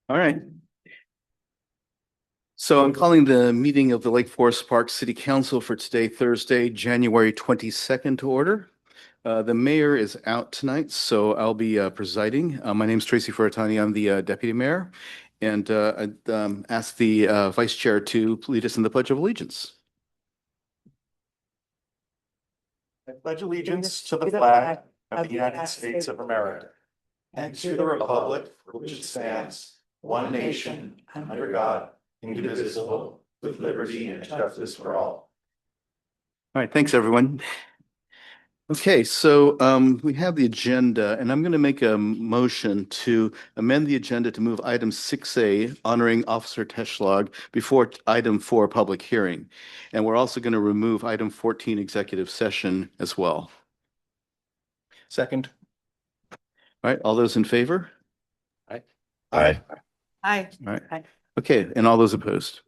All right. So I'm calling the meeting of the Lake Forest Park City Council for today, Thursday, January 22nd to order. The mayor is out tonight, so I'll be presiding. My name's Tracy Furtani. I'm the deputy mayor. And I'd ask the vice chair to lead us in the Pledge of Allegiance. I pledge allegiance to the flag of the United States of America and to the republic for which it stands, one nation, under God, indivisible, with liberty and justice for all. All right, thanks, everyone. Okay, so we have the agenda, and I'm going to make a motion to amend the agenda to move item 6A, honoring Officer Teschlag, before item 4, public hearing. And we're also going to remove item 14, executive session as well. Second. All right, all those in favor? Aye. Aye. All right. Okay, and all those opposed?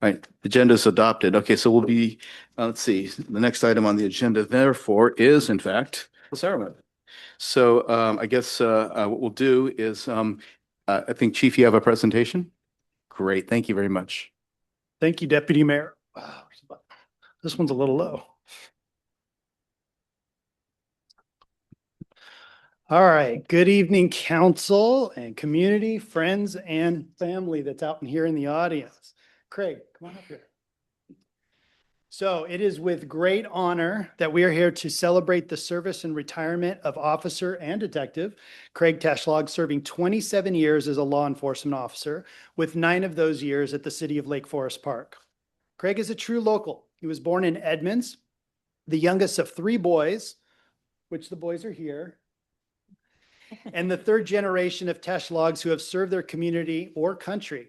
All right, agenda is adopted. Okay, so we'll be, let's see, the next item on the agenda, therefore, is in fact the ceremony. So I guess what we'll do is, I think, Chief, you have a presentation? Great, thank you very much. Thank you, Deputy Mayor. Wow, this one's a little low. All right, good evening, council and community, friends and family that's out in here in the audience. Craig, come on up here. So it is with great honor that we are here to celebrate the service and retirement of Officer and Detective Craig Teschlag, serving 27 years as a law enforcement officer, with 9 of those years at the city of Lake Forest Park. Craig is a true local. He was born in Edmonds, the youngest of 3 boys, which the boys are here, and the 3rd generation of Teschlags who have served their community or country.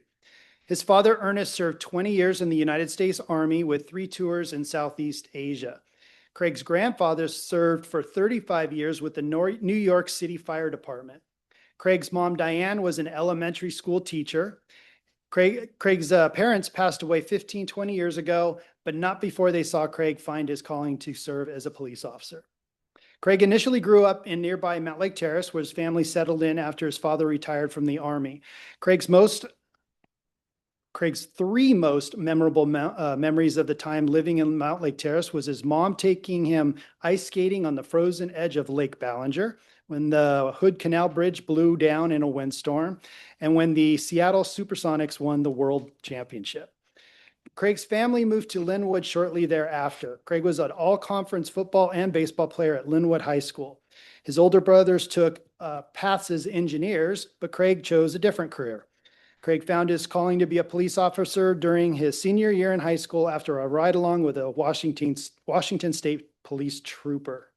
His father, Ernest, served 20 years in the United States Army with 3 tours in Southeast Asia. Craig's grandfather served for 35 years with the New York City Fire Department. Craig's mom, Diane, was an elementary school teacher. Craig's parents passed away 20 years ago, but not before they saw Craig find his calling to serve as a police officer. Craig initially grew up in nearby Mountlake Terrace, where his family settled in after his father retired from the Army. Craig's 3 most memorable memories of the time living in Mountlake Terrace was his mom taking him ice skating on the frozen edge of Lake Ballinger when the Hood Canal Bridge blew down in a windstorm, and when the Seattle Supersonics won the World Championship. Craig's family moved to Linwood shortly thereafter. Craig was an all-conference football and baseball player at Linwood High School. His older brothers took paths as engineers, but Craig chose a different career. Craig found his calling to be a police officer during his senior year in high school after a ride-along with a Washington State police trooper.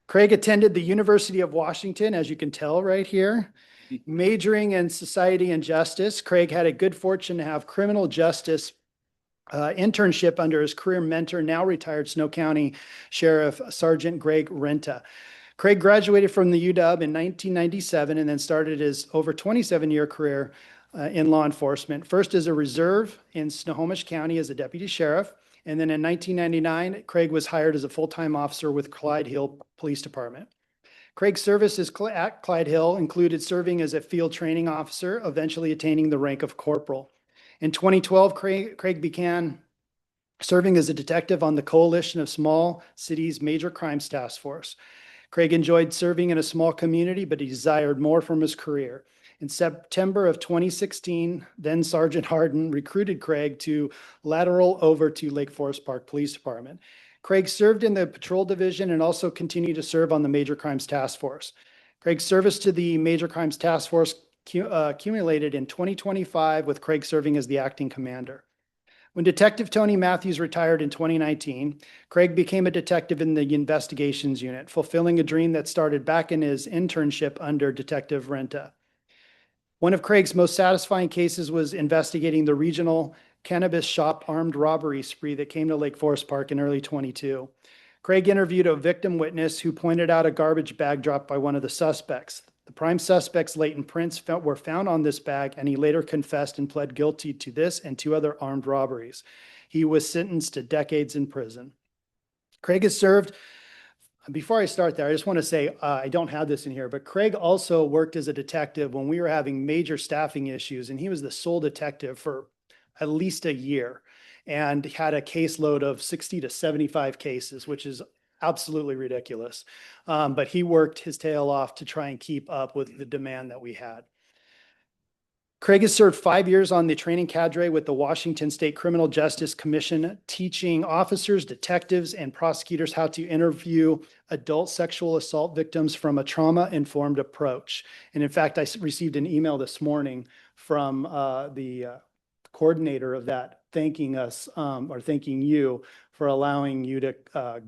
Craig attended the University of Washington, as you can tell right here, majoring in society and justice. Craig had a good fortune to have criminal justice internship under his career mentor, now retired Snow County Sheriff Sergeant Greg Renta. Craig graduated from the UW in 1997 and then started his over 27-year career in law enforcement, first as a reserve in Snohomish County as a deputy sheriff. And then in 1999, Craig was hired as a full-time officer with Clyde Hill Police Department. Craig's services at Clyde Hill included serving as a field training officer, eventually attaining the rank of corporal. In 2012, Craig began serving as a detective on the Coalition of Small Cities Major Crimes Task Force. Craig enjoyed serving in a small community, but he desired more from his career. In September of 2016, then Sergeant Harden recruited Craig to lateral over to Lake Forest Park Police Department. Craig served in the patrol division and also continued to serve on the Major Crimes Task Force. Craig's service to the Major Crimes Task Force accumulated in 2025, with Craig serving as the acting commander. When Detective Tony Matthews retired in 2019, Craig became a detective in the investigations unit, fulfilling a dream that started back in his internship under Detective Renta. One of Craig's most satisfying cases was investigating the regional cannabis shop armed robbery spree that came to Lake Forest Park in early 22. Craig interviewed a victim witness who pointed out a garbage bag dropped by one of the suspects. The prime suspect's latent prints were found on this bag, and he later confessed and pled guilty to this and 2 other armed robberies. He was sentenced to decades in prison. Craig has served Before I start there, I just want to say, I don't have this in here, but Craig also worked as a detective when we were having major staffing issues, and he was the sole detective for at least a year and had a caseload of 60 to 75 cases, which is absolutely ridiculous. But he worked his tail off to try and keep up with the demand that we had. Craig has served 5 years on the training cadre with the Washington State Criminal Justice Commission, teaching officers, detectives, and prosecutors how to interview adult sexual assault victims from a trauma-informed approach. And in fact, I received an email this morning from the coordinator of that thanking us or thanking you for allowing you to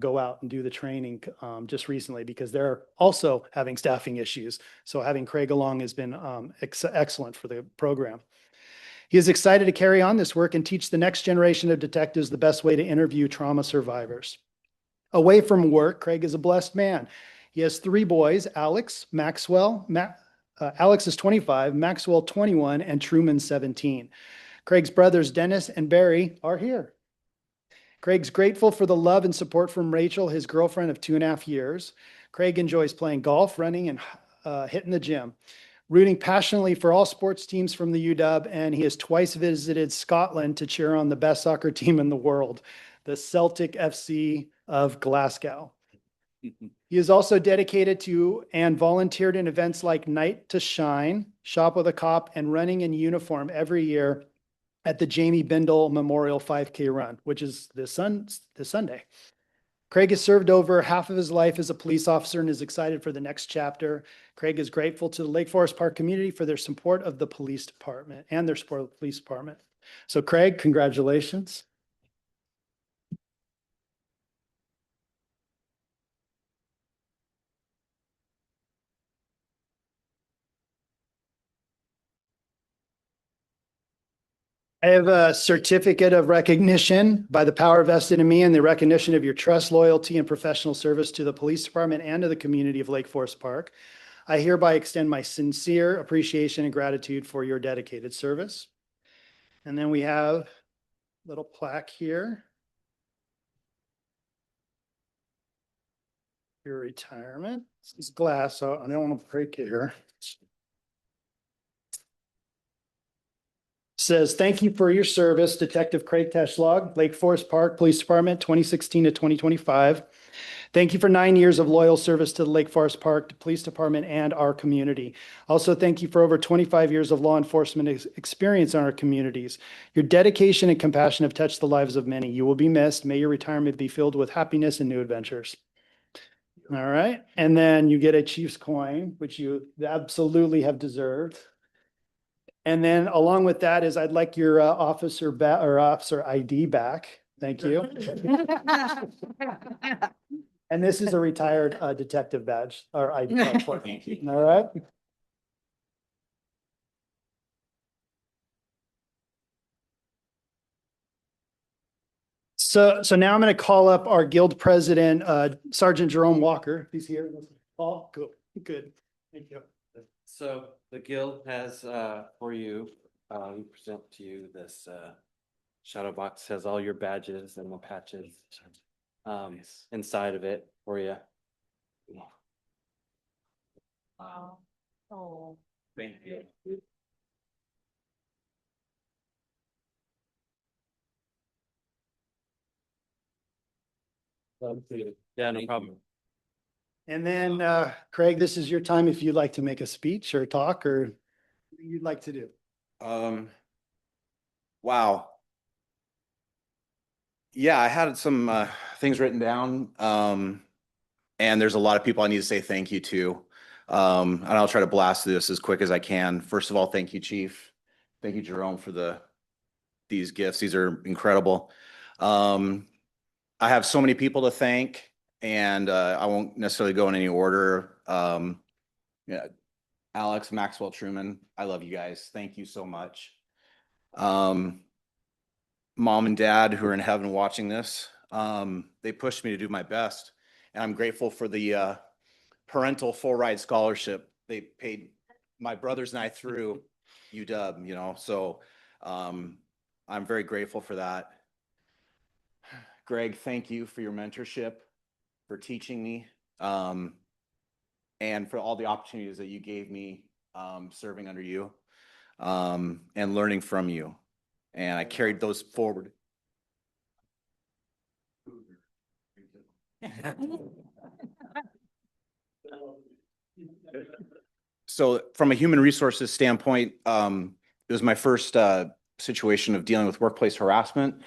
go out and do the training just recently, because they're also having staffing issues. So having Craig along has been excellent for the program. He is excited to carry on this work and teach the next generation of detectives the best way to interview trauma survivors. Away from work, Craig is a blessed man. He has 3 boys, Alex, Maxwell, Alex is 25, Maxwell 21, and Truman 17. Craig's brothers, Dennis and Barry, are here. Craig's grateful for the love and support from Rachel, his girlfriend of 2.5 years. Craig enjoys playing golf, running, and hitting the gym, rooting passionately for all sports teams from the UW, and he has twice visited Scotland to cheer on the best soccer team in the world, the Celtic FC of Glasgow. He is also dedicated to and volunteered in events like Night to Shine, Shop with a Cop, and running in uniform every year at the Jamie Bindle Memorial 5K Run, which is this Sunday. Craig has served over half of his life as a police officer and is excited for the next chapter. Craig is grateful to the Lake Forest Park community for their support of the police department and their support of the police department. So Craig, congratulations. I have a certificate of recognition by the power vested in me and the recognition of your trust, loyalty, and professional service to the police department and to the community of Lake Forest Park. I hereby extend my sincere appreciation and gratitude for your dedicated service. And then we have a little plaque here. Your retirement. This is glass, so I don't want to break it here. Says, thank you for your service, Detective Craig Teshlog, Lake Forest Park Police Department, 2016 to 2025. Thank you for 9 years of loyal service to the Lake Forest Park Police Department and our community. Also, thank you for over 25 years of law enforcement experience in our communities. Your dedication and compassion have touched the lives of many. You will be missed. May your retirement be filled with happiness and new adventures. All right. And then you get a Chiefs coin, which you absolutely have deserved. And then along with that is I'd like your officer ID back. Thank you. And this is a retired detective badge or ID card for you. All right. So now I'm going to call up our guild president, Sergeant Jerome Walker. He's here. Paul, good. Thank you. So the guild has for you, we present to you this shadow box, has all your badges and the patches inside of it for you. Wow. Oh. Thank you. Yeah, no problem. And then, Craig, this is your time if you'd like to make a speech or talk or what you'd like to do. Wow. Yeah, I had some things written down. And there's a lot of people I need to say thank you to. And I'll try to blast through this as quick as I can. First of all, thank you, Chief. Thank you, Jerome, for these gifts. These are incredible. I have so many people to thank, and I won't necessarily go in any order. Yeah, Alex, Maxwell, Truman, I love you guys. Thank you so much. Mom and Dad, who are in heaven watching this, they pushed me to do my best, and I'm grateful for the parental full ride scholarship they paid my brothers and I through UW, you know, so I'm very grateful for that. Greg, thank you for your mentorship, for teaching me and for all the opportunities that you gave me serving under you and learning from you. And I carried those forward. So from a human resources standpoint, it was my first situation of dealing with workplace harassment.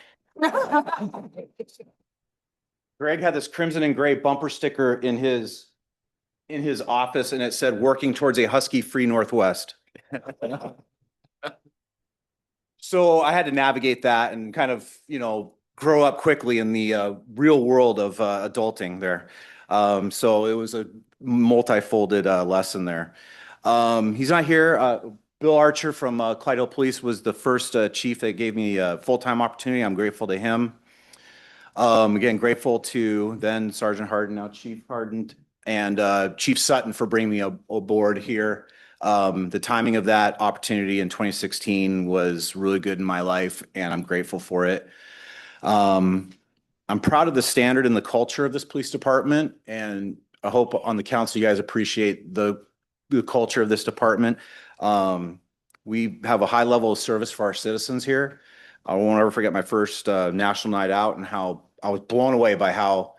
Greg had this crimson and gray bumper sticker in his office, and it said, "Working towards a husky-free Northwest." So I had to navigate that and kind of, grow up quickly in the real world of adulting there. So it was a multifolded lesson there. He's not here. Bill Archer from Clyde Hill Police was the first chief that gave me a full-time opportunity. I'm grateful to him. Again, grateful to then Sergeant Harden, now Chief Harden, and Chief Sutton for bringing me aboard here. The timing of that opportunity in 2016 was really good in my life, and I'm grateful for it. I'm proud of the standard and the culture of this police department, and I hope on the council you guys appreciate the culture of this department. We have a high level of service for our citizens here. I won't ever forget my first national night out and how I was blown away by how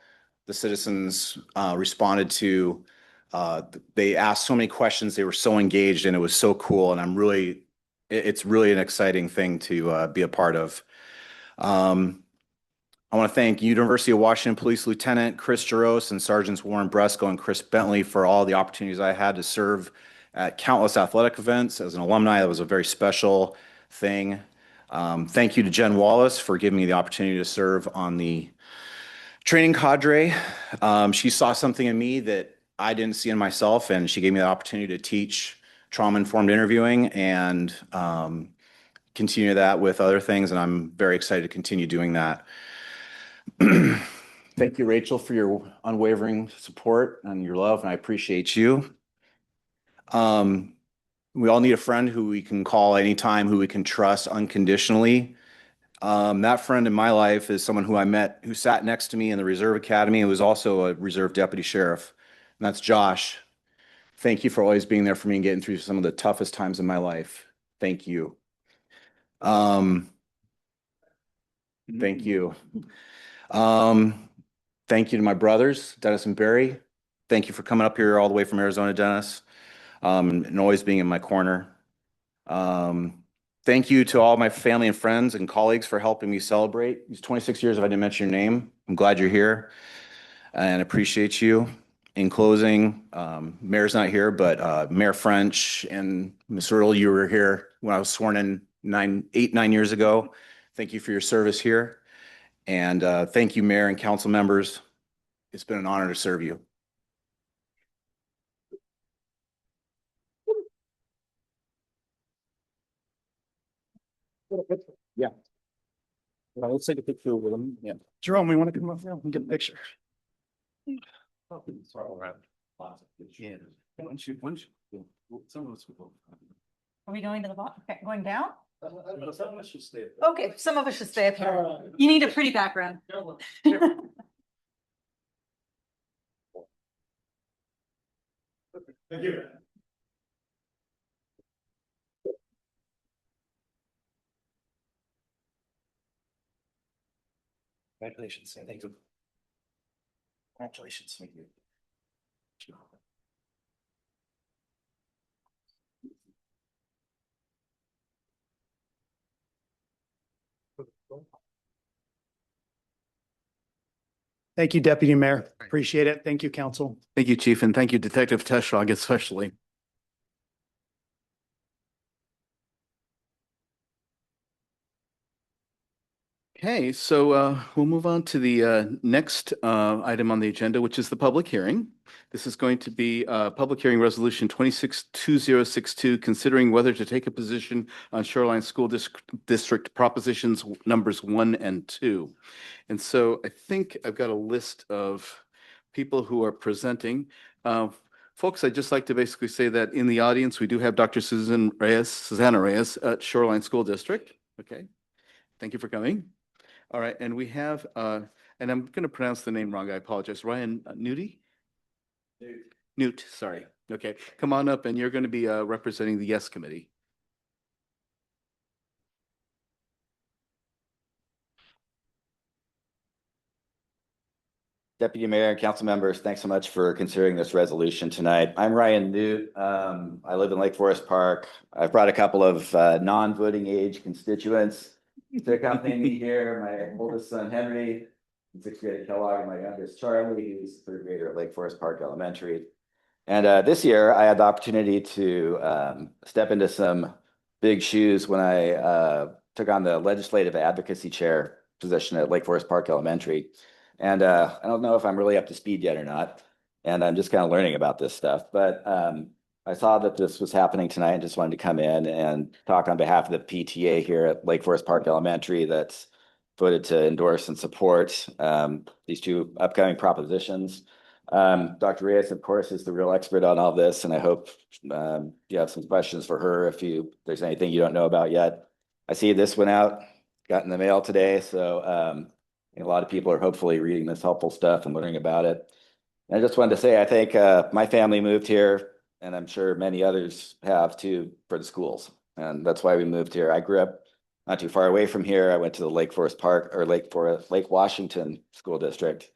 the citizens responded to. They asked so many questions. They were so engaged, and it was so cool. And it's really an exciting thing to be a part of. I want to thank University of Washington Police Lieutenant Chris Jaros and Sergeants Warren Bresco and Chris Bentley for all the opportunities I had to serve at countless athletic events. As an alumni, that was a very special thing. Thank you to Jen Wallace for giving me the opportunity to serve on the training cadre. She saw something in me that I didn't see in myself, and she gave me the opportunity to teach trauma-informed interviewing and continue that with other things, and I'm very excited to continue doing that. Thank you, Rachel, for your unwavering support and your love, and I appreciate you. We all need a friend who we can call anytime, who we can trust unconditionally. That friend in my life is someone who I met, who sat next to me in the Reserve Academy and was also a Reserve Deputy Sheriff, and that's Josh. Thank you for always being there for me and getting through some of the toughest times in my life. Thank you. Thank you. Thank you to my brothers, Dennis and Barry. Thank you for coming up here all the way from Arizona, Dennis, and always being in my corner. Thank you to all my family and friends and colleagues for helping me celebrate these 26 years. If I didn't mention your name, I'm glad you're here and appreciate you. In closing, Mayor's not here, but Mayor French and Ms. Earl, you were here when I was sworn in 9 years ago. Thank you for your service here. And thank you, Mayor and council members. It's been an honor to serve you. Yeah. Well, let's take a picture with them. Yeah. Jerome, we want to come up here and get a picture. Yeah. Some of us will. Are we going to the bottom, going down? Some of us should stay. Okay, some of us should stay up here. You need a pretty background. Thank you. Congratulations. Thank you. Congratulations. Thank you. Thank you, Deputy Mayor. Appreciate it. Thank you, council. Thank you, Chief, and thank you, Detective Teshrog, especially. Okay, so we'll move on to the next item on the agenda, which is the public hearing. This is going to be Public Hearing Resolution 262062, considering whether to take a position on Shoreline School District Propositions numbers 1 and 2. And so I think I've got a list of people who are presenting. Folks, I'd just like to basically say that in the audience, we do have Dr. Susanna Reyes at Shoreline School District. Okay, thank you for coming. All right, and we have, and I'm going to pronounce the name wrong, I apologize, Ryan Nudie? Newt, sorry. Okay, come on up and you're going to be representing the Yes Committee. Deputy Mayor and council members, thanks so much for considering this resolution tonight. I'm Ryan Newt. I live in Lake Forest Park. I've brought a couple of non-voting age constituents to accompany me here. My oldest son, Henry, in sixth grade at Kellogg, and my youngest, Charlie, who's third grader at Lake Forest Park Elementary. And this year, I had the opportunity to step into some big shoes when I took on the legislative advocacy chair position at Lake Forest Park Elementary. And I don't know if I'm really up to speed yet or not. And I'm just kind of learning about this stuff. But I saw that this was happening tonight and just wanted to come in and talk on behalf of the PTA here at Lake Forest Park Elementary that's voted to endorse and support these two upcoming propositions. Dr. Reyes, of course, is the real expert on all this, and I hope you have some questions for her if there's anything you don't know about yet. I see this went out, got in the mail today, so a lot of people are hopefully reading this helpful stuff and learning about it. And I just wanted to say, I think my family moved here, and I'm sure many others have too, for the schools, and that's why we moved here. I grew up not too far away from here. I went to the Lake Forest Park or Lake Washington School District,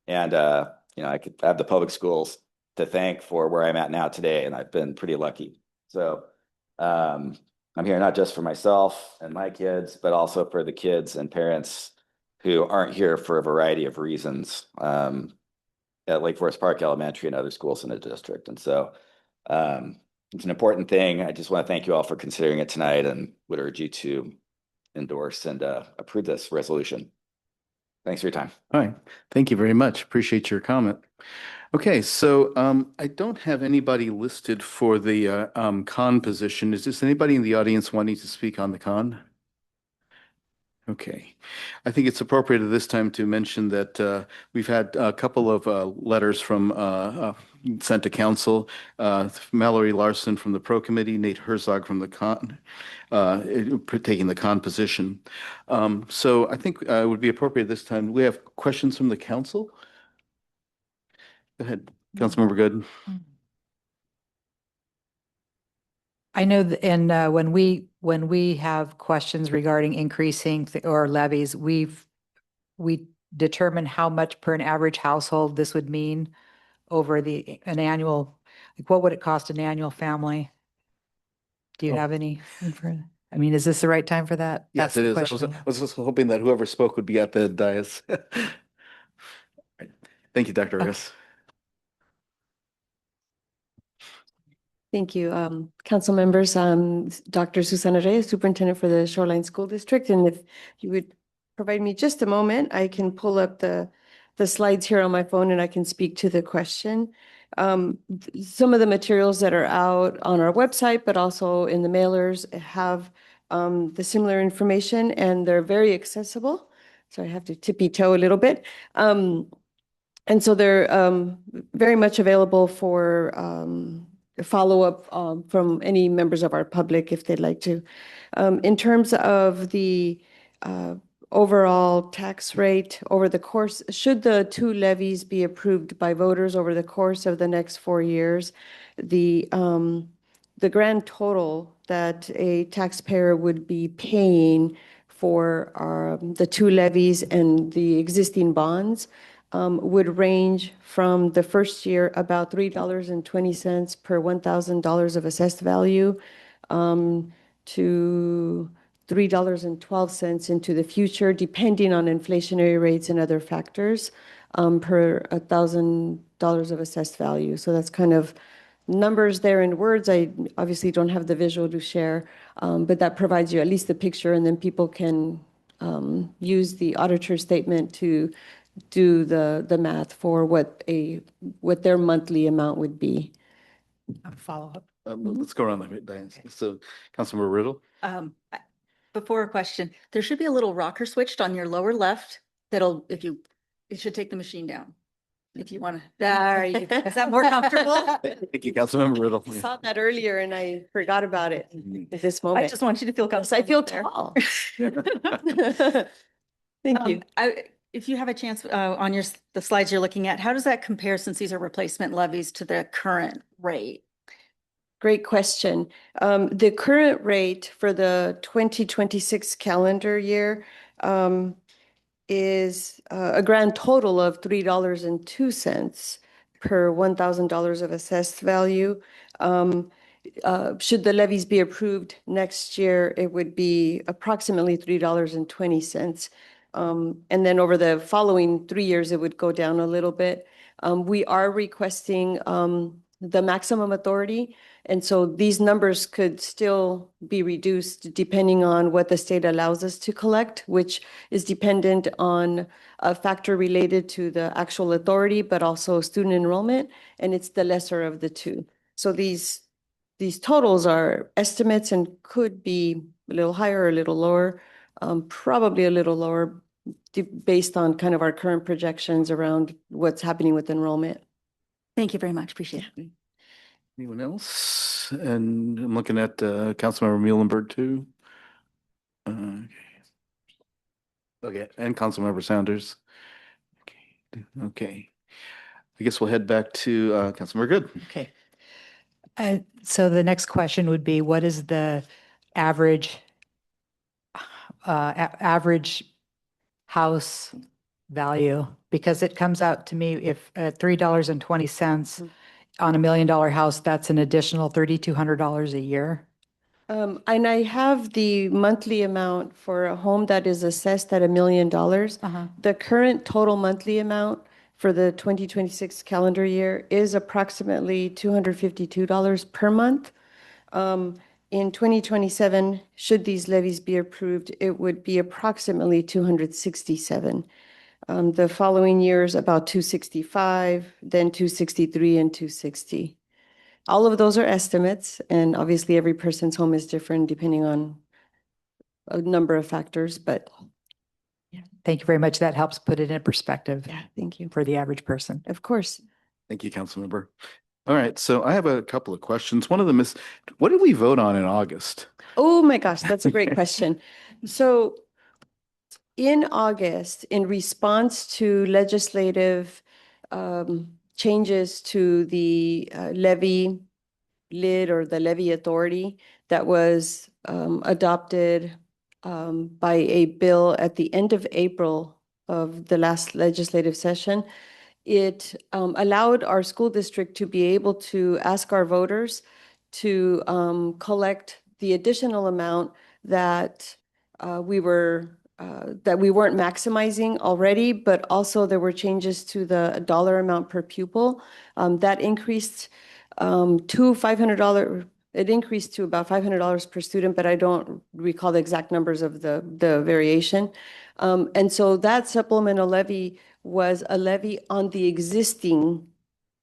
and I could have the public schools to thank for where I'm at now today, and I've been pretty lucky. So I'm here not just for myself and my kids, but also for the kids and parents who aren't here for a variety of reasons at Lake Forest Park Elementary and other schools in the district. And so it's an important thing. I just want to thank you all for considering it tonight and would urge you to endorse and approve this resolution. Thanks for your time. All right, thank you very much. Appreciate your comment. Okay, so I don't have anybody listed for the con position. Is this anybody in the audience wanting to speak on the con? Okay, I think it's appropriate at this time to mention that we've had a couple of letters from sent to council. Mallory Larson from the Pro Committee, Nate Herzog from the con, taking the con position. So I think it would be appropriate this time. We have questions from the council. Go ahead, Councilmember Good. I know, and when we have questions regarding increasing or levies, we determine how much per an average household this would mean over an annual, like what would it cost an annual family? Do you have any? I mean, is this the right time for that? Yes, That's it the is. I question. was just hoping that whoever spoke would be at the dais. Right. Thank you, Dr. Reyes. Thank you, council members. Dr. Susana Reyes, Superintendent for the Shoreline School District. And if you would provide me just a moment, I can pull up the slides here on my phone and I can speak to the question. Some of the materials that are out on our website, but also in the mailers have the similar information, and they're very accessible. So I have to tippy toe a little bit. And so they're very much available for follow-up from any members of our public if they'd like to. In terms of the overall tax rate over the course, should the two levies be approved by voters over the course of the next 4 years, the grand total that a taxpayer would be paying for the two levies and the existing bonds would range from the first year about $3.20 per $1,000 of assessed value to $3.12 into the future, depending on inflationary rates and other factors per $1,000 of assessed value. So that's kind of numbers there in words. I obviously don't have the visual to share, but that provides you at least the picture, and then people can use the auditor's statement to do the math for what their monthly amount would be. Follow up. Let's go around the Diane. So, Councilmember Riddle. Before a question, there should be a little rocker switched on your lower left that'll, it should take the machine down. If you want to, there you go. Is that more comfortable? Thank you, Councilmember Riddle. I saw that earlier and I forgot about it at this moment. I just want you to feel comfortable. I feel there. tall. Thank you. if you have a chance, on the slides you're looking at, how does that compare since these are replacement levies to the current rate? Great question. The current rate for the 2026 calendar year is a grand total of $3.02 per $1,000 of assessed value. Should the levies be approved next year, it would be approximately $3.20. And then over the following 3 years, it would go down a little bit. We are requesting the maximum authority. And so these numbers could still be reduced depending on what the state allows us to collect, which is dependent on a factor related to the actual authority, but also student enrollment, and it's the lesser of the two. So these totals are estimates and could be a little higher or a little lower, probably a little lower based on kind of our current projections around what's happening with enrollment. Thank you very much. Appreciate it. Anyone else? And I'm looking at Councilmember Muhlenberg too. Okay, and Councilmember Sanders. Okay. I guess we'll head back to Councilmember Good. Okay. So the next question would be, what is the average average house value? Because it comes out to me if $3.20 on $1 million house, that's an additional $3,200 a year. And I have the monthly amount for a home that is assessed at $1 million. The current total monthly amount for the 2026 calendar year is approximately $252 per month. In 2027, should these levies be approved, it would be approximately $267. The following years, about $265, then $263 and $260. All of those are estimates, and obviously every person's home is different depending on a number of factors, but Thank you very much. That helps put it in perspective yeah, thank you. for the average person. Of course. Thank you, Councilmember. All right, so I have a couple of questions. One of them is, what did we vote on in August? Oh my gosh, that's a great question. So in August, in response to legislative changes to the levy lid or the levy authority that was adopted by a bill at the end of April of the last legislative session, it allowed our school district to be able to ask our voters to collect the additional amount that we weren't maximizing already, but also there were changes to the dollar amount per pupil that increased to $500. It increased to about $500 per student, but I don't recall the exact numbers of the variation. And so that supplemental levy was a levy on the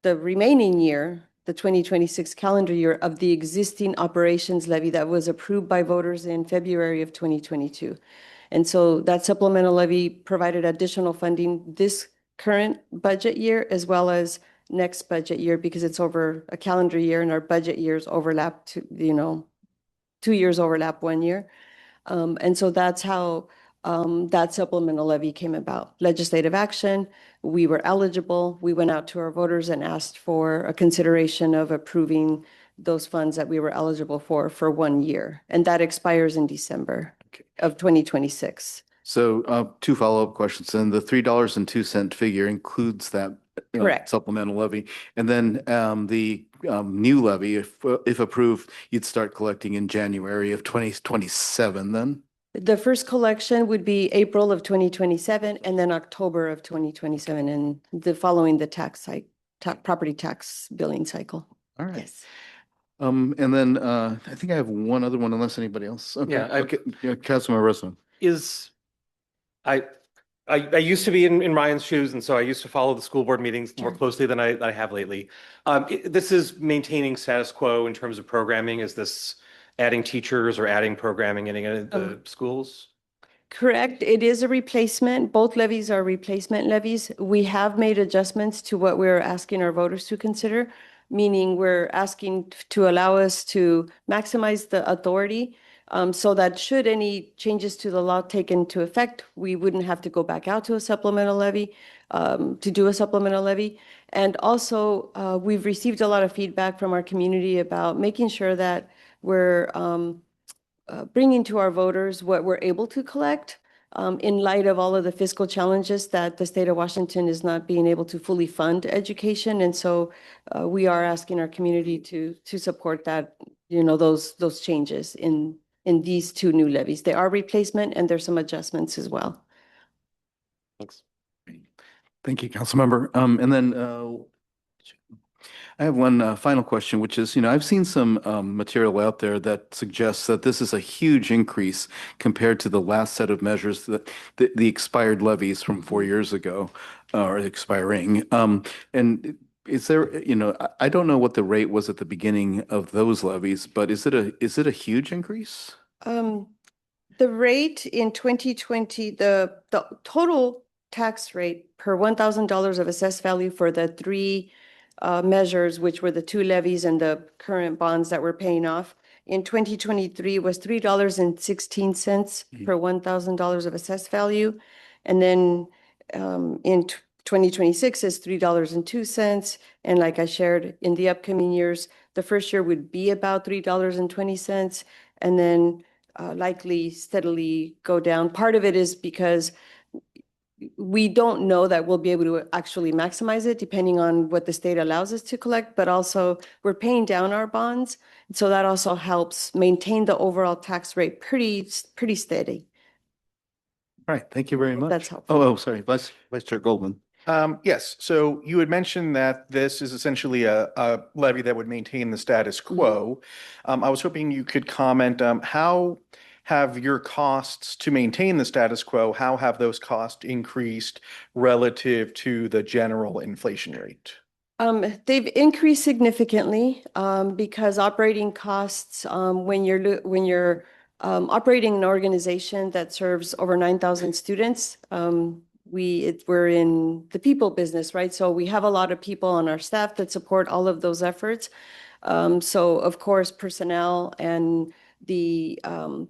remaining year, the 2026 calendar year of the existing operations levy that was approved by voters in February of 2022. And so that supplemental levy provided additional funding this current budget year as well as next budget year, because it's over a calendar year and our budget years overlap to, 2 years overlap 1 year. And so that's how that supplemental levy came about. Legislative action, we were eligible. We went out to our voters and asked for a consideration of approving those funds that we were eligible for 1 year. And that expires in December of 2026. So two follow-up questions. And the $3.02 figure includes that Correct. supplemental levy. And then the new levy, if approved, you'd start collecting in January of 2027 then? The first collection would be April of 2027 and then October of 2027 and following the property tax billing cycle. All right. Yes. And then I think I have one other one unless anybody else. Okay. Yeah, Okay. Yeah, Councilmember Russell. I used to be in Ryan's shoes, and so I used to follow the school board meetings more closely than I have lately. This is maintaining status quo in terms of programming. Is this adding teachers or adding programming in the schools? Correct. It is a replacement. Both levies are replacement levies. We have made adjustments to what we're asking our voters to consider, meaning we're asking to allow us to maximize the authority so that should any changes to the law take into effect, we wouldn't have to go back out to a supplemental levy, to do a supplemental levy. And also, we've received a lot of feedback from our community about making sure that we're bringing to our voters what we're able to collect in light of all of the fiscal challenges that the state of Washington is not being able to fully fund education. And so we are asking our community to support that, those changes in these two new levies. They are replacement and there's some adjustments as well. Thanks. Thank you, Councilmember. And then I have one final question, which is, I've seen some material out there that suggests that this is a huge increase compared to the last set of measures that the expired levies from 4 years ago, or expiring. And is there, I don't know what the rate was at the beginning of those levies, but is it a huge increase? The rate in 2020, the total tax rate per $1,000 of assessed value for the three measures, which were the two levies and the current bonds that we're paying off, in 2023 was $3.16 per $1,000 of assessed value. And then in 2026 is $3.02. And like I shared, in the upcoming years, the first year would be about $3.20, and then likely steadily go down. Part of it is because we don't know that we'll be able to actually maximize it depending on what the state allows us to collect, but also we're paying down our bonds. So that also helps maintain the overall tax rate pretty steady. All right, thank you very much. That's helpful. Oh, sorry, Vice Chair Goldman. Yes, so you had mentioned that this is essentially a levy that would maintain the status quo. I was hoping you could comment, how have your costs to maintain the status quo, how have those costs increased relative to the general inflation rate? They've increased significantly because operating costs, when you're operating an organization that serves over 9,000 students, we're in the people business, right? So we have a lot of people on our staff that support all of those efforts. So of course, personnel and the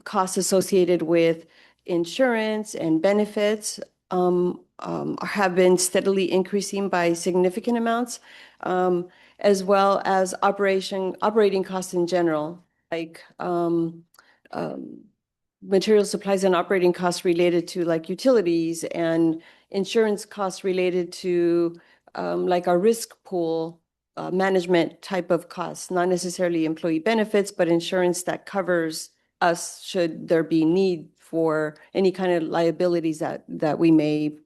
costs associated with insurance and benefits have been steadily increasing by significant amounts, as well as operating costs in general, like material supplies and operating costs related to like utilities and insurance costs related to like our risk pool management type of costs, not necessarily employee benefits, but insurance that covers us should there be need for any kind of liabilities that we may,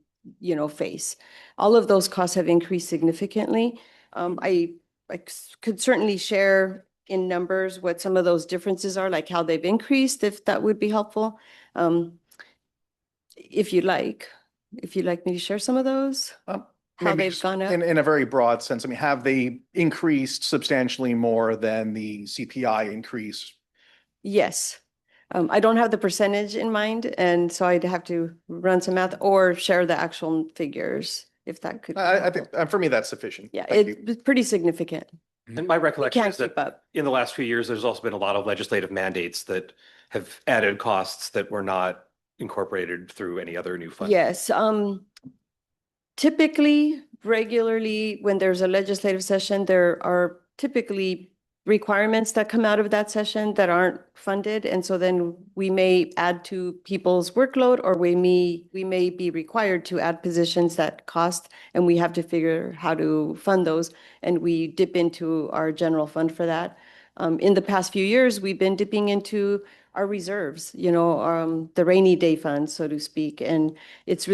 face. All of those costs have increased significantly. I could certainly share in numbers what some of those differences are, like how they've increased, if that would be helpful. If you'd like me to share some of those, how Maybe they've just gone up. in a very broad sense, I mean, have they increased substantially more than the CPI increase? Yes. I don't have the percentage in mind, and so I'd have to run some math or share the actual figures if that could. I think for me, that's sufficient. Yeah, Thank you. it's pretty significant. And my recollection can't is that keep up. in the last few years, there's also been a lot of legislative mandates that have added costs that were not incorporated through any other new fund. Yes. Typically, regularly, when there's a legislative session, there are typically requirements that come out of that session that aren't funded. And so then we may add to people's workload, or we may be required to add positions that cost, and we have to figure how to fund those. And we dip into our general fund for that. In the past few years, we've been dipping into our reserves, the rainy day fund, so to speak. And it's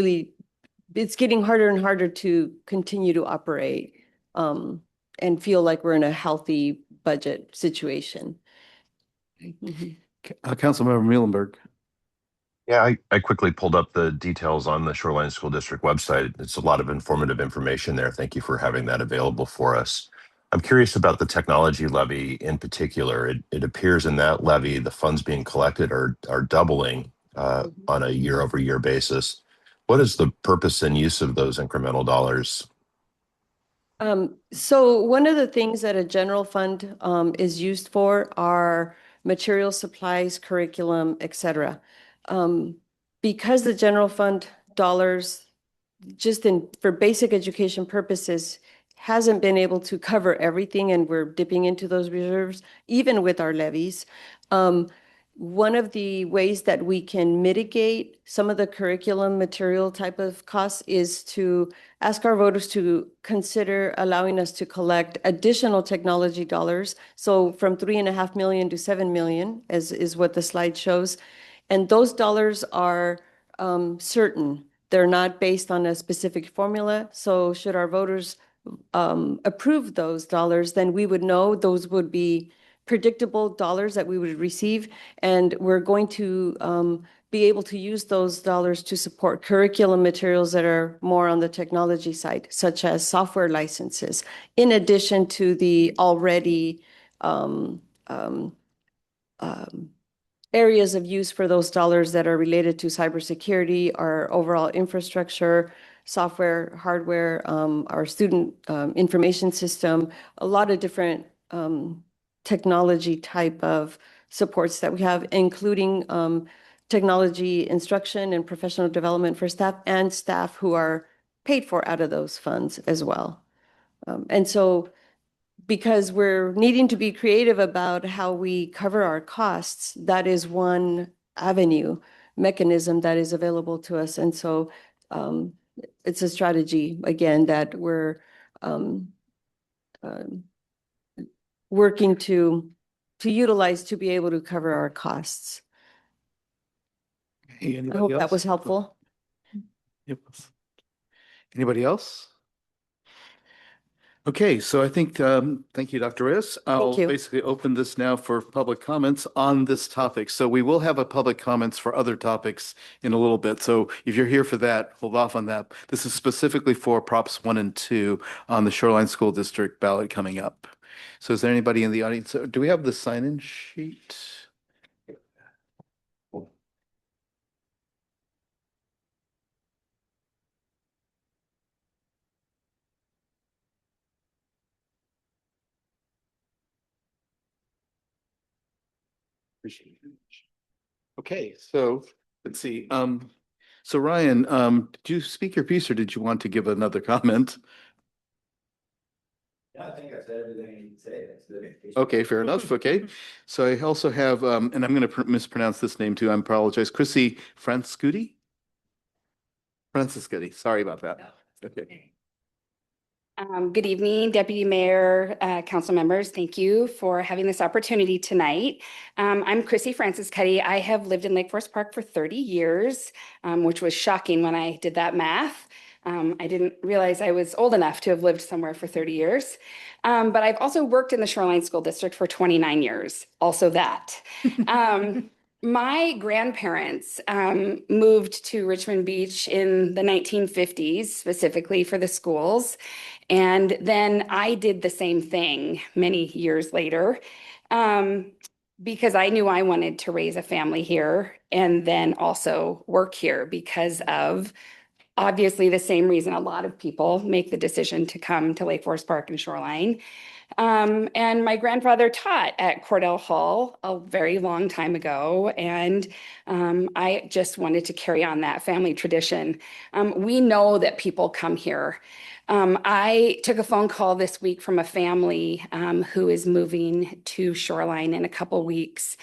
getting harder and harder to continue to operate and feel like we're in a healthy budget situation. Councilmember Muhlenberg. Yeah, I quickly pulled up the details on the Shoreline School District website. It's a lot of informative information there. Thank you for having that available for us. I'm curious about the technology levy in particular. It appears in that levy, the funds being collected are doubling on a year-over-year basis. What is the purpose and use of those incremental dollars? So one of the things that a general fund is used for are material supplies, curriculum, etc. Because the general fund dollars, just for basic education purposes, hasn't been able to cover everything, and we're dipping into those reserves, even with our levies. One of the ways that we can mitigate some of the curriculum material type of costs is to ask our voters to consider allowing us to collect additional technology dollars. So from 3.5 million to 7 million, as is what the slide shows. And those dollars are certain. They're not based on a specific formula. So should our voters approve those dollars, then we would know those would be predictable dollars that we would receive. And we're going to be able to use those dollars to support curriculum materials that are more on the technology side, such as software licenses, in addition to the already areas of use for those dollars that are related to cybersecurity, our overall infrastructure, software, hardware, our student information system, a lot of different technology type of supports that we have, including technology instruction and professional development for staff, and staff who are paid for out of those funds as well. And so because we're needing to be creative about how we cover our costs, that is one avenue, mechanism that is available to us. And so it's a strategy, again, that we're working to utilize to be able to cover our costs. Hey, I anybody hope that else? was helpful. Yep. Anybody else? Okay, so I think, thank you, Dr. Reyes. I'll you. basically open this now for public comments on this topic. So we will have a public comments for other topics in a little bit. So if you're here for that, hold off on that. This is specifically for Props 1 and 2 on the Shoreline School District ballot coming up. So is there anybody in the audience? Do we have the sign-in sheet? Appreciate it. Okay, so let's see. So Ryan, did you speak your piece or did you want to give another comment? I think I said everything I need to say. That's good. Okay, fair enough. Okay. So I also have, and I'm going to mispronounce this name too. I apologize. Chrissy Franciscuti? Franciscuti. Sorry about that. Okay. Good evening, Deputy Mayor, council members. Thank you for having this opportunity tonight. I'm Chrissy Franciscuti. I have lived in Lake Forest Park for 30 years, which was shocking when I did that math. I didn't realize I was old enough to have lived somewhere for 30 years. But I've also worked in the Shoreline School District for 29 years, also that. My grandparents moved to Richmond Beach in the 1950s, specifically for the schools. And then I did the same thing many years later because I knew I wanted to raise a family here and then also work here because of obviously the same reason a lot of people make the decision to come to Lake Forest Park and Shoreline. And my grandfather taught at Cordell Hall a very long time ago, and I just wanted to carry on that family tradition. We know that people come here. I took a phone call this week from a family who is moving to Shoreline in a couple weeks,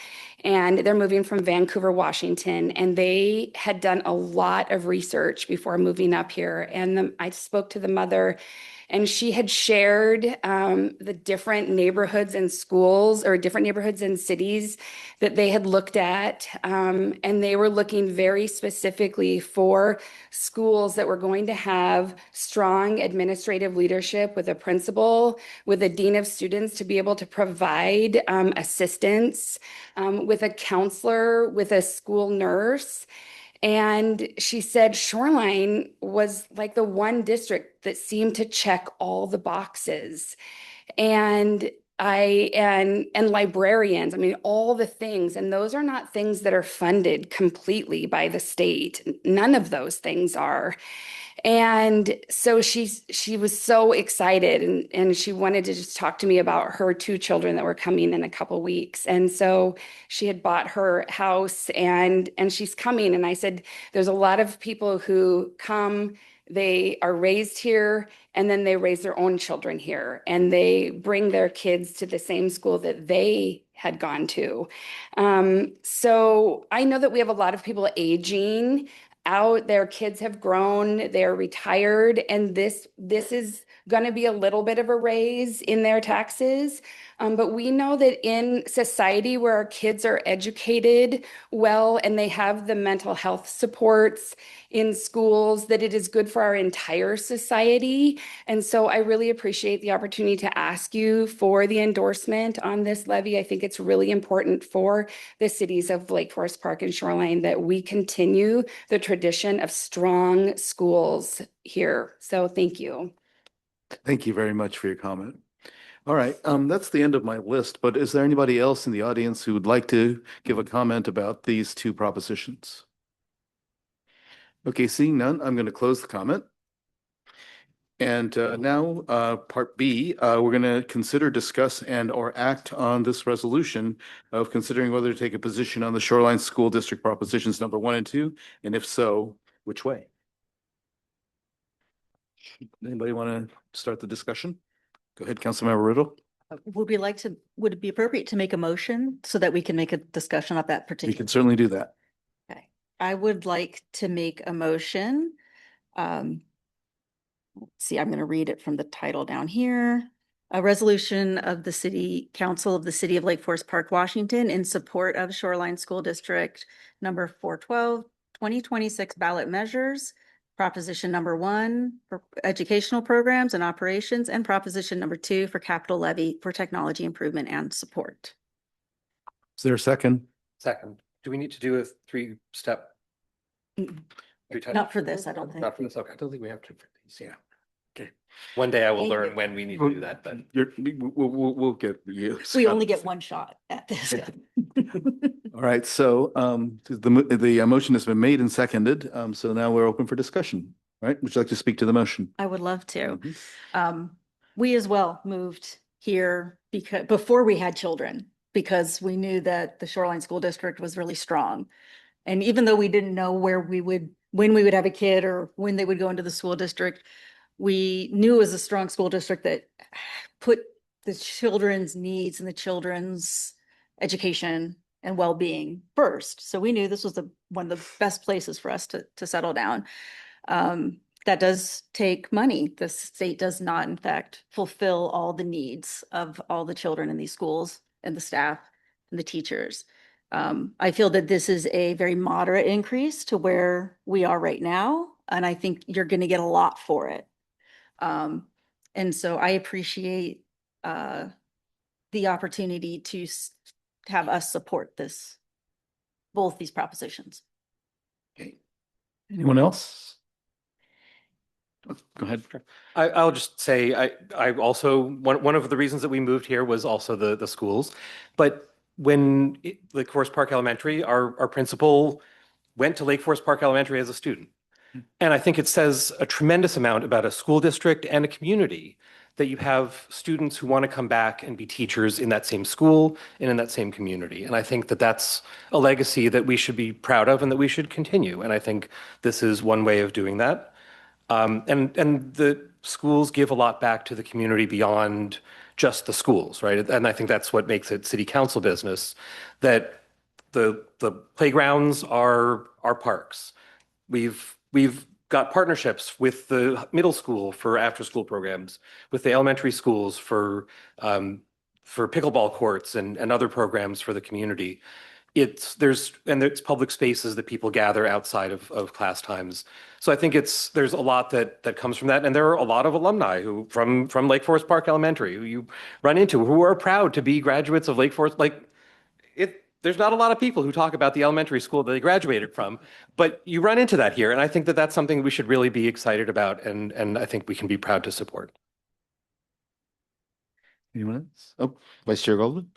and they're moving from Vancouver, Washington, and they had done a lot of research before moving up here. And I spoke to the mother, and she had shared the different neighborhoods and schools or different neighborhoods and cities that they had looked at. And they were looking very specifically for schools that were going to have strong administrative leadership with a principal, with a dean of students to be able to provide assistance, with a counselor, with a school nurse. And she said Shoreline was like the one district that seemed to check all the boxes. And librarians, I mean, all the things. And those are not things that are funded completely by the state. None of those things are. And so she was so excited and she wanted to just talk to me about her two children that were coming in a couple weeks. And so she had bought her house and she's coming. And I said, there's a lot of people who come, they are raised here, and then they raise their own children here, and they bring their kids to the same school that they had gone to. So I know that we have a lot of people aging out, their kids have grown, they're retired, and this is going to be a little bit of a raise in their taxes. But we know that in society where our kids are educated well and they have the mental health supports in schools, that it is good for our entire society. And so I really appreciate the opportunity to ask you for the endorsement on this levy. I think it's really important for the cities of Lake Forest Park and Shoreline that we continue the tradition of strong schools here. So thank you. Thank you very much for your comment. All right, that's the end of my list, but is there anybody else in the audience who would like to give a comment about these two propositions? Okay, seeing none, I'm going to close the comment. And now, part B, we're going to consider, discuss, and or act on this resolution of considering whether to take a position on the Shoreline School District propositions number 1 and 2, and if so, which way? Anybody want to start the discussion? Go ahead, Councilmember Riddle. Would it be appropriate to make a motion so that we can make a discussion of that We particular? can certainly do that. Okay, I would like to make a motion. Let's see, I'm going to read it from the title down here. A resolution of the City Council of the City of Lake Forest Park, Washington, in support of Shoreline School District number 412, 2026 ballot measures. Proposition number 1 for educational programs and operations, and proposition number 2 for capital levy for technology improvement and support. Is there a second? Second, do we need to do a three-step? Not for this, I don't think. Not for this, okay. I don't think we have to for these, yeah. Okay. One day I will Thank learn you. when we need to do that, but We'll get you. We only get one shot at this. All right, so the motion has been made and seconded. So now we're open for discussion, right? Would you like to speak to the motion? I would love to. Mhm. We as well moved here because before we had children, because we knew that the Shoreline School District was really strong. And even though we didn't know when we would have a kid or when they would go into the school district, we knew it was a strong school district that put the children's needs and the children's education and well-being first. So we knew this was one of the best places for us to settle down. That does take money. The state does not, in fact, fulfill all the needs of all the children in these schools and the staff and the teachers. I feel that this is a very moderate increase to where we are right now, and I think you're going to get a lot for it. And so I appreciate the opportunity to have us support both these propositions. Okay. Anyone else? Go ahead. I'll just say, I also, one of the reasons that we moved here was also the schools. But when Lake Forest Park Elementary, our principal went to Lake Forest Park Elementary as a student. And I think it says a tremendous amount about a school district and a community that you have students who want to come back and be teachers in that same school and in that same community. And I think that that's a legacy that we should be proud of and that we should continue. And I think this is one way of doing that. And the schools give a lot back to the community beyond just the schools, right? And I think that's what makes it city council business, that the playgrounds are our parks. We've got partnerships with the middle school for after-school programs, with the elementary schools for pickleball courts and other programs for the community. There's public spaces that people gather outside of class times. So I think there's a lot that comes from that. And there are a lot of alumni from Lake Forest Park Elementary who you run into who are proud to be graduates of Lake Forest. There's not a lot of people who talk about the elementary school that they graduated from, but you run into that here. And I think that that's something we should really be excited about. And I think we can be proud to support. Anyone else? Oh, Vice Chair Goldman.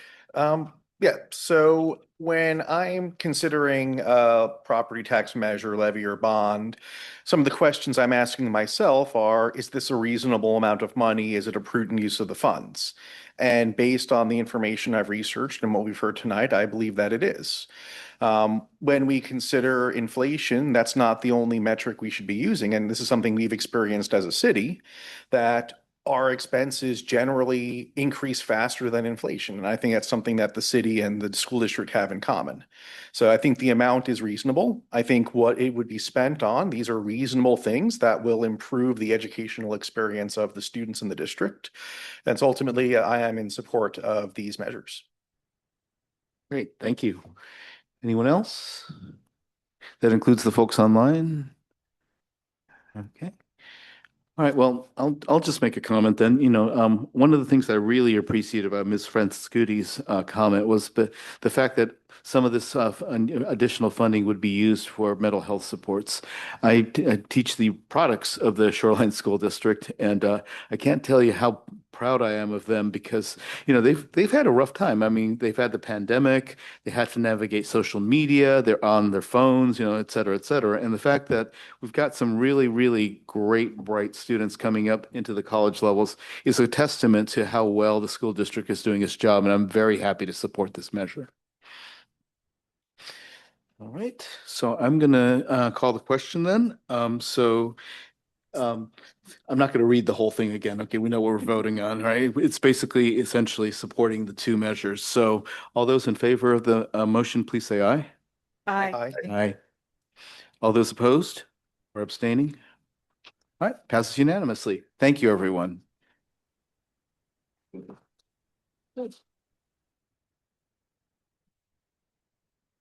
Yeah, so when I'm considering a property tax measure, levy, or bond, some of the questions I'm asking myself are, is this a reasonable amount of money? Is it a prudent use of the funds? And based on the information I've researched and what we've heard tonight, I believe that it is. When we consider inflation, that's not the only metric we should be using. And this is something we've experienced as a city, that our expenses generally increase faster than inflation. And I think that's something that the city and the school district have in common. So I think the amount is reasonable. I think what it would be spent on, these are reasonable things that will improve the educational experience of the students in the district. And so ultimately, I am in support of these measures. Great, thank you. Anyone else? That includes the folks online? Okay. All right, well, I'll just make a comment then. One of the things I really appreciate about Ms. Franciscuti's comment was the fact that some of this additional funding would be used for mental health supports. I teach the products of the Shoreline School District, and I can't tell you how proud I am of them because they've had a rough time. I mean, they've had the pandemic, they had to navigate social media, they're on their phones, et cetera, et cetera. And the fact that we've got some really, really great, bright students coming up into the college levels is a testament to how well the school district is doing its job, and I'm very happy to support this measure. All right, so I'm going to call the question then. I'm not going to read the whole thing again. Okay, we know what we're voting on, right? It's basically essentially supporting the two measures. So all those in favor of the motion, please say aye. Aye. Aye. All those opposed or abstaining? All right, passes unanimously. Thank you, everyone.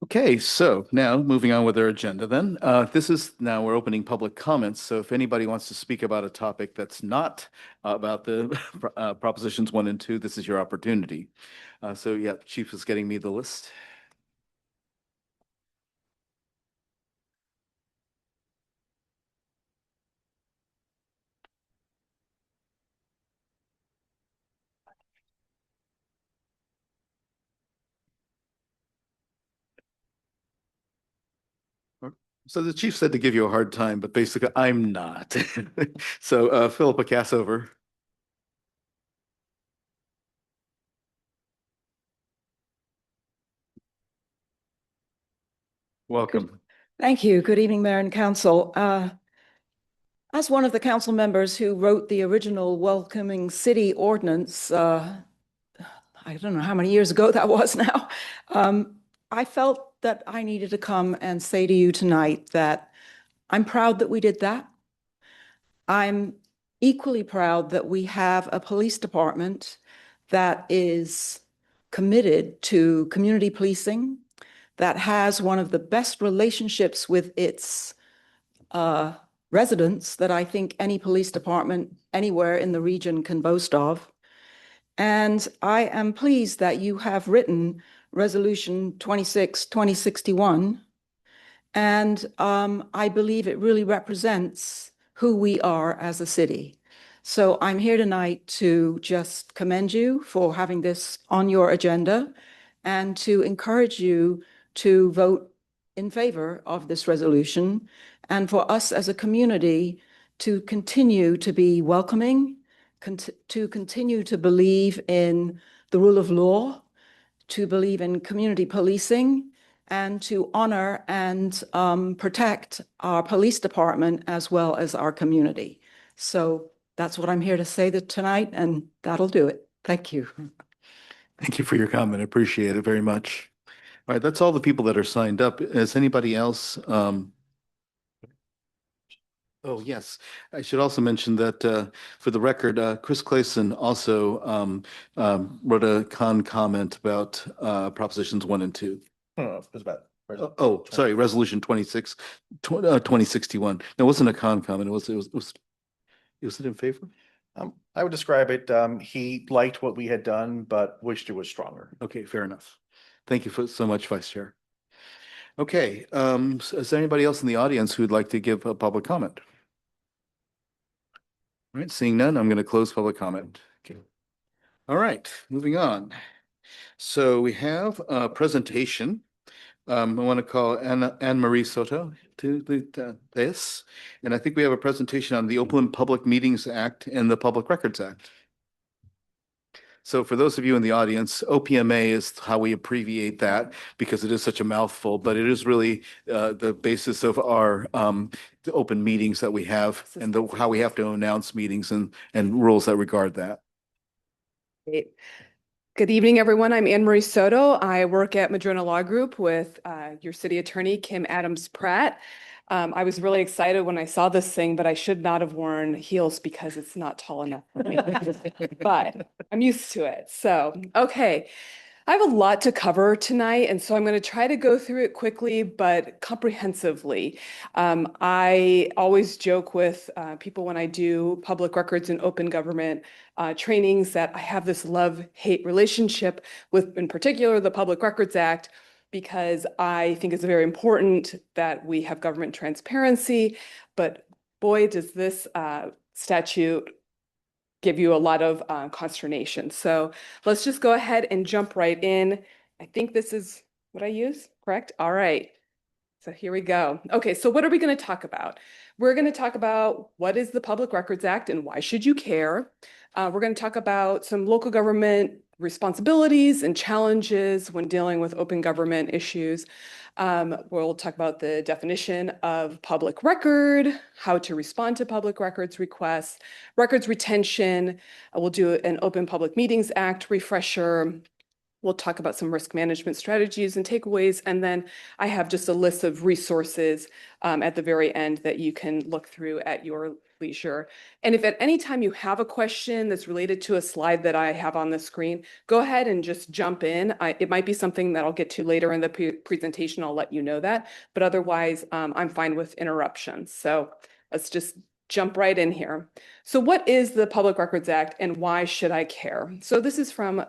Okay, so now moving on with our agenda then. We're opening public comments. So if anybody wants to speak about a topic that's not about the propositions 1 and 2, this is your opportunity. So yeah, Chief is getting me the list. So the chief said to give you a hard time, but basically I'm not. So Philippa Cassover. Welcome. Thank you. Good evening, Mayor and Council. As one of the council members who wrote the original welcoming city ordinance, I don't know how many years ago that was now, I felt that I needed to come and say to you tonight that I'm proud that we did that. I'm equally proud that we have a police department that is committed to community policing, that has one of the best relationships with its residents that I think any police department anywhere in the region can boast of. And I am pleased that you have written Resolution 26-2061. And I believe it really represents who we are as a city. So I'm here tonight to just commend you for having this on your agenda and to encourage you to vote in favor of this resolution, and for us as a community to continue to be welcoming, to continue to believe in the rule of law, to believe in community policing, and to honor and protect our police department as well as our community. So that's what I'm here to say tonight, and that'll do it. Thank you. Thank you for your comment. I appreciate it very much. All right, that's all the people that are signed up. Is anybody else? Oh, yes. I should also mention that for the record, Chris Clayson also wrote a comment about propositions 1 and 2. It was about. Sorry, resolution 2061. It wasn't a comment. Was it in favor? I would describe it, he liked what we had done, but wished it was stronger. Okay, fair enough. Thank you so much, Vice Chair. Okay, is there anybody else in the audience who'd like to give a public comment? All right, seeing none, I'm going to close public comment. Okay. All right, moving on. So we have a presentation. I want to call Anne Marie Soto to this. And I think we have a presentation on the Open Public Meetings Act and the Public Records Act. So for those of you in the audience, OPMA is how we abbreviate that because it is such a mouthful, but it is really the basis of our the open meetings that we have and how we have to announce meetings and rules that regard that. Great. Good evening, everyone. I'm Anne Marie Soto. I work at Madrona Law Group with your city attorney, Kim Adams Pratt. I was really excited when I saw this thing, but I should not have worn heels because it's not tall enough for me. But I'm used to it. So, okay. I have a lot to cover tonight, and so I'm going to try to go through it quickly, but comprehensively. I always joke with people when I do public records and open government trainings that I have this love-hate relationship with, in particular, the Public Records Act, because I think it's very important that we have government transparency, but boy, does this statute give you a lot of consternation. So let's just go ahead and jump right in. I think this is what I use, correct? All right. So here we go. Okay, so what are we going to talk about? We're going to talk about what is the Public Records Act and why should you care? We're going to talk about some local government responsibilities and challenges when dealing with open government issues. We'll talk about the definition of public record, how to respond to public records requests, records retention. We'll do an Open Public Meetings Act refresher. We'll talk about some risk management strategies and takeaways. And then I have just a list of resources at the very end that you can look through at your leisure. And if at any time you have a question that's related to a slide that I have on the screen, go ahead and just jump in. It might be something that I'll get to later in the presentation. I'll let you know that. But otherwise, I'm fine with interruptions. So let's just jump right in here. So what is the Public Records Act and why should I care? So this is from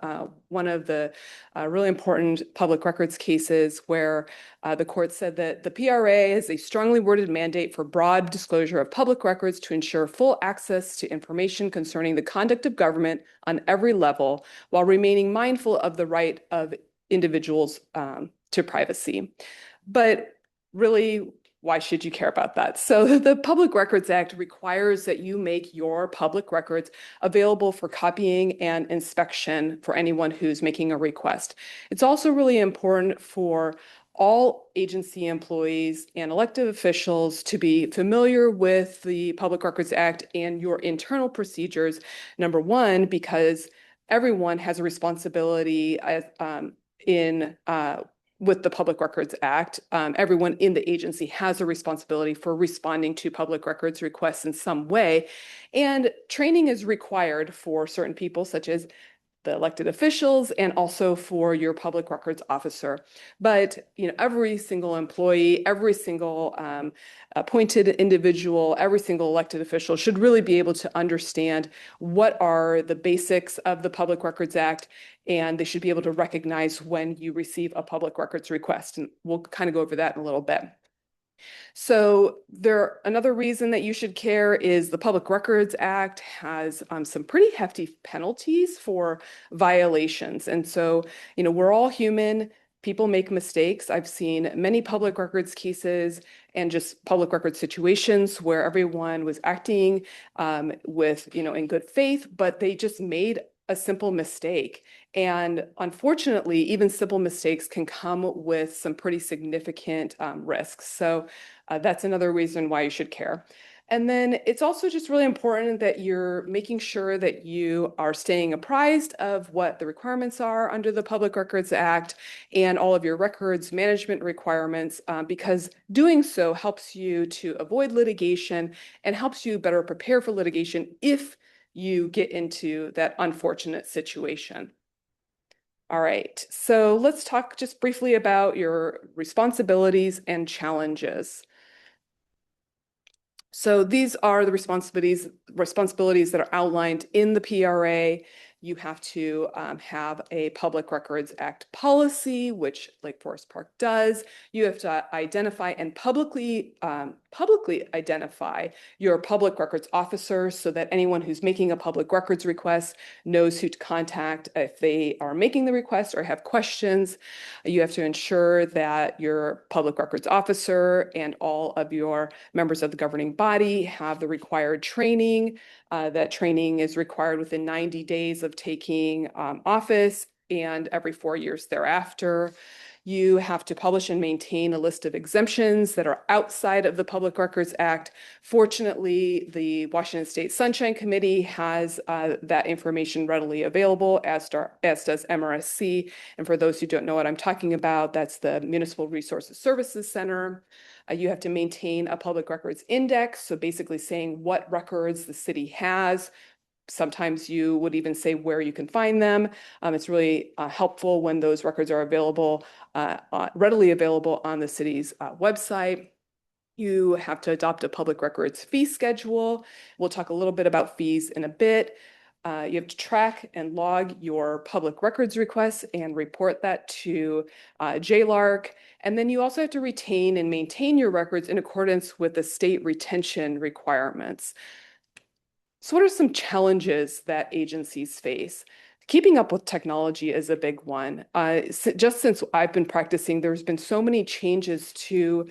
one of the really important public records cases where the court said that the PRA is a strongly worded mandate for broad disclosure of public records to ensure full access to information concerning the conduct of government on every level while remaining mindful of the right of individuals to privacy. But really, why should you care about that? So the Public Records Act requires that you make your public records available for copying and inspection for anyone who's making a request. It's also really important for all agency employees and elected officials to be familiar with the Public Records Act and your internal procedures. Number one, because everyone has a responsibility with the Public Records Act. Everyone in the agency has a responsibility for responding to public records requests in some way. And training is required for certain people, such as the elected officials and also for your public records officer. But every single employee, every single appointed individual, every single elected official should really be able to understand what are the basics of the Public Records Act, and they should be able to recognize when you receive a public records request. And we'll kind of go over that in a little bit. So another reason that you should care is the Public Records Act has some pretty hefty penalties for violations. And so, we're all human. People make mistakes. I've seen many public records cases and just public records situations where everyone was acting in good faith, but they just made a simple mistake. And unfortunately, even simple mistakes can come with some pretty significant risks. So that's another reason why you should care. And then it's also just really important that you're making sure that you are staying apprised of what the requirements are under the Public Records Act and all of your records management requirements, because doing so helps you to avoid litigation and helps you better prepare for litigation if you get into that unfortunate situation. All right, so let's talk just briefly about your responsibilities and challenges. So these are the responsibilities that are outlined in the PRA. You have to have a Public Records Act policy, which Lake Forest Park does. You have to identify and publicly identify your public records officer so that anyone who's making a public records request knows who to contact if they are making the request or have questions. You have to ensure that your public records officer and all of your members of the governing body have the required training. That training is required within 90 days of taking office and every 4 years thereafter. You have to publish and maintain a list of exemptions that are outside of the Public Records Act. Fortunately, the Washington State Sunshine Committee has that information readily available, as does MRSC. And for those who don't know what I'm talking about, that's the Municipal Resources Services Center. You have to maintain a public records index, so basically saying what records the city has. Sometimes you would even say where you can find them. It's really helpful when those records are available, readily available on the city's website. You have to adopt a public records fee schedule. We'll talk a little bit about fees in a bit. You have to track and log your public records requests and report that to JLARC. And then you also have to retain and maintain your records in accordance with the state retention requirements. So what are some challenges that agencies face? Keeping up with technology is a big one. Just since I've been practicing, there's been so many changes to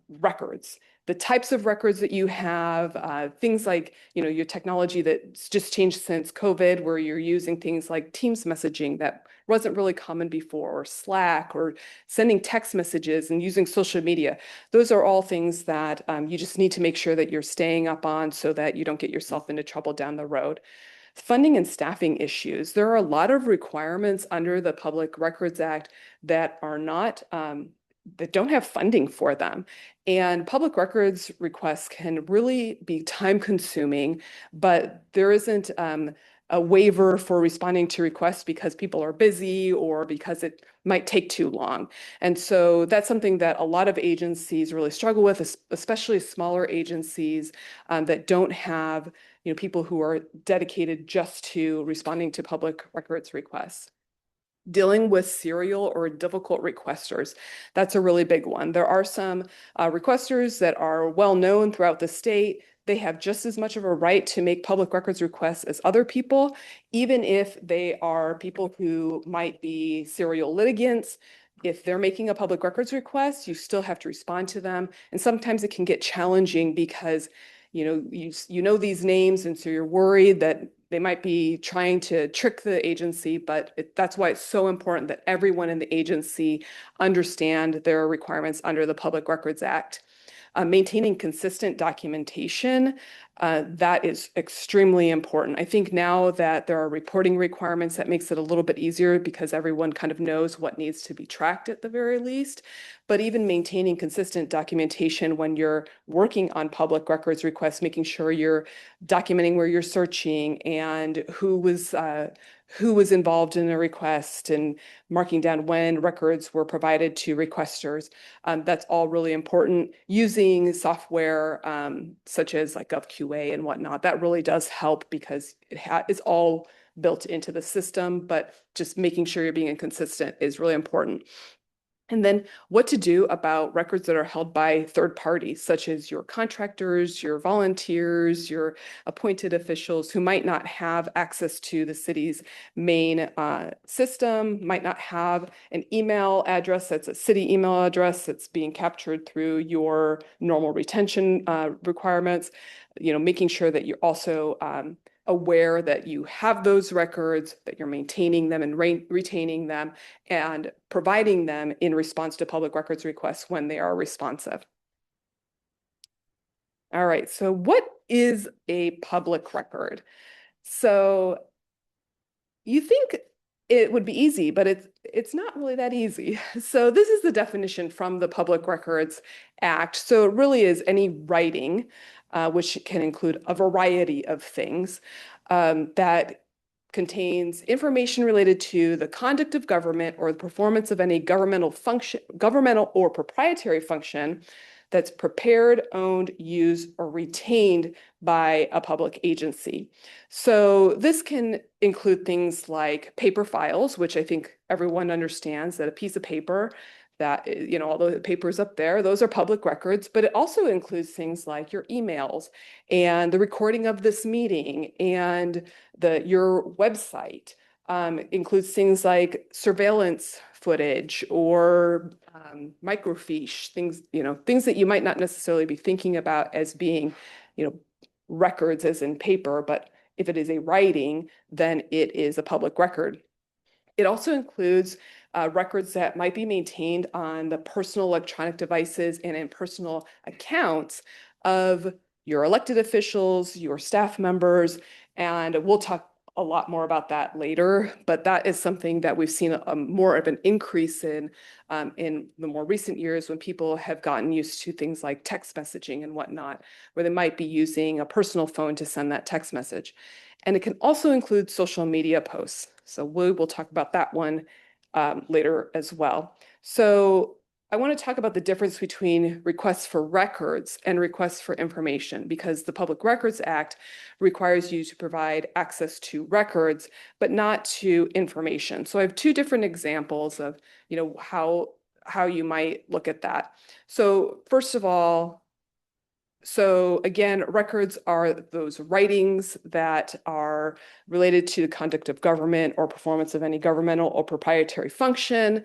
records. The types of records that you have, things like, your technology that's just changed since COVID, where you're using things like Teams messaging that wasn't really common before, or Slack, or sending text messages and using social media. Those are all things that you just need to make sure that you're staying up on so that you don't get yourself into trouble down the road. Funding and staffing issues. There are a lot of requirements under the Public Records Act that are not, that don't have funding for them. And public records requests can really be time consuming, but there isn't a waiver for responding to requests because people are busy or because it might take too long. And so that's something that a lot of agencies really struggle with, especially smaller agencies that don't have people who are dedicated just to responding to public records requests. Dealing with serial or difficult requesters. That's a really big one. There are some requesters that are well known throughout the state. They have just as much of a right to make public records requests as other people, even if they are people who might be serial litigants. If they're making a public records request, you still have to respond to them. And sometimes it can get challenging because you know these names, and so you're worried that they might be trying to trick the agency, but that's why it's so important that everyone in the agency understand their requirements under the Public Records Act. Maintaining consistent documentation, that is extremely important. I think now that there are reporting requirements, that makes it a little bit easier because everyone kind of knows what needs to be tracked at the very least. But even maintaining consistent documentation when you're working on public records requests, making sure you're documenting where you're searching and who was involved in a request and marking down when records were provided to requesters. That's all really important. Using software such as like GovQA and whatnot, that really does help because it's all built into the system, but just making sure you're being consistent is really important. And then what to do about records that are held by third parties, such as your contractors, your volunteers, your appointed officials who might not have access to the city's main system, might not have an email address that's a city email address that's being captured through your normal retention requirements. Making sure that you're also aware that you have those records, that you're maintaining them and retaining them, and providing them in response to public records requests when they are responsive. All right, so what is a public record? So you think it would be easy, but it's not really that easy. So this is the definition from the Public Records Act. So it really is any writing, which can include a variety of things, that contains information related to the conduct of government or the performance of any governmental or proprietary function that's prepared, owned, used, or retained by a public agency. So this can include things like paper files, which I think everyone understands that a piece of paper that, you know, although the paper is up there, those are public records, but it also includes things like your emails and the recording of this meeting and your website. Includes things like surveillance footage or microfiche, things, you know, things that you might not necessarily be thinking about as being, you know, records as in paper, but if it is a writing, then it is a public record. It also includes records that might be maintained on the personal electronic devices and in personal accounts of your elected officials, your staff members, and we'll talk a lot more about that later, but that is something that we've seen more of an increase in the more recent years when people have gotten used to things like text messaging and whatnot, where they might be using a personal phone to send that text message. And it can also include social media posts. So we will talk about that one later as well. So I want to talk about the difference between requests for records and requests for information, because the Public Records Act requires you to provide access to records, but not to information. So I have two different examples of, you know, how you might look at that. So first of all, so again, records are those writings that are related to the conduct of government or performance of any governmental or proprietary function.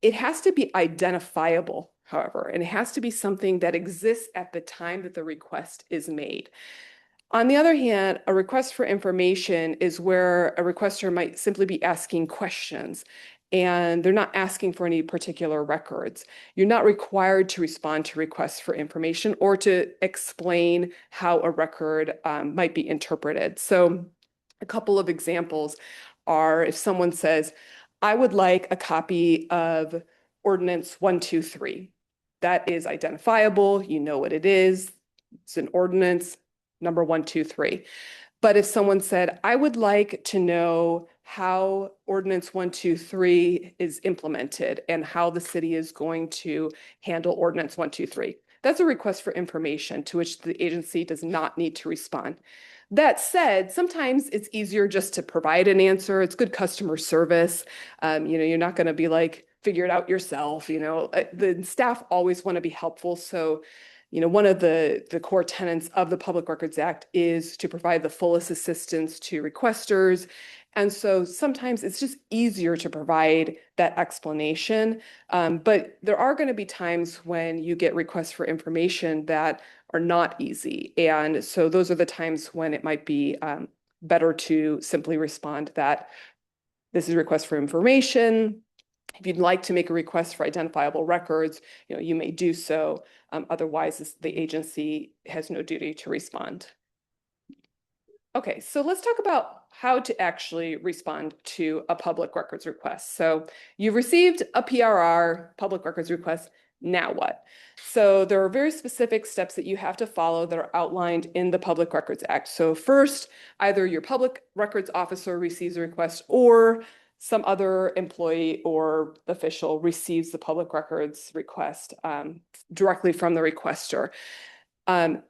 It has to be identifiable, however, and it has to be something that exists at the time that the request is made. On the other hand, a request for information is where a requester might simply be asking questions and they're not asking for any particular records. You're not required to respond to requests for information or to explain how a record might be interpreted. So a couple of examples are if someone says, I would like a copy of Ordinance 123. That is identifiable, you know what it is, it's an ordinance, number 123. But if someone said, I would like to know how Ordinance 123 is implemented and how the city is going to handle Ordinance 123, that's a request for information to which the agency does not need to respond. That said, sometimes it's easier just to provide an answer. It's good customer service. You know, you're not going to be like, figure it out yourself. You know, the staff always want to be helpful. So, you know, one of the core tenets of the Public Records Act is to provide the fullest assistance to requesters. And so sometimes it's just easier to provide that explanation. But there are going to be times when you get requests for information that are not easy. And so those are the times when it might be better to simply respond that this is a request for information. If you'd like to make a request for identifiable records, you know, you may do so. Otherwise, the agency has no duty to respond. Okay, so let's talk about how to actually respond to a public records request. So you've received a PRR, public records request, now what? So there are very specific steps that you have to follow that are outlined in the Public Records Act. So first, either your public records officer receives a request or some other employee or official receives the public records request directly from the requester.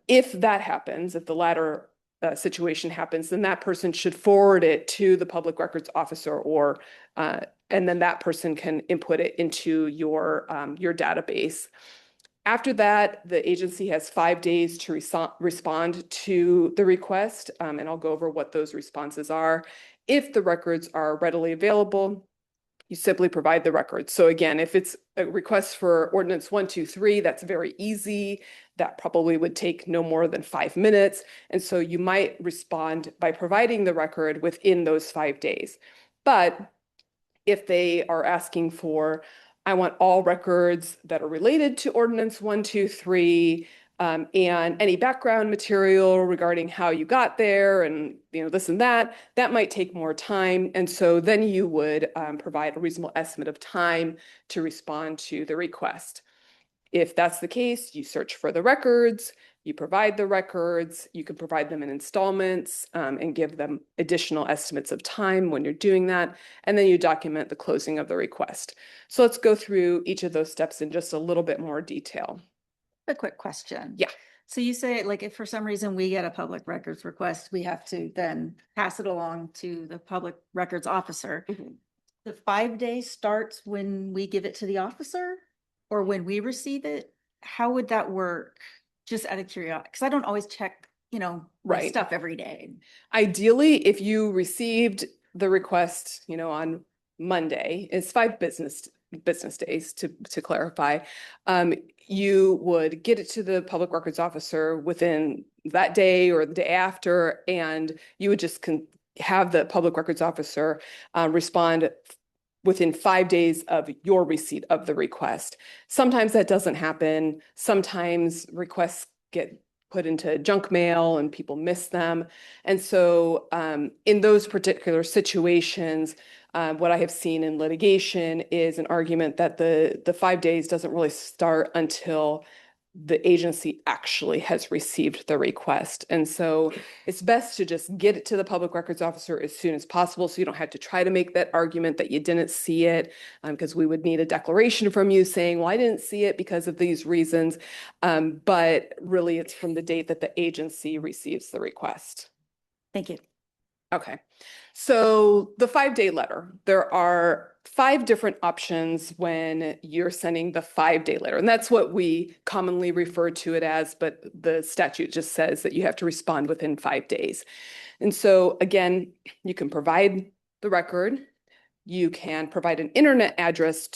If that happens, if the latter situation happens, then that person should forward it to the public records officer or and then that person can input it into your database. After that, the agency has 5 days to respond to the request, and I'll go over what those responses are. If the records are readily available, you simply provide the records. So again, if it's a request for Ordinance 123, that's very easy. That probably would take no more than 5 minutes. And so you might respond by providing the record within those 5 days. But if they are asking for, I want all records that are related to Ordinance 123, and any background material regarding how you got there and, you know, this and that, that might take more time. And so then you would provide a reasonable estimate of time to respond to the request. If that's the case, you search for the records, you provide the records, you can provide them in installments and give them additional estimates of time when you're doing that, and then you document the closing of the request. So let's go through each of those steps in just a little bit more detail. A quick question. Yeah. So you say, like, if for some reason we get a public records request, we have to then pass it along to the public records officer. Mhm. The 5 days starts when we give it to the officer or when we receive it? How would that work? Just out of curiosity, because I don't always check, my Right. stuff every day. Ideally, if you received the request, on Monday, it's 5 business days to clarify. You would get it to the public records officer within that day or the day after, and you would just have the public records officer respond within 5 days of your receipt of the request. Sometimes that doesn't happen. Sometimes requests get put into junk mail and people miss them. And so in those particular situations, what I have seen in litigation is an argument that the 5 days doesn't really start until the agency actually has received the request. And so it's best to just get it to the public records officer as soon as possible, so you don't have to try to make that argument that you didn't see it, because we would need a declaration from you saying, well, I didn't see it because of these reasons. But really it's from the date that the agency receives the request. Thank you. Okay, so the 5-day letter, there are 5 different options when you're sending the 5-day letter, and that's what we commonly refer to it as, but the statute just says that you have to respond within 5 days. And so again, you can provide the record, you can provide an internet address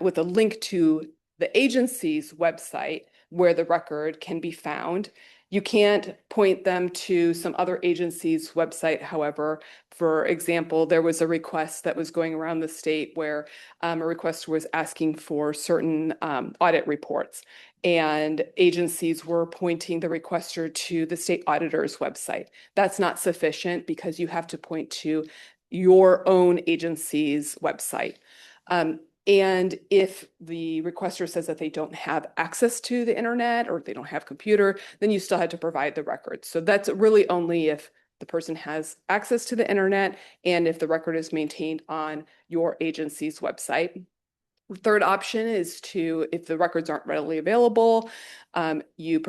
with a link to the agency's website where the record can be found. You can't point them to some other agency's website. However, for example, there was a request that was going around the state where a requester was asking for certain audit reports, and agencies were pointing the requester to the state auditor's website. That's not sufficient because you have to point to your own agency's website. And if the requester says that they don't have access to the internet or they don't have computer, then you still had to provide the record. So that's really only if the person has access to the internet and if the record is maintained on your agency's website. The third option is if the records aren't readily available, you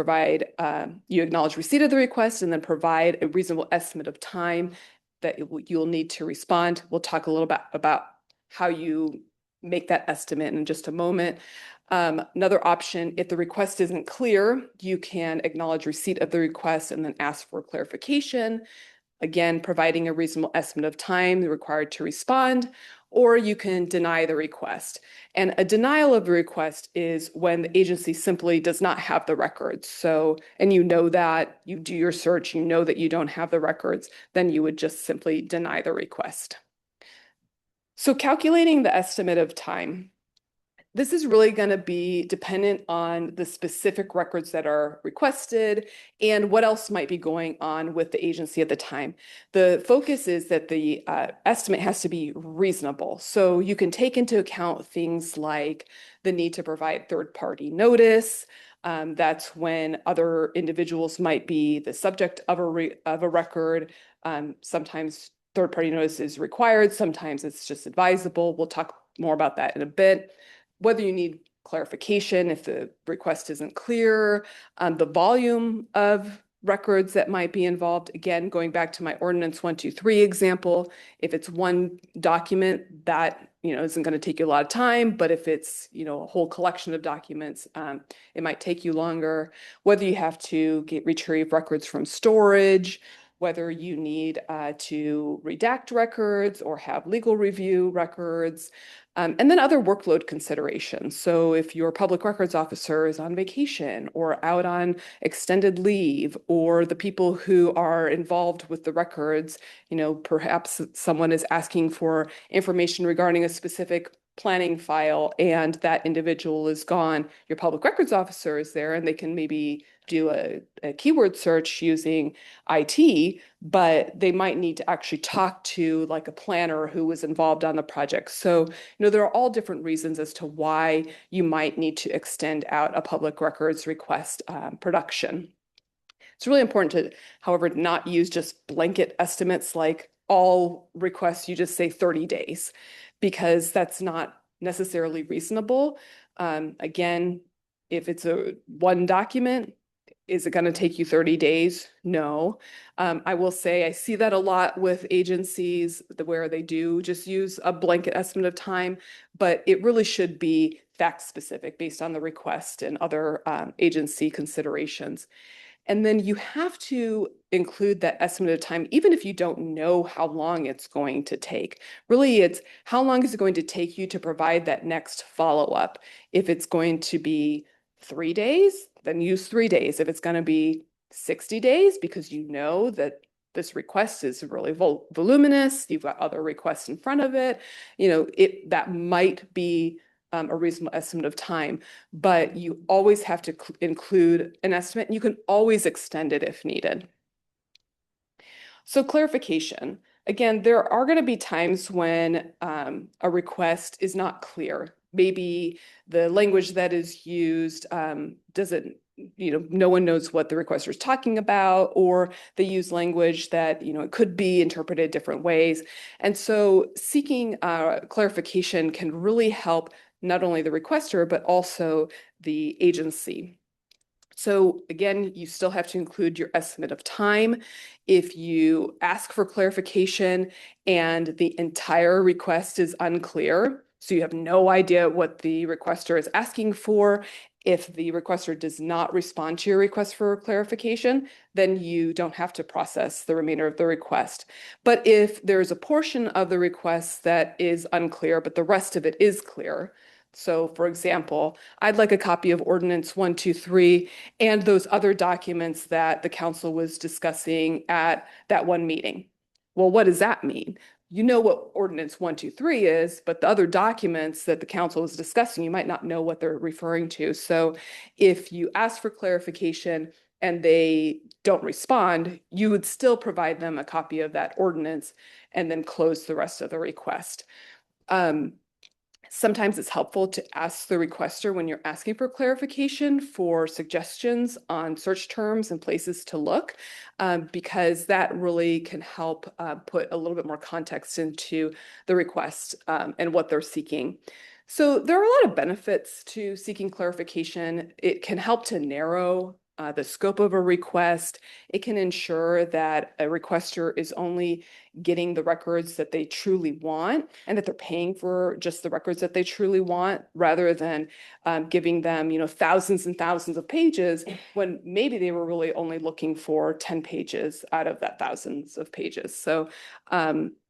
acknowledge receipt of the request and then provide a reasonable estimate of time that you'll need to respond. We'll talk a little bit about how you make that estimate in just a moment. Another option, if the request isn't clear, you can acknowledge receipt of the request and then ask for clarification. Again, providing a reasonable estimate of time required to respond, or you can deny the request. And a denial of the request is when the agency simply does not have the records. So, and you know that, you do your search, you know that you don't have the records, then you would just simply deny the request. So calculating the estimate of time, this is really going to be dependent on the specific records that are requested and what else might be going on with the agency at the time. The focus is that the estimate has to be reasonable. So you can take into account things like the need to provide third-party notice. That's when other individuals might be the subject of a record. Sometimes third-party notice is required. Sometimes it's just advisable. We'll talk more about that in a bit. Whether you need clarification if the request isn't clear, the volume of records that might be involved. Again, going back to my ordinance 123 example, if it's one document that isn't going to take you a lot of time, but if it's a whole collection of documents, it might take you longer. Whether you have to retrieve records from storage, whether you need to redact records or have legal review records, and then other workload considerations. So if your public records officer is on vacation or out on extended leave, or the people who are involved with the records, perhaps someone is asking for information regarding a specific planning file and that individual is gone, your public records officer is there and they can maybe do a keyword search using IT, but they might need to actually talk to like a planner who was involved on the project. So, there are all different reasons as to why you might need to extend out a public records request production. It's really important to, however, not use just blanket estimates like all requests, you just say 30 days, because that's not necessarily reasonable. Again, If it's a one document, is it going to take you 30 days? No. I will say I see that a lot with agencies where they do just use a blanket estimate of time, but it really should be fact specific based on the request and other agency considerations. And then you have to include that estimate of time, even if you don't know how long it's going to take. Really, it's how long is it going to take you to provide that next follow-up? If it's going to be 3 days, then use 3 days. If it's going to be 60 days, because you know that this request is really voluminous, you've got other requests in front of it, that might be a reasonable estimate of time, but you always have to include an estimate, and you can always extend it if needed. So clarification. Again, there are going to be times when a request is not clear. Maybe the language that is used doesn't, no one knows what the requester is talking about, or they use language that, it could be interpreted different ways. And so seeking clarification can really help not only the requester, but also the agency. So again, you still have to include your estimate of time. If you ask for clarification and the entire request is unclear, so you have no idea what the requester is asking for, if the requester does not respond to your request for clarification, then you don't have to process the remainder of the request. But if there's a portion of the request that is unclear, but the rest of it is clear, so for example, I'd like a copy of Ordinance 123 and those other documents that the council was discussing at that one meeting. Well, what does that mean? You know what Ordinance 123 is, but the other documents that the council was discussing, you might not know what they're referring to. So if you ask for clarification and they don't respond, you would still provide them a copy of that ordinance and then close the rest of the request. Sometimes it's helpful to ask the requester when you're asking for clarification for suggestions on search terms and places to look, because that really can help put a little bit more context into the request and what they're seeking. So there are a lot of benefits to seeking clarification. It can help to narrow the scope of a request. It can ensure that a requester is only getting the records that they truly want and that they're paying for just the records that they truly want, rather than giving them, thousands and thousands of pages when maybe they were really only looking for 10 pages out of that thousands of pages. So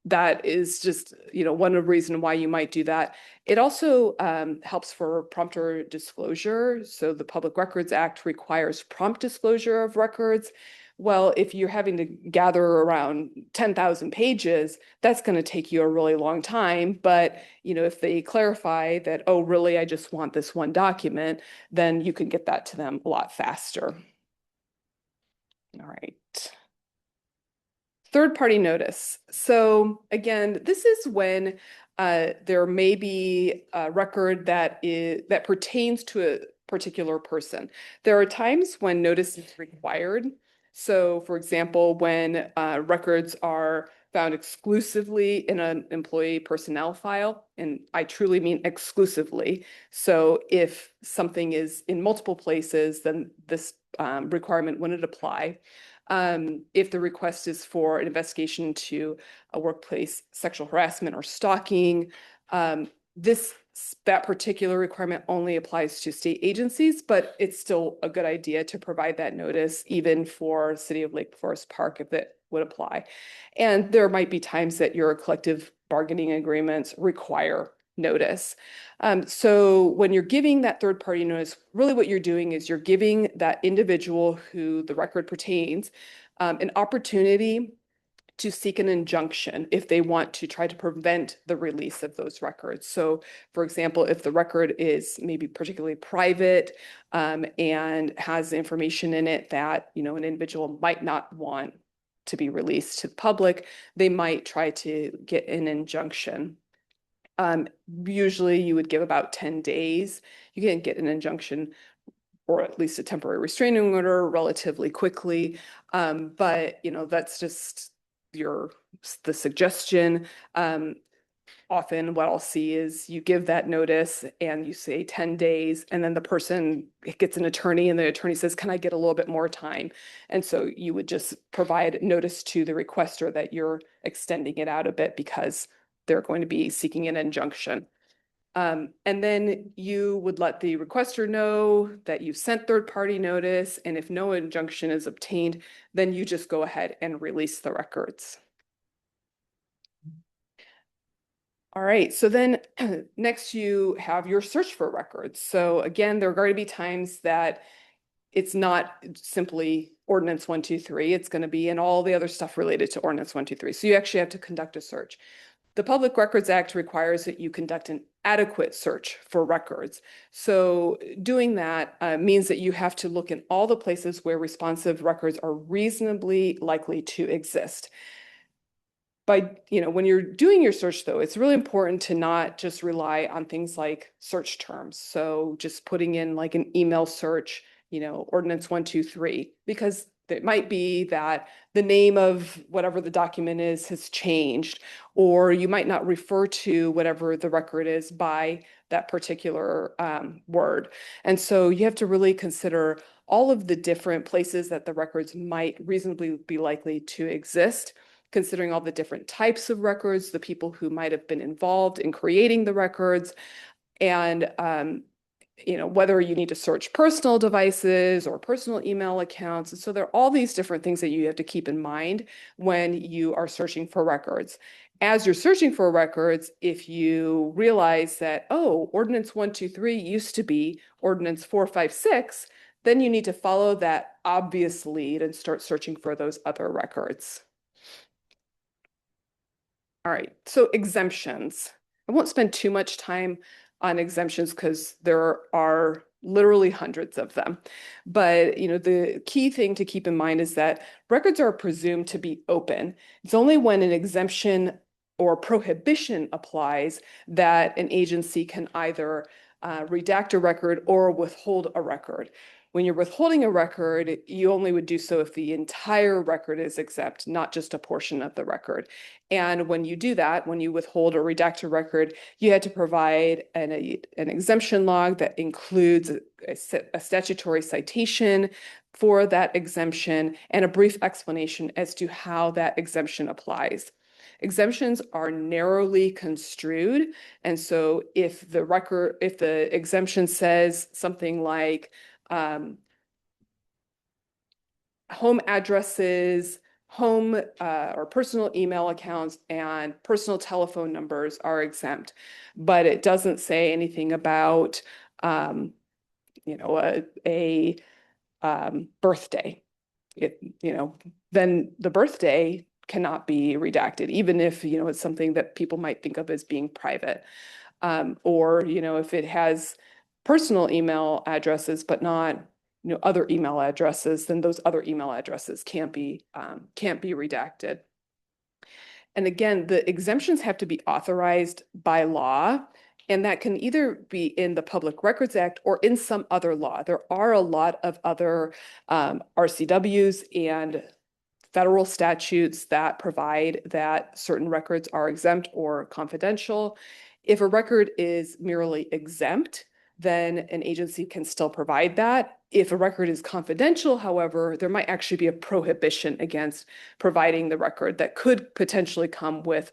that is just, one of the reasons why you might do that. It also helps for prompter disclosure. So the Public Records Act requires prompt disclosure of records. Well, if you're having to gather around 10,000 pages, that's going to take you a really long time. But, if they clarify that, oh, really, I just want this one document, then you can get that to them a lot faster. All right. Third-party notice. So again, this is when there may be a record that pertains to a particular person. There are times when notice is required. So for example, when records are found exclusively in an employee personnel file, and I truly mean exclusively. So if something is in multiple places, then this requirement wouldn't apply. If the request is for an investigation to a workplace sexual harassment or stalking, that particular requirement only applies to state agencies, but it's still a good idea to provide that notice even for City of Lake Forest Park if it would apply. And there might be times that your collective bargaining agreements require notice. So when you're giving that third-party notice, really what you're doing is you're giving that individual who the record pertains an opportunity to seek an injunction if they want to try to prevent the release of those records. So for example, if the record is maybe particularly private and has information in it that, an individual might not want to be released to the public, they might try to get an injunction. Usually you would give about 10 days. You can get an injunction or at least a temporary restraining order relatively quickly. But, that's just the suggestion. often what I'll see is you give that notice and you say 10 days, and then the person gets an attorney and the attorney says, can I get a little bit more time? And so you would just provide notice to the requester that you're extending it out a bit because they're going to be seeking an injunction. And then you would let the requester know that you've sent third-party notice, and if no injunction is obtained, then you just go ahead and release the records. All right, so then next you have your search for records. So again, there are going to be times that it's not simply Ordinance 123, it's going to be in all the other stuff related to Ordinance 123. So you actually have to conduct a search. The Public Records Act requires that you conduct an adequate search for records. So doing that means that you have to look in all the places where responsive records are reasonably likely to exist. When you're doing your search, though, it's really important to not just rely on things like search terms. So just putting in like an email search, Ordinance 123, because it might be that the name of whatever the document is has changed, or you might not refer to whatever the record is by that particular word. And so you have to really consider all of the different places that the records might reasonably be likely to exist, considering all the different types of records, the people who might have been involved in creating the records, and whether you need to search personal devices or personal email accounts. And so there are all these different things that you have to keep in mind when you are searching for records. As you're searching for records, if you realize that, oh, Ordinance 123 used to be Ordinance 456, then you need to follow that obvious lead and start searching for those other records. All right, so exemptions. I won't spend too much time on exemptions because there are literally hundreds of them. But the key thing to keep in mind is that records are presumed to be open. It's only when an exemption or prohibition applies that an agency can either redact a record or withhold a record. When you're withholding a record, you only would do so if the entire record is exempt, not just a portion of the record. And when you do that, when you withhold or redact a record, you had to provide an exemption log that includes a statutory citation for that exemption and a brief explanation as to how that exemption applies. Exemptions are narrowly construed. And so if the exemption says something like, home addresses, home or personal email accounts, and personal telephone numbers are exempt, but it doesn't say anything about, a birthday. Then the birthday cannot be redacted, even if, it's something that people might think of as being private. Or, if it has personal email addresses, but not, other email addresses, then those other email addresses can't be redacted. And again, the exemptions have to be authorized by law, and that can either be in the Public Records Act or in some other law. There are a lot of other RCWs and federal statutes that provide that certain records are exempt or confidential. If a record is merely exempt, then an agency can still provide that. If a record is confidential, however, there might actually be a prohibition against providing the record that could potentially come with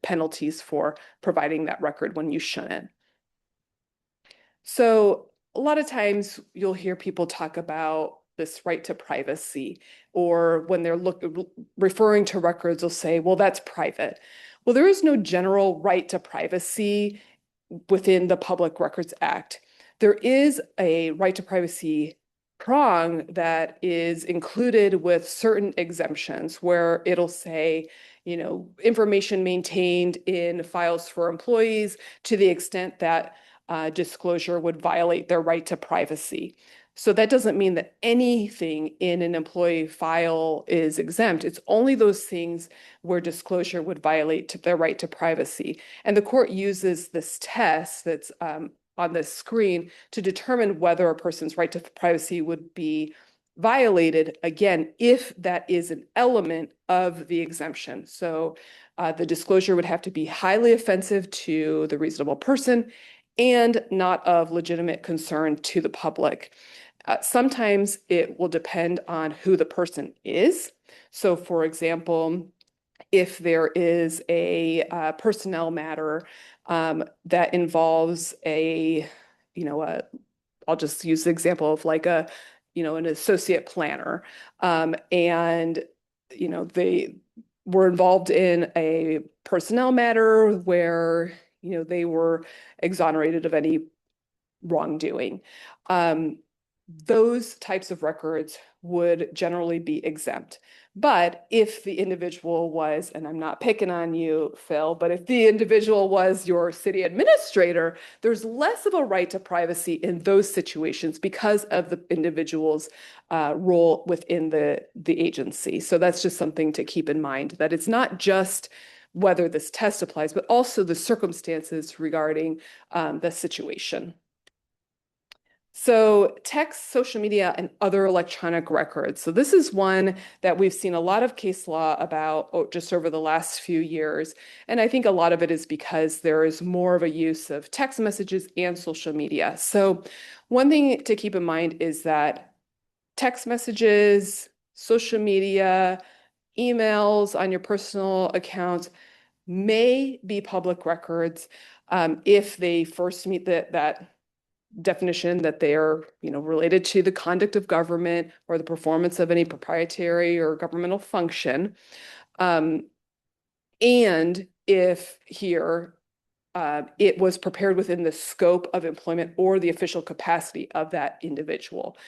penalties for providing that record when you shouldn't. So a lot of times you'll hear people talk about this right to privacy, or when they're referring to records, they'll say, well, that's private. Well, there is no general right to privacy within the Public Records Act. There is a right to privacy prong that is included with certain exemptions where it'll say, information maintained in files for employees to the extent that disclosure would violate their right to privacy. So that doesn't mean that anything in an employee file is exempt. It's only those things where disclosure would violate their right to privacy. And the court uses this test that's on this screen to determine whether a person's right to privacy would be violated, again, if that is an element of the exemption. So The disclosure would have to be highly offensive to the reasonable person and not of legitimate concern to the public. Sometimes it will depend on who the person is. So for example, if there is a personnel matter that involves I'll just use the example of like an associate planner, and they were involved in a personnel matter where they were exonerated of any wrongdoing. Those types of records would generally be exempt. But if the individual was, and I'm not picking on you, Phil, but if the individual was your city administrator, there's less of a right to privacy in those situations because of the individual's role within the agency. So that's just something to keep in mind, that it's not just whether this test applies, but also the circumstances regarding the situation. So text, social media, and other electronic records. So this is one that we've seen a lot of case law about just over the last few years. And I think a lot of it is because there is more of a use of text messages and social media. So one thing to keep in mind is that text messages, social media, emails on your personal accounts may be public records if they first meet that definition that they are, related to the conduct of government or the performance of any proprietary or governmental function. And if here it was prepared within the scope of employment or the official capacity of that individual.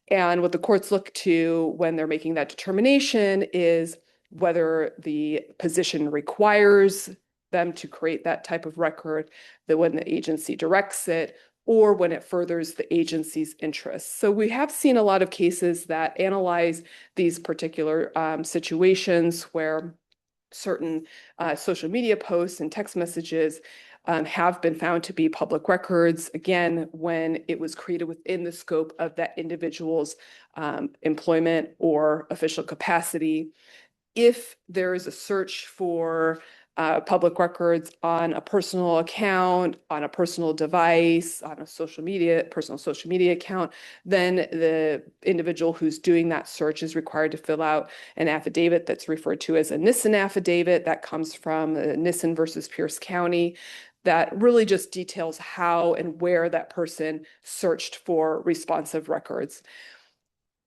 And what the courts look to when they're making that determination is whether the position requires them to create that type of record, that when the agency directs it, or when it furthers the agency's interests. So we have seen a lot of cases that analyze these particular situations where certain social media posts and text messages have been found to be public records, again, when it was created within the scope of that individual's employment or official capacity. If there is a search for public records on a personal account, on a personal device, on a personal social media account, then the individual who's doing that search is required to fill out an affidavit that's referred to as a Nissen affidavit. That comes from Nissen versus Pierce County. That really just details how and where that person searched for responsive records.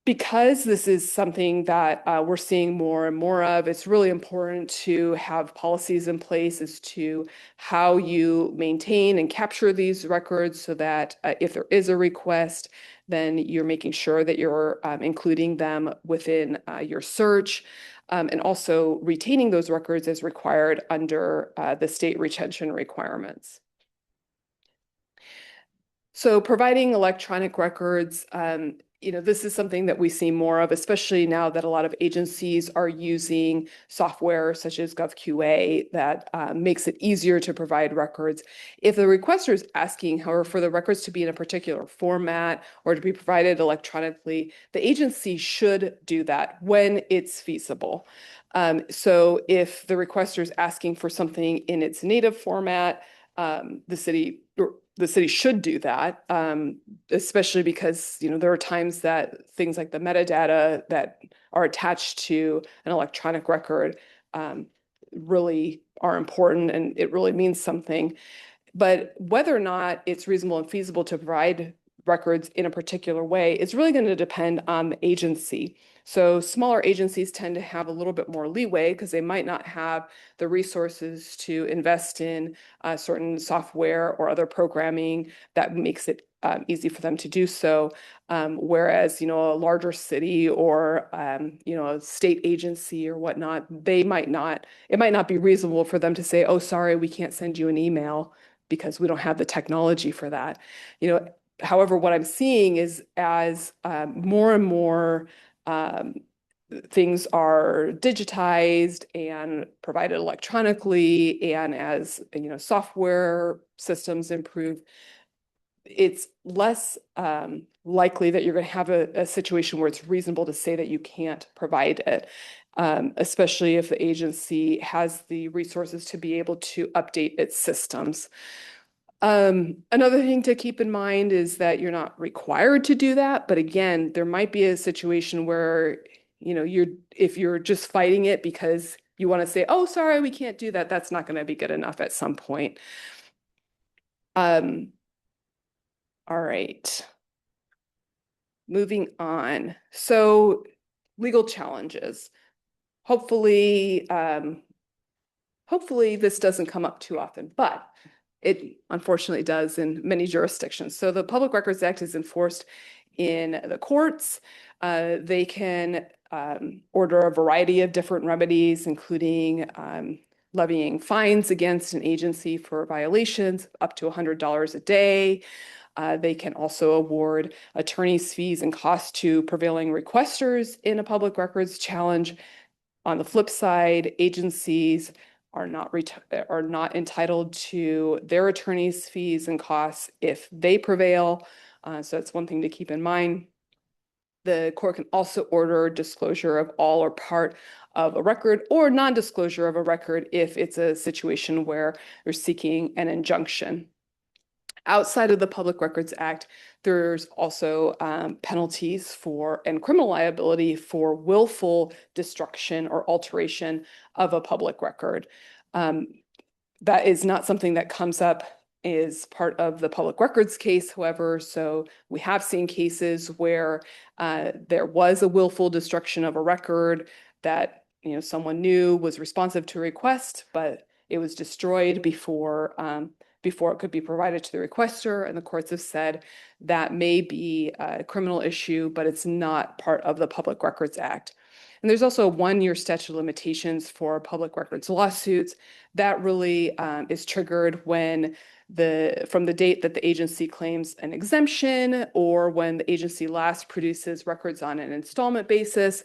Because this is something that we're seeing more and more of, it's really important to have policies in place as to how you maintain and capture these records so that if there is a request, then you're making sure that you're including them within your search, and also retaining those records as required under the state retention requirements. So providing electronic records, this is something that we see more of, especially now that a lot of agencies are using software such as GovQA that makes it easier to provide records. If the requester is asking, however, for the records to be in a particular format or to be provided electronically, the agency should do that when it's feasible. So if the requester is asking for something in its native format, the city should do that, especially because there are times that things like the metadata that are attached to an electronic record really are important and it really means something. But whether or not it's reasonable and feasible to provide records in a particular way is really going to depend on the agency. So smaller agencies tend to have a little bit more leeway because they might not have the resources to invest in certain software or other programming that makes it easy for them to do so. Whereas, a larger city or, a state agency or whatnot, it might not be reasonable for them to say, oh, sorry, we can't send you an email because we don't have the technology for that. However, what I'm seeing is as more and more things are digitized and provided electronically, and as software systems improve, it's less likely that you're going to have a situation where it's reasonable to say that you can't provide it, especially if the agency has the resources to be able to update its systems. Another thing to keep in mind is that you're not required to do that, but again, there might be a situation where, you know, if you're just fighting it because you want to say, oh, sorry, we can't do that, that's not going to be good enough at some point. All right. Moving on. So legal challenges. Hopefully, hopefully this doesn't come up too often, but it unfortunately does in many jurisdictions. So the Public Records Act is enforced in the courts. They can order a variety of different remedies, including levying fines against an agency for violations up to $100 a day. They can also award attorney's fees and costs to prevailing requesters in a public records challenge. On the flip side, agencies are not entitled to their attorney's fees and costs if they prevail. So that's one thing to keep in mind. The court can also order disclosure of all or part of a record or non-disclosure of a record if it's a situation where you're seeking an injunction. Outside of the Public Records Act, there's also penalties for and criminal liability for willful destruction or alteration of a public record. That is not something that comes up as part of the public records case, however, so we have seen cases where there was a willful destruction of a record that, you know, someone knew was responsive to a request, but it was destroyed before it could be provided to the requester, and the courts have said that may be a criminal issue, but it's not part of the Public Records Act. And there's also a 1-year statute of limitations for public records lawsuits. That really is triggered when from the date that the agency claims an exemption, or when the agency last produces records on an installment basis,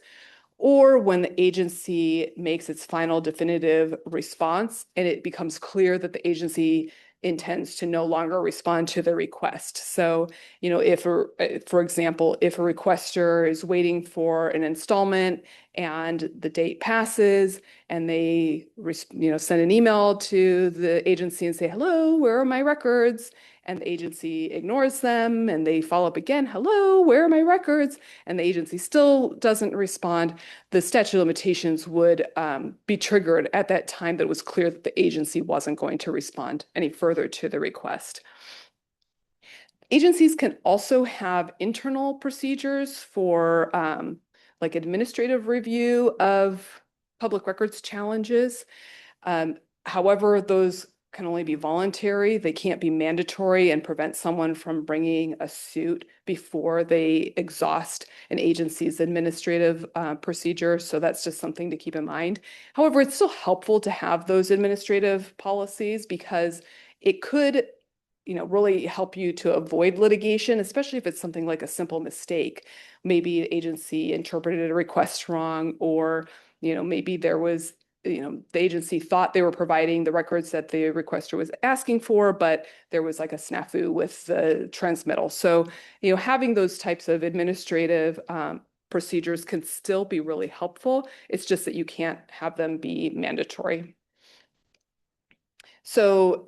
or when the agency makes its final definitive response and it becomes clear that the agency intends to no longer respond to the request. So, you know, for example, if a requester is waiting for an installment and the date passes and they, send an email to the agency and say, hello, where are my records? And the agency ignores them and they follow up again, hello, where are my records? And the agency still doesn't respond. The statute of limitations would be triggered at that time that it was clear that the agency wasn't going to respond any further to the request. Agencies can also have internal procedures for like administrative review of public records challenges. However, those can only be voluntary. They can't be mandatory and prevent someone from bringing a suit before they exhaust an agency's administrative procedure. So that's just something to keep in mind. However, it's still helpful to have those administrative policies because it could, really help you to avoid litigation, especially if it's something like a simple mistake. Maybe the agency interpreted a request wrong, or, maybe there was the agency thought they were providing the records that the requester was asking for, but there was like a snafu with the transmittal. So, having those types of administrative procedures can still be really helpful. It's just that you can't have them be mandatory. So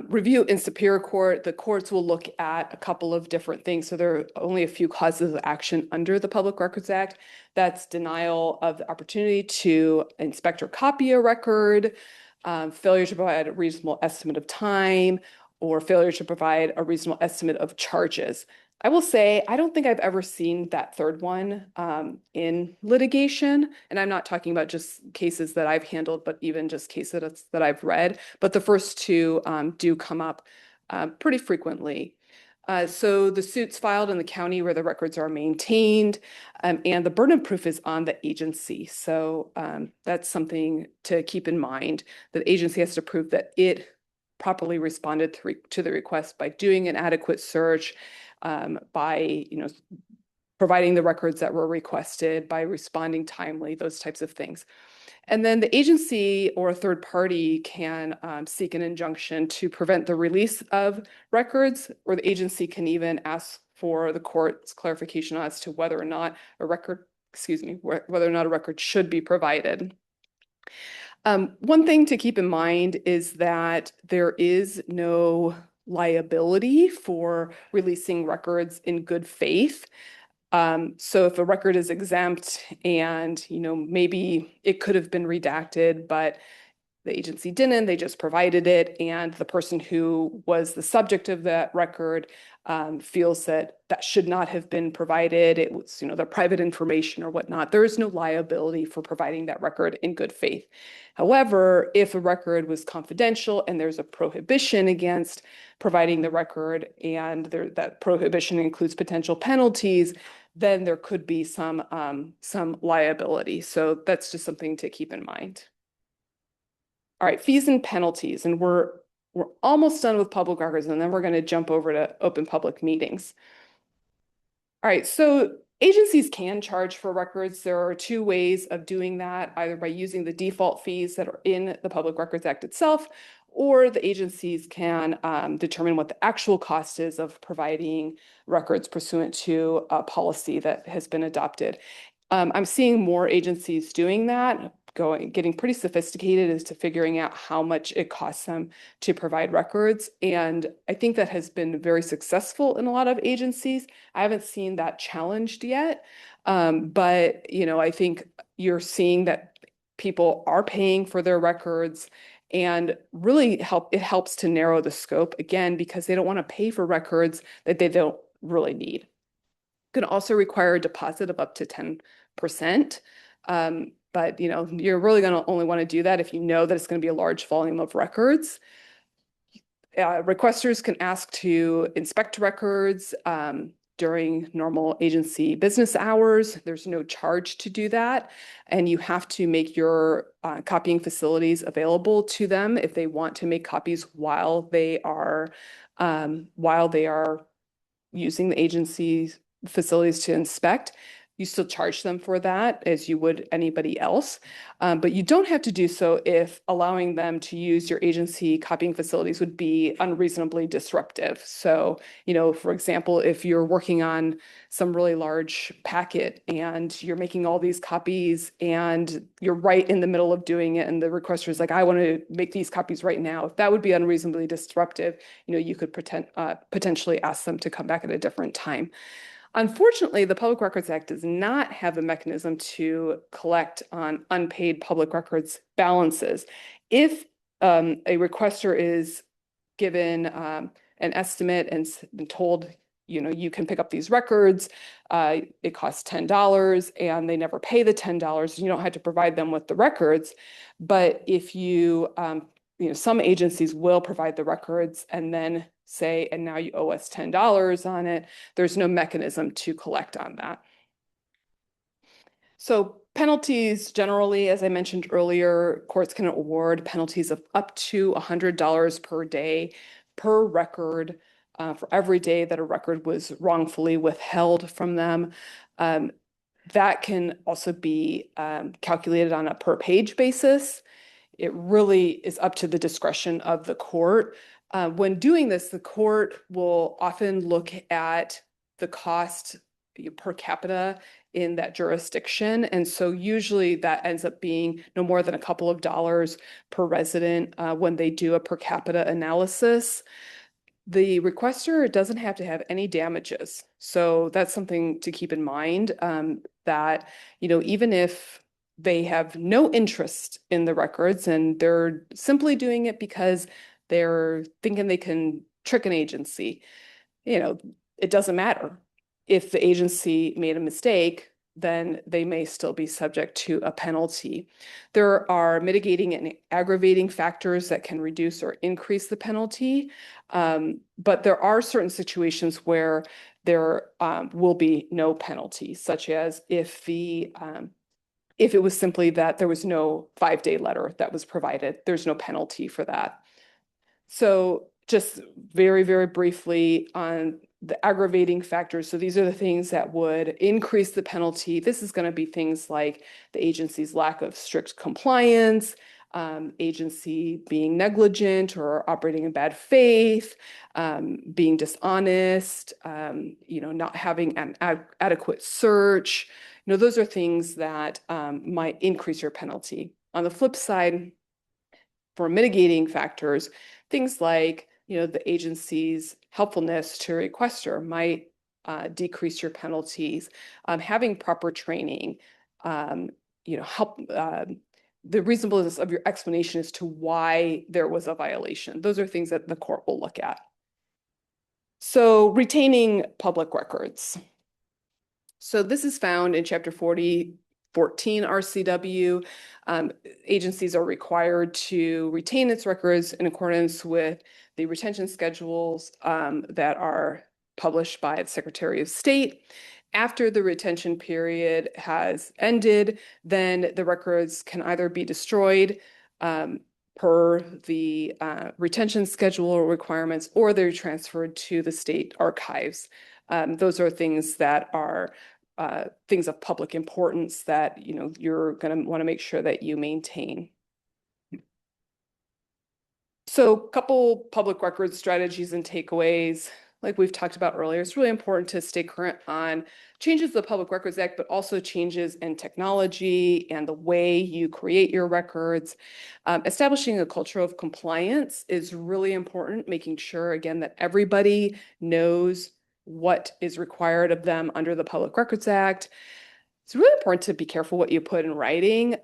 review in Superior Court, the courts will look at a couple of different things. So there are only a few causes of action under the Public Records Act. That's denial of the opportunity to inspect or copy a record, failure to provide a reasonable estimate of time, or failure to provide a reasonable estimate of charges. I will say, I don't think I've ever seen that third one in litigation. And I'm not talking about just cases that I've handled, but even just cases that I've read. But the first two do come up pretty frequently. So the suits filed in the county where the records are maintained, and the burden of proof is on the agency. So that's something to keep in mind. The agency has to prove that it properly responded to the request by doing an adequate search, by providing the records that were requested, by responding timely, those types of things. And then the agency or a third party can seek an injunction to prevent the release of records, or the agency can even ask for the court's clarification as to whether or not a record, whether or not a record should be provided. One thing to keep in mind is that there is no liability for releasing records in good faith. So if a record is exempt and, maybe it could have been redacted, but the agency didn't, they just provided it, and the person who was the subject of that record feels that that should not have been provided, it was, their private information or whatnot, there is no liability for providing that record in good faith. However, if a record was confidential and there's a prohibition against providing the record, and that prohibition includes potential penalties, then there could be some liability. So that's just something to keep in mind. All right, fees and penalties, and we're almost done with public records, and then we're going to jump over to open public meetings. All right, so agencies can charge for records. There are two ways of doing that, either by using the default fees that are in the Public Records Act itself, or the agencies can determine what the actual cost is of providing records pursuant to a policy that has been adopted. I'm seeing more agencies doing that, getting pretty sophisticated as to figuring out how much it costs them to provide records. And I think that has been very successful in a lot of agencies. I haven't seen that challenged yet. But, I think you're seeing that people are paying for their records, and really it helps to narrow the scope, again, because they don't want to pay for records that they don't really need. Can also require a deposit of up to 10%. But you're really going to only want to do that if you know that it's going to be a large volume of records. Requesters can ask to inspect records during normal agency business hours. There's no charge to do that, and you have to make your copying facilities available to them if they want to make copies while they are using the agency's facilities to inspect. You still charge them for that as you would anybody else, but you don't have to do so if allowing them to use your agency copying facilities would be unreasonably disruptive. So, for example, if you're working on some really large packet and you're making all these copies and you're right in the middle of doing it, and the requester is like, I want to make these copies right now, if that would be unreasonably disruptive, you could potentially ask them to come back at a different time. Unfortunately, the Public Records Act does not have a mechanism to collect on unpaid public records balances. If a requester is given an estimate and told, you can pick up these records, it costs $10, and they never pay the $10, you don't have to provide them with the records. But if some agencies will provide the records and then say, and now you owe us $10 on it, there's no mechanism to collect on that. So penalties generally, as I mentioned earlier, courts can award penalties of up to $100 per day per record for every day that a record was wrongfully withheld from them. That can also be calculated on a per page basis. It really is up to the discretion of the court. When doing this, the court will often look at the cost per capita in that jurisdiction. And so usually that ends up being no more than a couple of dollars per resident when they do a per capita analysis. The requester doesn't have to have any damages. So that's something to keep in mind, that, even if they have no interest in the records and they're simply doing it because they're thinking they can trick an agency, it doesn't matter. If the agency made a mistake, then they may still be subject to a penalty. There are mitigating and aggravating factors that can reduce or increase the penalty, but there are certain situations where there will be no penalty, such as if it was simply that there was no 5-day letter that was provided, there's no penalty for that. So just very, very briefly on the aggravating factors. So these are the things that would increase the penalty. This is going to be things like the agency's lack of strict compliance, agency being negligent or operating in bad faith, being dishonest, not having an adequate search. Those are things that might increase your penalty. On the flip side, for mitigating factors, things like the agency's helpfulness to a requester might decrease your penalties. Having proper training, help the reasonableness of your explanation as to why there was a violation. Those are things that the court will look at. So retaining public records. So this is found in Chapter 14 RCW. Agencies are required to retain its records in accordance with the retention schedules that are published by the Secretary of State. After the retention period has ended, then the records can either be destroyed per the retention schedule requirements, or they're transferred to the state archives. Those are things that are things of public importance that you're going to want to make sure that you maintain. So a couple public records strategies and takeaways. Like we've talked about earlier, it's really important to stay current on changes to the Public Records Act, but also changes in technology and the way you create your records. Establishing a culture of compliance is really important, making sure, again, that everybody knows what is required of them under the Public Records Act. It's really important to be careful what you put in writing.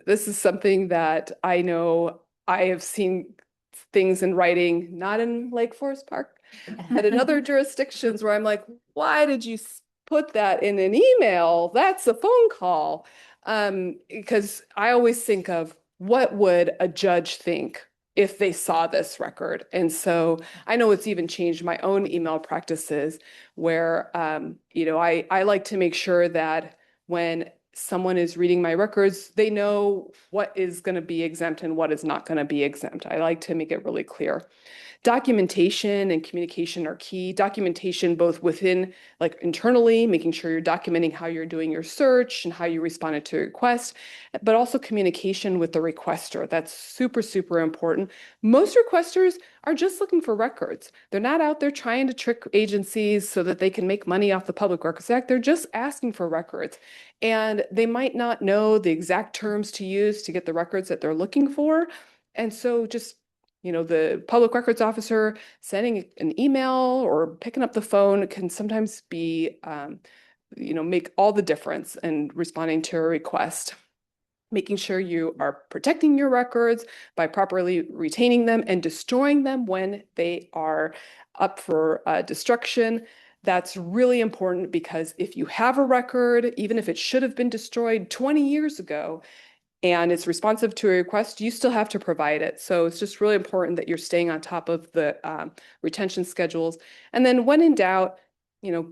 This is something that I know I have seen things in writing, not in Lake Forest Park, but in other jurisdictions where I'm like, why did you put that in an email? That's a phone call. Because I always think of what would a judge think if they saw this record. And so I know it's even changed my own email practices where, I like to make sure that when someone is reading my records, they know what is going to be exempt and what is not going to be exempt. I like to make it really clear. Documentation and communication are key. Documentation both within, like internally, making sure you're documenting how you're doing your search and how you responded to a request, but also communication with the requester. That's super, super important. Most requesters are just looking for records. They're not out there trying to trick agencies so that they can make money off the Public Records Act. They're just asking for records. And they might not know the exact terms to use to get the records that they're looking for. And so just the public records officer sending an email or picking up the phone can sometimes be, make all the difference in responding to a request. Making sure you are protecting your records by properly retaining them and destroying them when they are up for destruction. That's really important because if you have a record, even if it should have been destroyed 20 years ago, and it's responsive to a request, you still have to provide it. So it's just really important that you're staying on top of the retention schedules. And then when in doubt,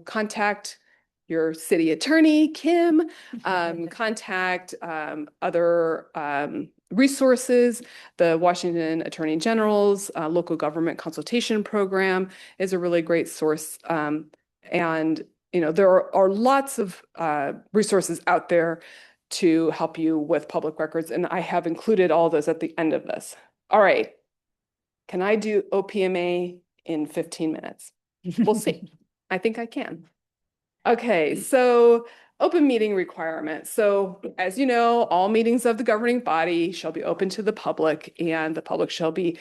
contact your city attorney, Kim, contact other resources. The Washington Attorney General's local government consultation program is a really great source. And there are lots of resources out there to help you with public records. And I have included all those at the end of this. All right. Can I do OPMA in 15 minutes? We'll see. I think I can. Okay, so open meeting requirements. So as you know, all meetings of the governing body shall be open to the public and the public shall be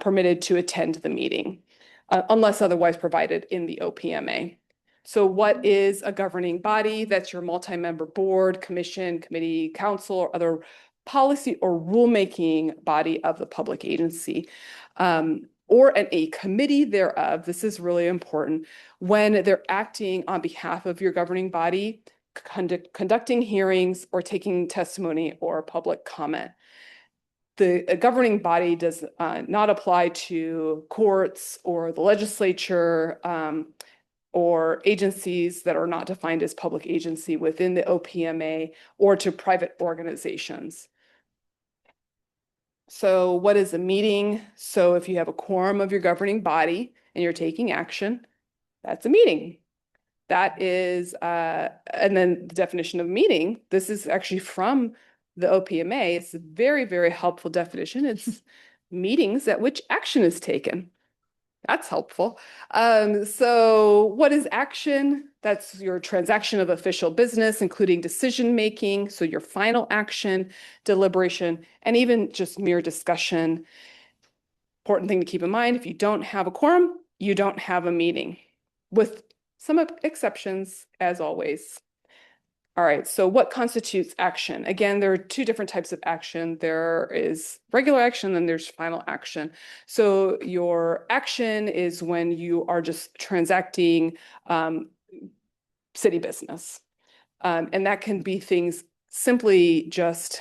permitted to attend the meeting unless otherwise provided in the OPMA. So what is a governing body? That's your multi-member board, commission, committee, council, or other policy or rulemaking body of the public agency, or a committee thereof. This is really important when they're acting on behalf of your governing body, conducting hearings or taking testimony or public comment. The governing body does not apply to courts or the legislature, or agencies that are not defined as public agency within the OPMA, or to private organizations. So what is a meeting? So if you have a quorum of your governing body and you're taking action, That's a meeting. That is, and then the definition of meeting, this is actually from the OPMA. It's a very, very helpful definition. It's meetings at which action is taken. That's helpful. So what is action? That's your transaction of official business, including decision-making. So your final action, deliberation, and even just mere discussion. Important thing to keep in mind, if you don't have a quorum, you don't have a meeting, with some exceptions, as always. All right, so what constitutes action? Again, there are two different types of action. There is regular action, and there's final action. So your action is when you are just transacting city business. And that can be things simply just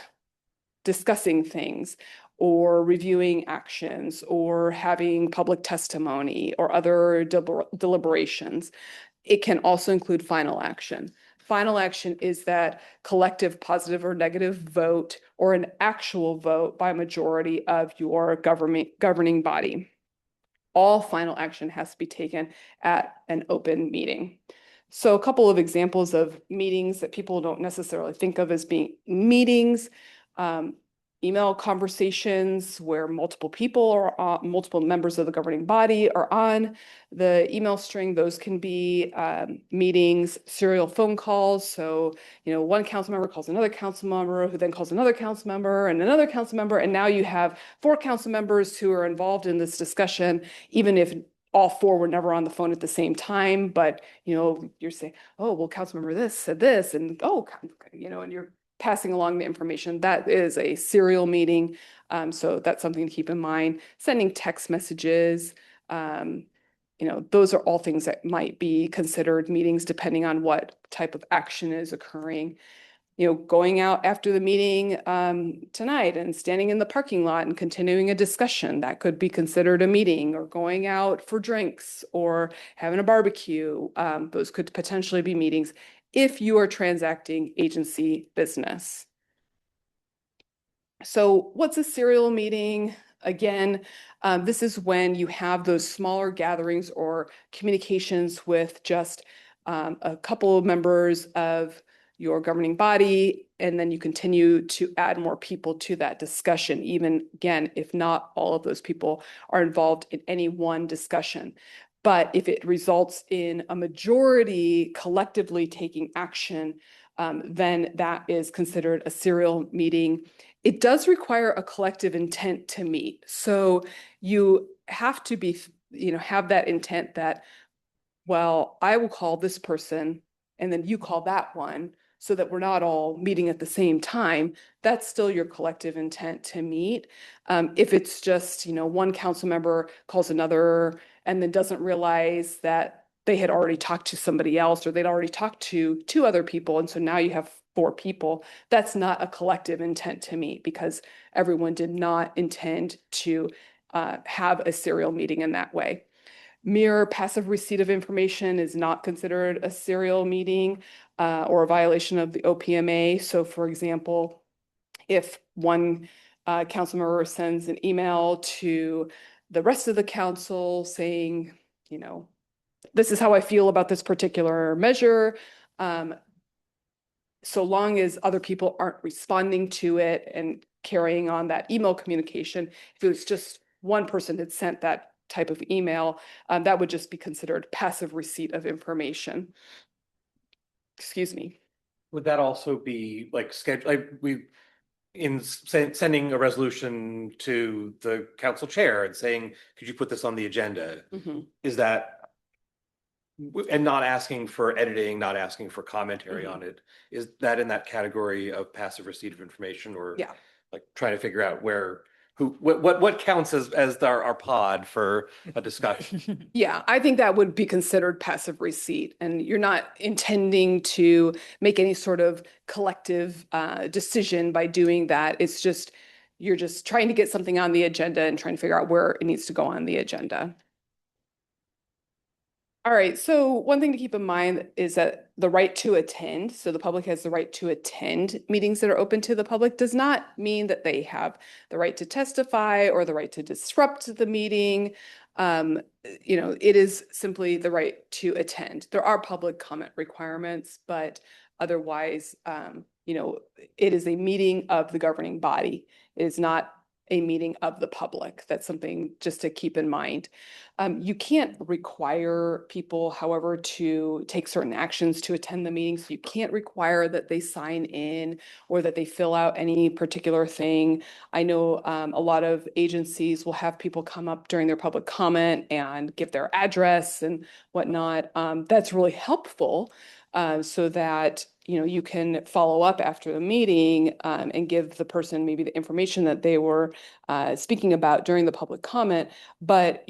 discussing things, or reviewing actions, or having public testimony, or other deliberations. It can also include final action. Final action is that collective positive or negative vote, or an actual vote by a majority of your governing body. All final action has to be taken at an open meeting. So a couple of examples of meetings that people don't necessarily think of as being meetings. Email conversations where multiple people or multiple members of the governing body are on the email string. Those can be meetings, serial phone calls. So, one council member calls another council member, who then calls another council member and another council member. And now you have 4 council members who are involved in this discussion, even if all 4 were never on the phone at the same time. But, you're saying, oh, well, council member this said this, and and you're passing along the information. That is a serial meeting. So that's something to keep in mind. Sending text messages, those are all things that might be considered meetings depending on what type of action is occurring. Going out after the meeting tonight and standing in the parking lot and continuing a discussion, that could be considered a meeting. Or going out for drinks or having a barbecue, those could potentially be meetings if you are transacting agency business. So what's a serial meeting? Again, this is when you have those smaller gatherings or communications with just a couple of members of your governing body, and then you continue to add more people to that discussion, even again, if not all of those people are involved in any one discussion. But if it results in a majority collectively taking action, then that is considered a serial meeting. It does require a collective intent to meet. So you have to be, have that intent that, well, I will call this person and then you call that one, so that we're not all meeting at the same time. That's still your collective intent to meet. If it's just, one council member calls another and then doesn't realize that they had already talked to somebody else, or they'd already talked to 2 other people, and so now you have 4 people, that's not a collective intent to meet, because everyone did not intend to have a serial meeting in that way. Mere passive receipt of information is not considered a serial meeting or a violation of the OPMA. So for example, if one council member sends an email to the rest of the council saying, this is how I feel about this particular measure, so long as other people aren't responding to it and carrying on that email communication, if it was just one person that sent that type of email, that would just be considered passive receipt of information. Excuse me. Would that also be like sending a resolution to the council chair and saying, could you put this on the agenda? Mm-hmm. Is that, and not asking for editing, not asking for commentary on it, is that in that category of passive receipt of information, or like trying to figure out what counts as our pod for a discussion? Yeah, I think that would be considered passive receipt, and you're not intending to make any sort of collective decision by doing that. It's just, you're just trying to get something on the agenda and trying to figure out where it needs to go on the agenda. All right, so one thing to keep in mind is that the right to attend, so the public has the right to attend meetings that are open to the public, does not mean that they have the right to testify or the right to disrupt the meeting. It is simply the right to attend. There are public comment requirements, but otherwise, it is a meeting of the governing body. It is not a meeting of the public. That's something just to keep in mind. You can't require people, however, to take certain actions to attend the meetings. You can't require that they sign in or that they fill out any particular thing. I know a lot of agencies will have people come up during their public comment and give their address and whatnot. That's really helpful so that you can follow up after the meeting and give the person maybe the information that they were speaking about during the public comment, but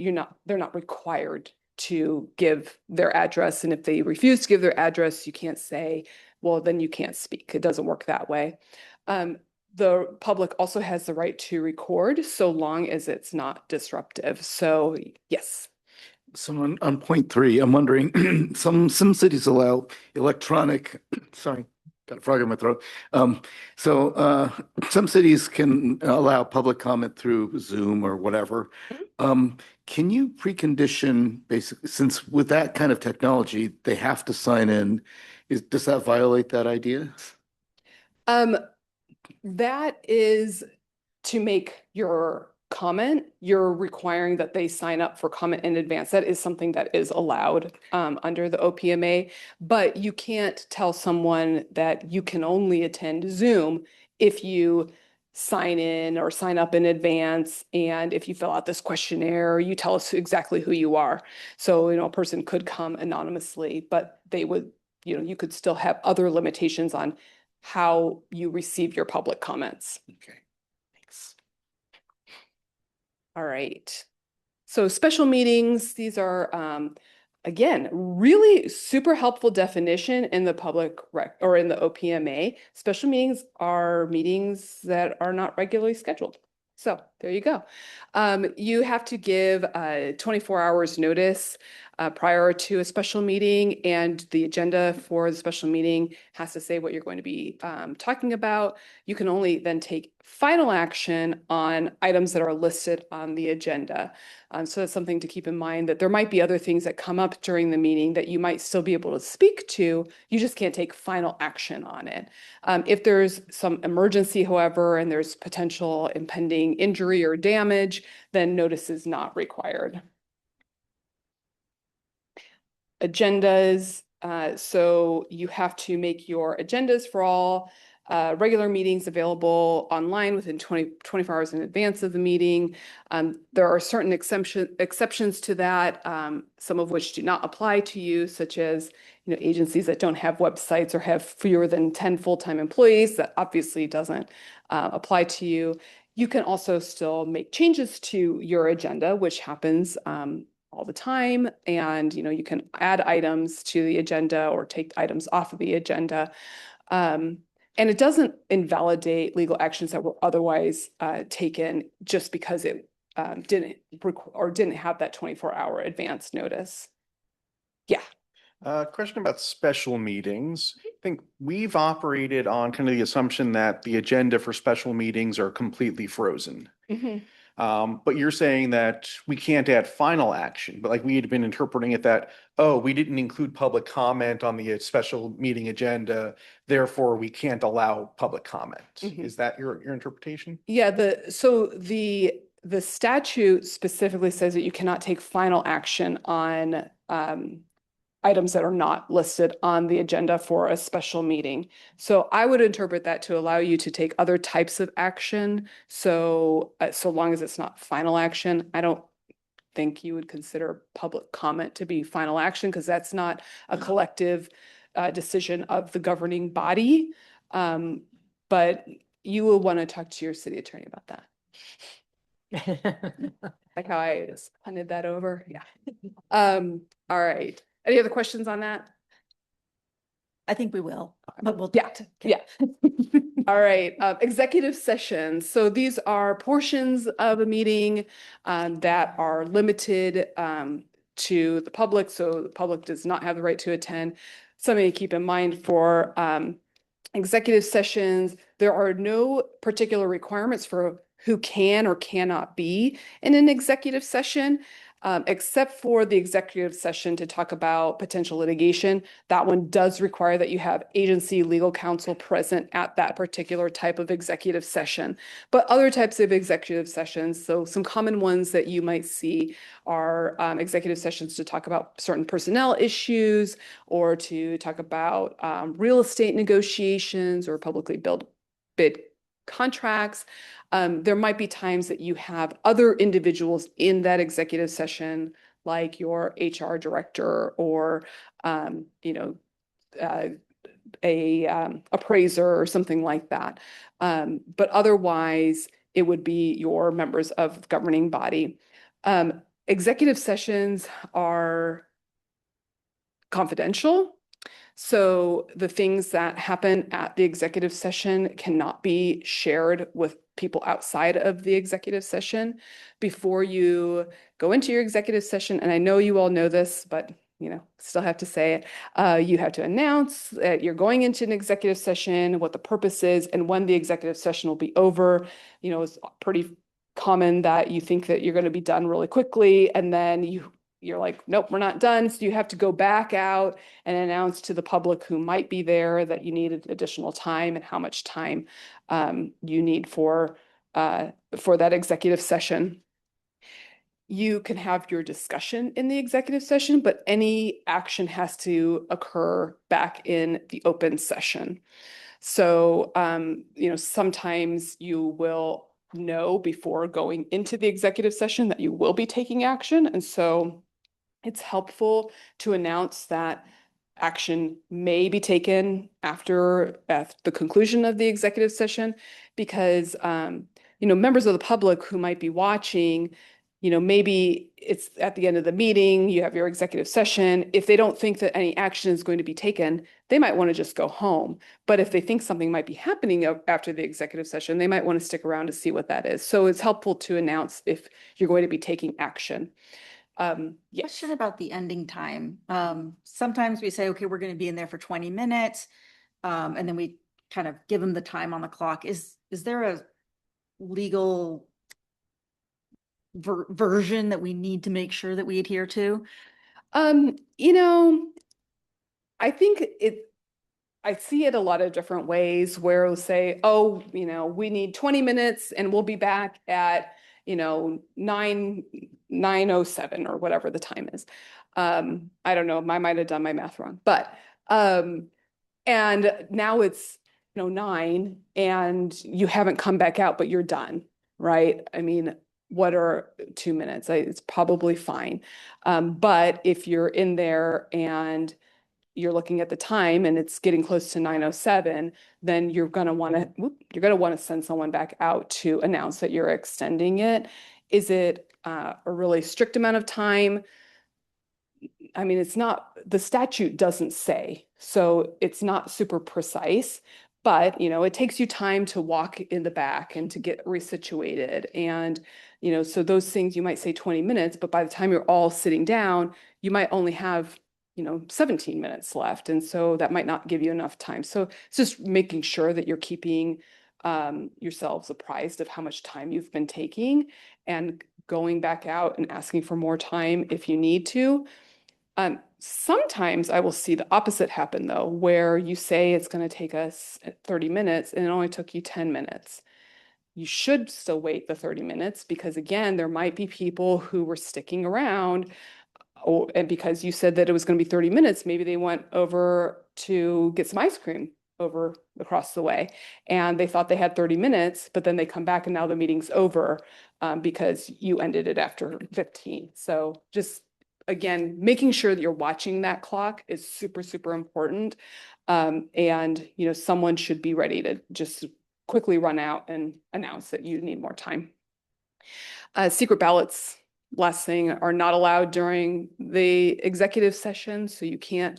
they're not required to give their address. And if they refuse to give their address, you can't say, well, then you can't speak. It doesn't work that way. The public also has the right to record so long as it's not disruptive. So yes. So on point 3, I'm wondering, some cities allow electronic, sorry, got a frog in my throat. Some cities can allow public comment through Zoom or whatever. Can you precondition, basically, since with that kind of technology, they have to sign in, does that violate that idea? That is to make your comment, you're requiring that they sign up for comment in advance. That is something that is allowed under the OPMA, but you can't tell someone that you can only attend Zoom if you sign in or sign up in advance. And if you fill out this questionnaire, you tell us exactly who you are. So, a person could come anonymously, but they would, you could still have other limitations on how you receive your public comments. Okay, thanks. All right. So special meetings, these are, again, really super helpful definition in the public or in the OPMA. Special meetings are meetings that are not regularly scheduled. So there you go. You have to give 24 hours notice prior to a special meeting, and the agenda for the special meeting has to say what you're going to be talking about. You can only then take final action on items that are listed on the agenda. So that's something to keep in mind, that there might be other things that come up during the meeting that you might still be able to speak to. You just can't take final action on it. If there's some emergency, however, and there's potential impending injury or damage, then notice is not required. Agendas. So you have to make your agendas for all regular meetings available online within 24 hours in advance of the meeting. There are certain exceptions to that, some of which do not apply to you, such as agencies that don't have websites or have fewer than 10 full-time employees. That obviously doesn't apply to you. You can also still make changes to your agenda, which happens all the time. And you can add items to the agenda or take items off of the agenda. And it doesn't invalidate legal actions that were otherwise taken just because it didn't have that 24-hour advance notice. Yeah. Question about special meetings. I think we've operated on kind of the assumption that the agenda for special meetings are completely frozen. But you're saying that we can't add final action, but like we had been interpreting it that, oh, we didn't include public comment on the special meeting agenda, therefore we can't allow public comment. Is that your interpretation? Yeah, the statute specifically says that you cannot take final action on items that are not listed on the agenda for a special meeting. So I would interpret that to allow you to take other types of action. So so long as it's not final action, I don't think you would consider public comment to be final action, because that's not a collective decision of the governing body. But you will want to talk to your city attorney about that. Like how I just punted that over. Yeah. All right. Any other questions on that? I think we will, but we'll. Yeah. All right. Executive sessions. So these are portions of a meeting that are limited to the public. So the public does not have the right to attend. Something to keep in mind for executive sessions, there are no particular requirements for who can or cannot be in an executive session. except for the executive session to talk about potential litigation. That one does require that you have agency legal counsel present at that particular type of executive session. But other types of executive sessions, so some common ones that you might see are executive sessions to talk about certain personnel issues or to talk about real estate negotiations or publicly bid contracts. There might be times that you have other individuals in that executive session, like your HR director or, a appraiser or something like that. But otherwise, it would be your members of the governing body. Executive sessions are confidential. So the things that happen at the executive session cannot be shared with people outside of the executive session. Before you go into your executive session, and I know you all know this, but still have to say it, you have to announce that you're going into an executive session, what the purpose is, and when the executive session will be over. It's pretty common that you think that you're going to be done really quickly, and then you're like, nope, we're not done. So you have to go back out and announce to the public who might be there that you need additional time and how much time you need for that executive session. You can have your discussion in the executive session, but any action has to occur back in the open session. So, sometimes you will know before going into the executive session that you will be taking action. And so it's helpful to announce that action may be taken after at the conclusion of the executive session, because members of the public who might be watching, maybe it's at the end of the meeting, you have your executive session. If they don't think that any action is going to be taken, they might want to just go home. But if they think something might be happening after the executive session, they might want to stick around to see what that is. So it's helpful to announce if you're going to be taking action. Yes. Question about the ending time. Sometimes we say, okay, we're going to be in there for 20 minutes. And then we kind of give them the time on the clock. Is there a legal version that we need to make sure that we adhere to? I think I see it a lot of different ways where it'll say, oh, we need 20 minutes and we'll be back at 9:07 or whatever the time is. I don't know, I might have done my math wrong, but and now it's 9 and you haven't come back out, but you're done, right? I mean, what are 2 minutes? It's probably fine. But if you're in there and you're looking at the time and it's getting close to 9:07, then you're going to want to send someone back out to announce that you're extending it. Is it a really strict amount of time? I mean, it's not, the statute doesn't say, so it's not super precise, but it takes you time to walk in the back and to get resituated. And so those things, you might say 20 minutes, but by the time you're all sitting down, you might only have 17 minutes left. And so that might not give you enough time. So it's just making sure that you're keeping yourselves apprised of how much time you've been taking and going back out and asking for more time if you need to. Sometimes I will see the opposite happen though, where you say it's going to take us 30 minutes and it only took you 10 minutes. You should still wait the 30 minutes because again, there might be people who were sticking around. Oh, and because you said that it was going to be 30 minutes, maybe they went over to get some ice cream over across the way and they thought they had 30 minutes, but then they come back and now the meeting's over because you ended it after 15. So just, again, making sure that you're watching that clock is super, super important. And, someone should be ready to just quickly run out and announce that you need more time. Secret ballots, last thing, are not allowed during the executive session. So you can't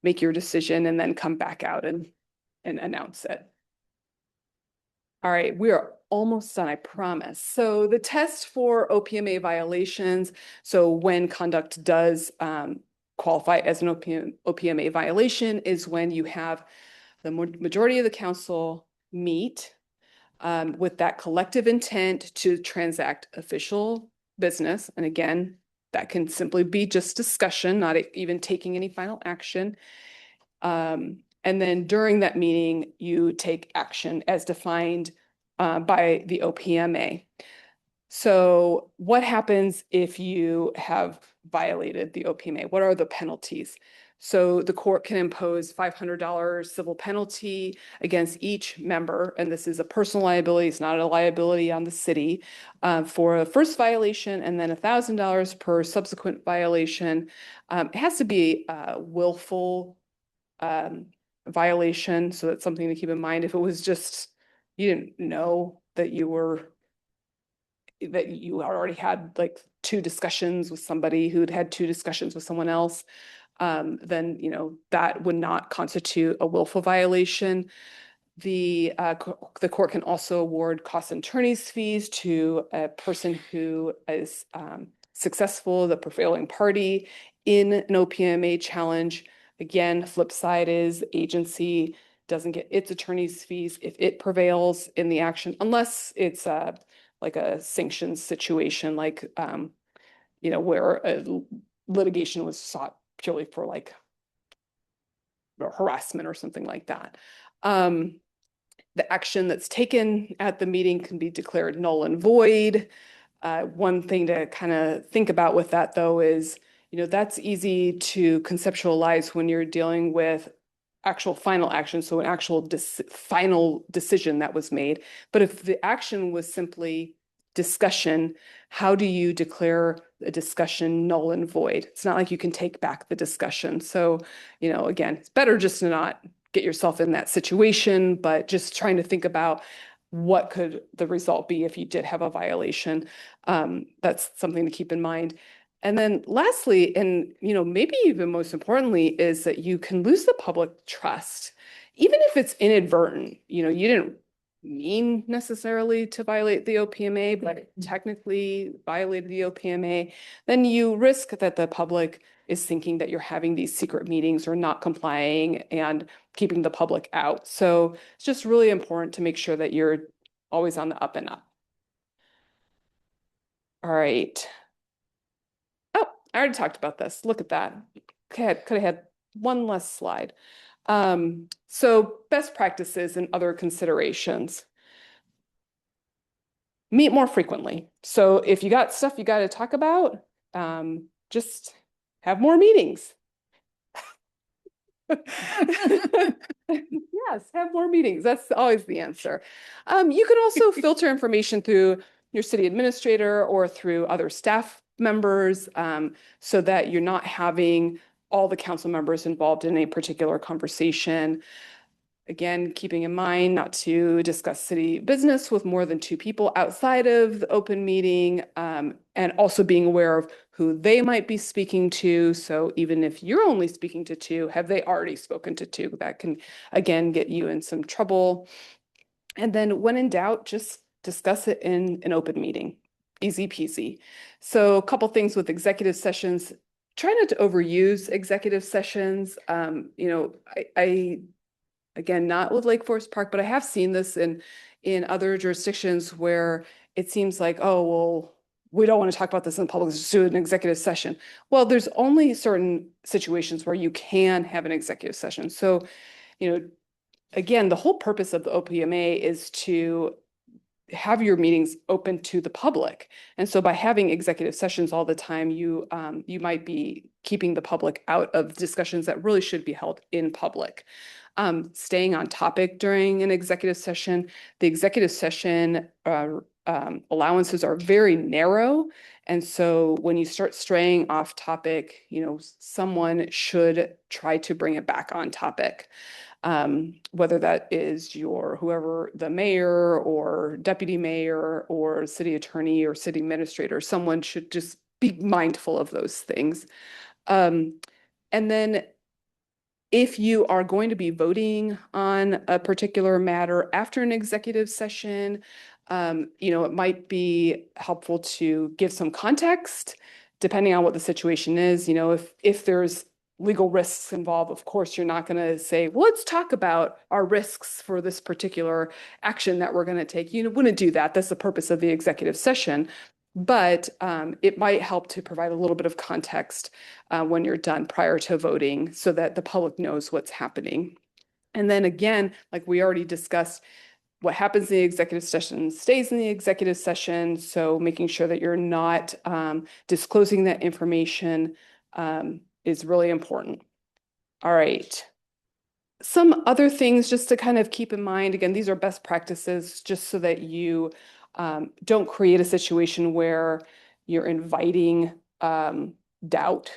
make your decision and then come back out and announce it. All right, we are almost done, I promise. So the test for OPMA violations, so when conduct does qualify as an OPMA violation, is when you have the majority of the council meet with that collective intent to transact official business. And again, that can simply be just discussion, not even taking any final action. And then during that meeting, you take action as defined by the OPMA. So what happens if you have violated the OPMA? What are the penalties? So the court can impose $500 civil penalty against each member, and this is a personal liability, it's not a liability on the city, for a first violation, and then $1,000 per subsequent violation. It has to be a willful violation, so that's something to keep in mind. If it was just, you didn't know that you already had like 2 discussions with somebody who'd had 2 discussions with someone else, then, that would not constitute a willful violation. The court can also award costs and attorney's fees to a person who is successful, the prevailing party in an OPMA challenge. Again, flip side is agency doesn't get its attorney's fees if it prevails in the action, unless it's like a sanctions situation, like, where a litigation was sought purely for like harassment or something like that. The action that's taken at the meeting can be declared null and void. One thing to kind of think about with that, though, is, that's easy to conceptualize when you're dealing with actual final action, so an actual final decision that was made. But if the action was simply discussion, how do you declare a discussion null and void? It's not like you can take back the discussion. So, again, it's better just to not get yourself in that situation, but just trying to think about what could the result be if you did have a violation. That's something to keep in mind. And then lastly, and maybe even most importantly, is that you can lose the public trust, even if it's inadvertent. You didn't mean necessarily to violate the OPMA, but technically violated the OPMA, then you risk that the public is thinking that you're having these secret meetings or not complying and keeping the public out. So it's just really important to make sure that you're always on the up and up. All right. Oh, I already talked about this. Look at that. Okay, could have had one less slide. So best practices and other considerations. Meet more frequently. So if you got stuff you got to talk about, just have more meetings. Yes, have more meetings. That's always the answer. You can also filter information through your city administrator or through other staff members, so that you're not having all the council members involved in a particular conversation. Again, keeping in mind not to discuss city business with more than 2 people outside of the open meeting, and also being aware of who they might be speaking to. So even if you're only speaking to 2, have they already spoken to 2? That can, again, get you in some trouble. And then when in doubt, just discuss it in an open meeting. Easy peasy. So a couple things with executive sessions. Try not to overuse executive sessions. Again, not with Lake Forest Park, but I have seen this in other jurisdictions where it seems like, oh, well, we don't want to talk about this in public, let's just do an executive session. Well, there's only certain situations where you can have an executive session. So, again, the whole purpose of the OPMA is to have your meetings open to the public. And so by having executive sessions all the time, you might be keeping the public out of discussions that really should be held in public. Staying on topic during an executive session. The executive session allowances are very narrow. And so when you start straying off topic, someone should try to bring it back on topic. Whether that is whoever the mayor or deputy mayor or city attorney or city administrator, someone should just be mindful of those things. And then if you are going to be voting on a particular matter after an executive session, it might be helpful to give some context, depending on what the situation is. If there's legal risks involved, of course, you're not going to say, well, let's talk about our risks for this particular action that we're going to take. You wouldn't do that. That's the purpose of the executive session. but it might help to provide a little bit of context when you're done prior to voting so that the public knows what's happening. And then again, like we already discussed, what happens in the executive session stays in the executive session. So making sure that you're not disclosing that information is really important. All right. Some other things just to kind of keep in mind, again, these are best practices just so that you don't create a situation where you're inviting doubt.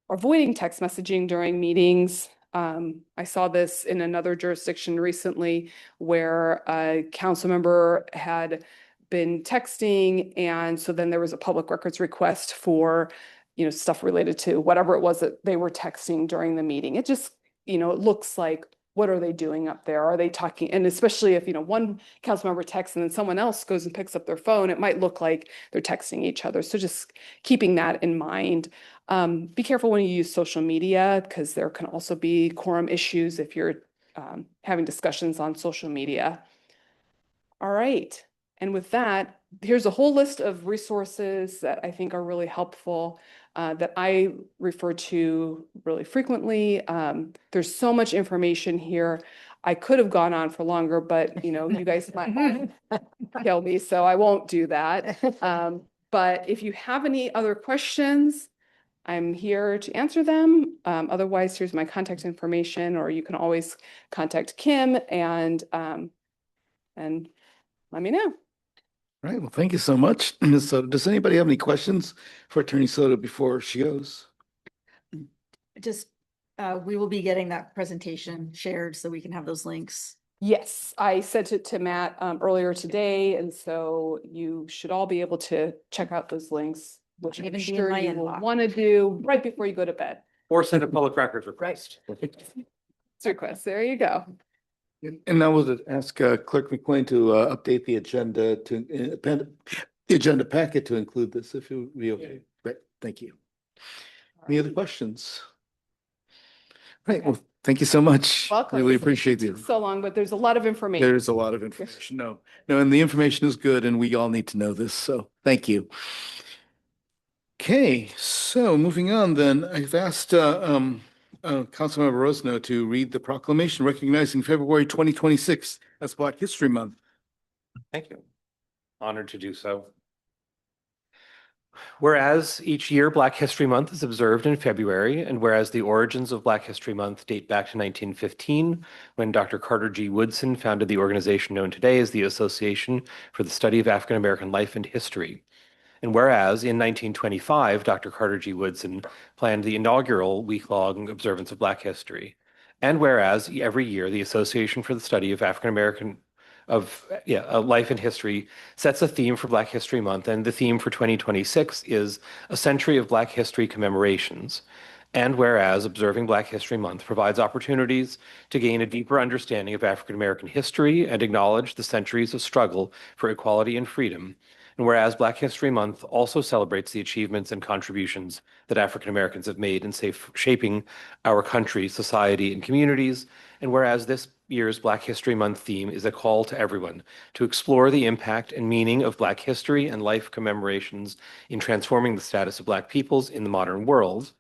Avoiding text messaging during meetings. I saw this in another jurisdiction recently where a council member had been texting, and so then there was a public records request for, stuff related to whatever it was that they were texting during the meeting. It just, it looks like, what are they doing up there? Are they talking? And especially if, one council member texts and then someone else goes and picks up their phone, it might look like they're texting each other. So just keeping that in mind. Be careful when you use social media because there can also be quorum issues if you're having discussions on social media. All right. And with that, here's a whole list of resources that I think are really helpful that I refer to really frequently. There's so much information here. I could have gone on for longer, but you guys might kill me, so I won't do that. But if you have any other questions, I'm here to answer them. Otherwise, here's my contact information, or you can always contact Kim and let me know. All right, well, thank you so much, Ms. Soto. Does anybody have any questions for Attorney Soto before she goes? Just, we will be getting that presentation shared so we can have those links. Yes, I sent it to Matt earlier today, and so you should all be able to check out those links, which I'm Even be in sure my you will inbox. want to do right before you go to bed. Or send a public records request. It's a request. There you go. And I will ask Clerk McLean to update the agenda to append the agenda packet to include this, if it would be okay. Great, thank you. Any other questions? Right, well, thank you so much. Welcome. Really appreciate it. So long, but there's a lot of information. There's a lot of information. No, and the information is good and we all need to know this, so thank you. Okay, so moving on then, I've asked Councilmember Rosno to read the proclamation recognizing February 2026 as Black History Month. Thank you. Honored to do so. Whereas each year Black History Month is observed in February, and whereas the origins of Black History Month date back to 1915, when Dr. Carter G. Woodson founded the organization known today as the Association for the Study of African American Life and History. And whereas in 1925, Dr. Carter G. Woodson planned the inaugural week-long observance of Black History. And whereas every year the Association for the Study of African American Life and History sets a theme for Black History Month, and the theme for 2026 is A Century of Black History Commemorations. And whereas observing Black History Month provides opportunities to gain a deeper understanding of African American history and acknowledge the centuries of struggle for equality and freedom. And whereas Black History Month also celebrates the achievements and contributions that African Americans have made in shaping our country, society, and communities. And whereas this year's Black History Month theme is a call to everyone to explore the impact and meaning of Black history and life commemorations in transforming the status of Black peoples in the modern world.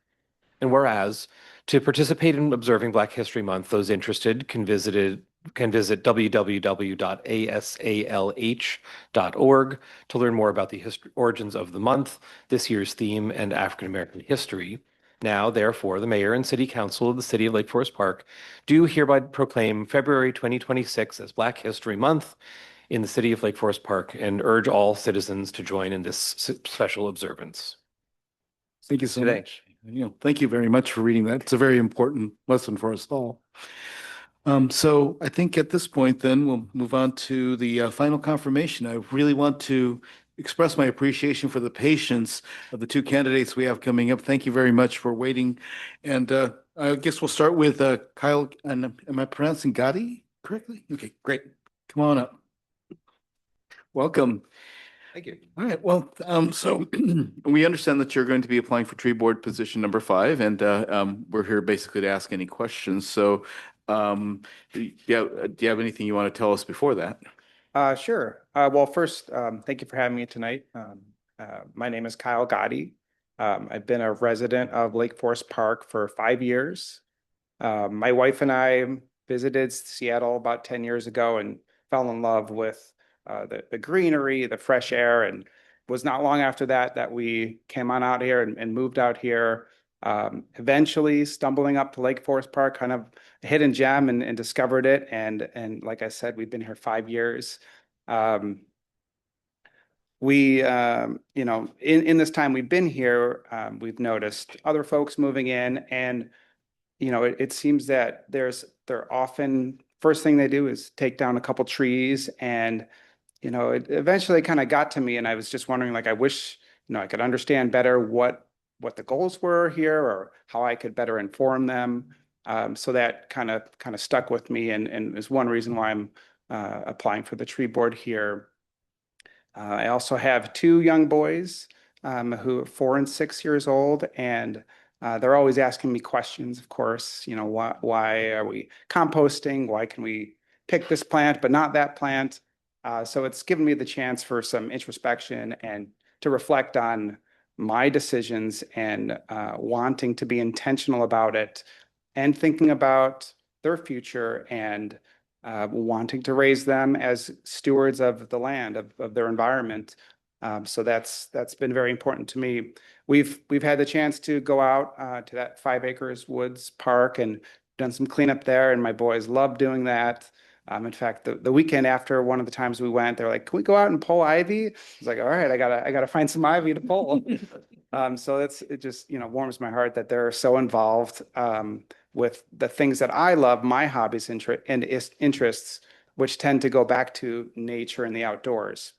And whereas to participate in observing Black History Month, those interested can visit www.asalh.org to learn more about the origins of the month, this year's theme, and African American history. Now, therefore, the Mayor and City Council of the City of Lake Forest Park do hereby proclaim February 2026 as Black History Month in the City of Lake Forest Park and urge all citizens to join in this special observance. Thank you so much. Thank you very much for reading that. It's a very important lesson for us all. So I think at this point, then we'll move on to the final confirmation. I really want to express my appreciation for the patience of the two candidates we have coming up. Thank you very much for waiting. And I guess we'll start with Kyle. And am I pronouncing Gati correctly? Okay, great. Come on up. Welcome. Thank you. All right. Well, so we understand that you're going to be applying for tree board position number 5, and we're here basically to ask any questions. So, do you have anything you want to tell us before that? Sure. Well, first, thank you for having me tonight. My name is Kyle Gati. I've been a resident of Lake Forest Park for 5 years. My wife and I visited Seattle about 10 years ago and fell in love with the greenery, the fresh air, and it was not long after that we came on out here and moved out here. Eventually stumbling up to Lake Forest Park, kind of a hidden gem, and discovered it. And like I said, we've been here 5 years. In this time we've been here, we've noticed other folks moving in, and it seems that they're often, first thing they do is take down a couple trees, and it eventually kind of got to me, and I was just wondering, like, I wish I could understand better what the goals were here, or how I could better inform them. So that kind of stuck with me, and is one reason why I'm applying for the tree board here. I also have 2 young boys who are 4 and 6 years old, and they're always asking me questions, of course. Why are we composting? Why can we pick this plant but not that plant? So it's given me the chance for some introspection and to reflect on my decisions, and wanting to be intentional about it, and thinking about their future, and wanting to raise them as stewards of the land, of their environment. So that's been very important to me. We've had the chance to go out to that 5 acres woods park and done some cleanup there, and my boys love doing that. In fact, the weekend after one of the times we went, they're like, "Can we go out and pull ivy?" I was like, "All right, I gotta find some ivy to pull." So it just warms my heart that they're so involved with the things that I love, my hobbies and interests, which tend to go back to nature and the outdoors.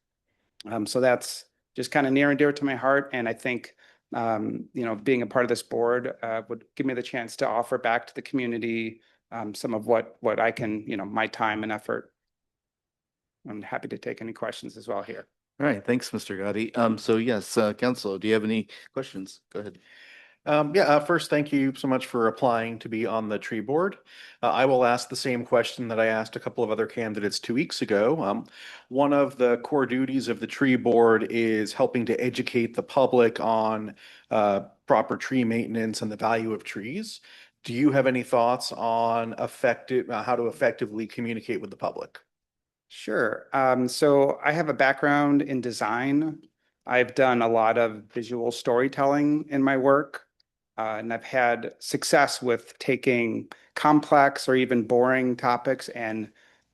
So that's just kind of near and dear to my heart, and I think being a part of this board would give me the chance to offer back to the community some of what I can, my time and effort. I'm happy to take any questions as well here. All right, thanks, Mr. Gotti. So yes, Council, do you have any questions? Go ahead. First, thank you so much for applying to be on the tree board. I will ask the same question that I asked a couple of other candidates 2 weeks ago. One of the core duties of the tree board is helping to educate the public on proper tree maintenance and the value of trees. Do you have any thoughts on how to effectively communicate with the public? Sure. So I have a background in design. I've done a lot of visual storytelling in my work. And I've had success with taking complex or even boring topics and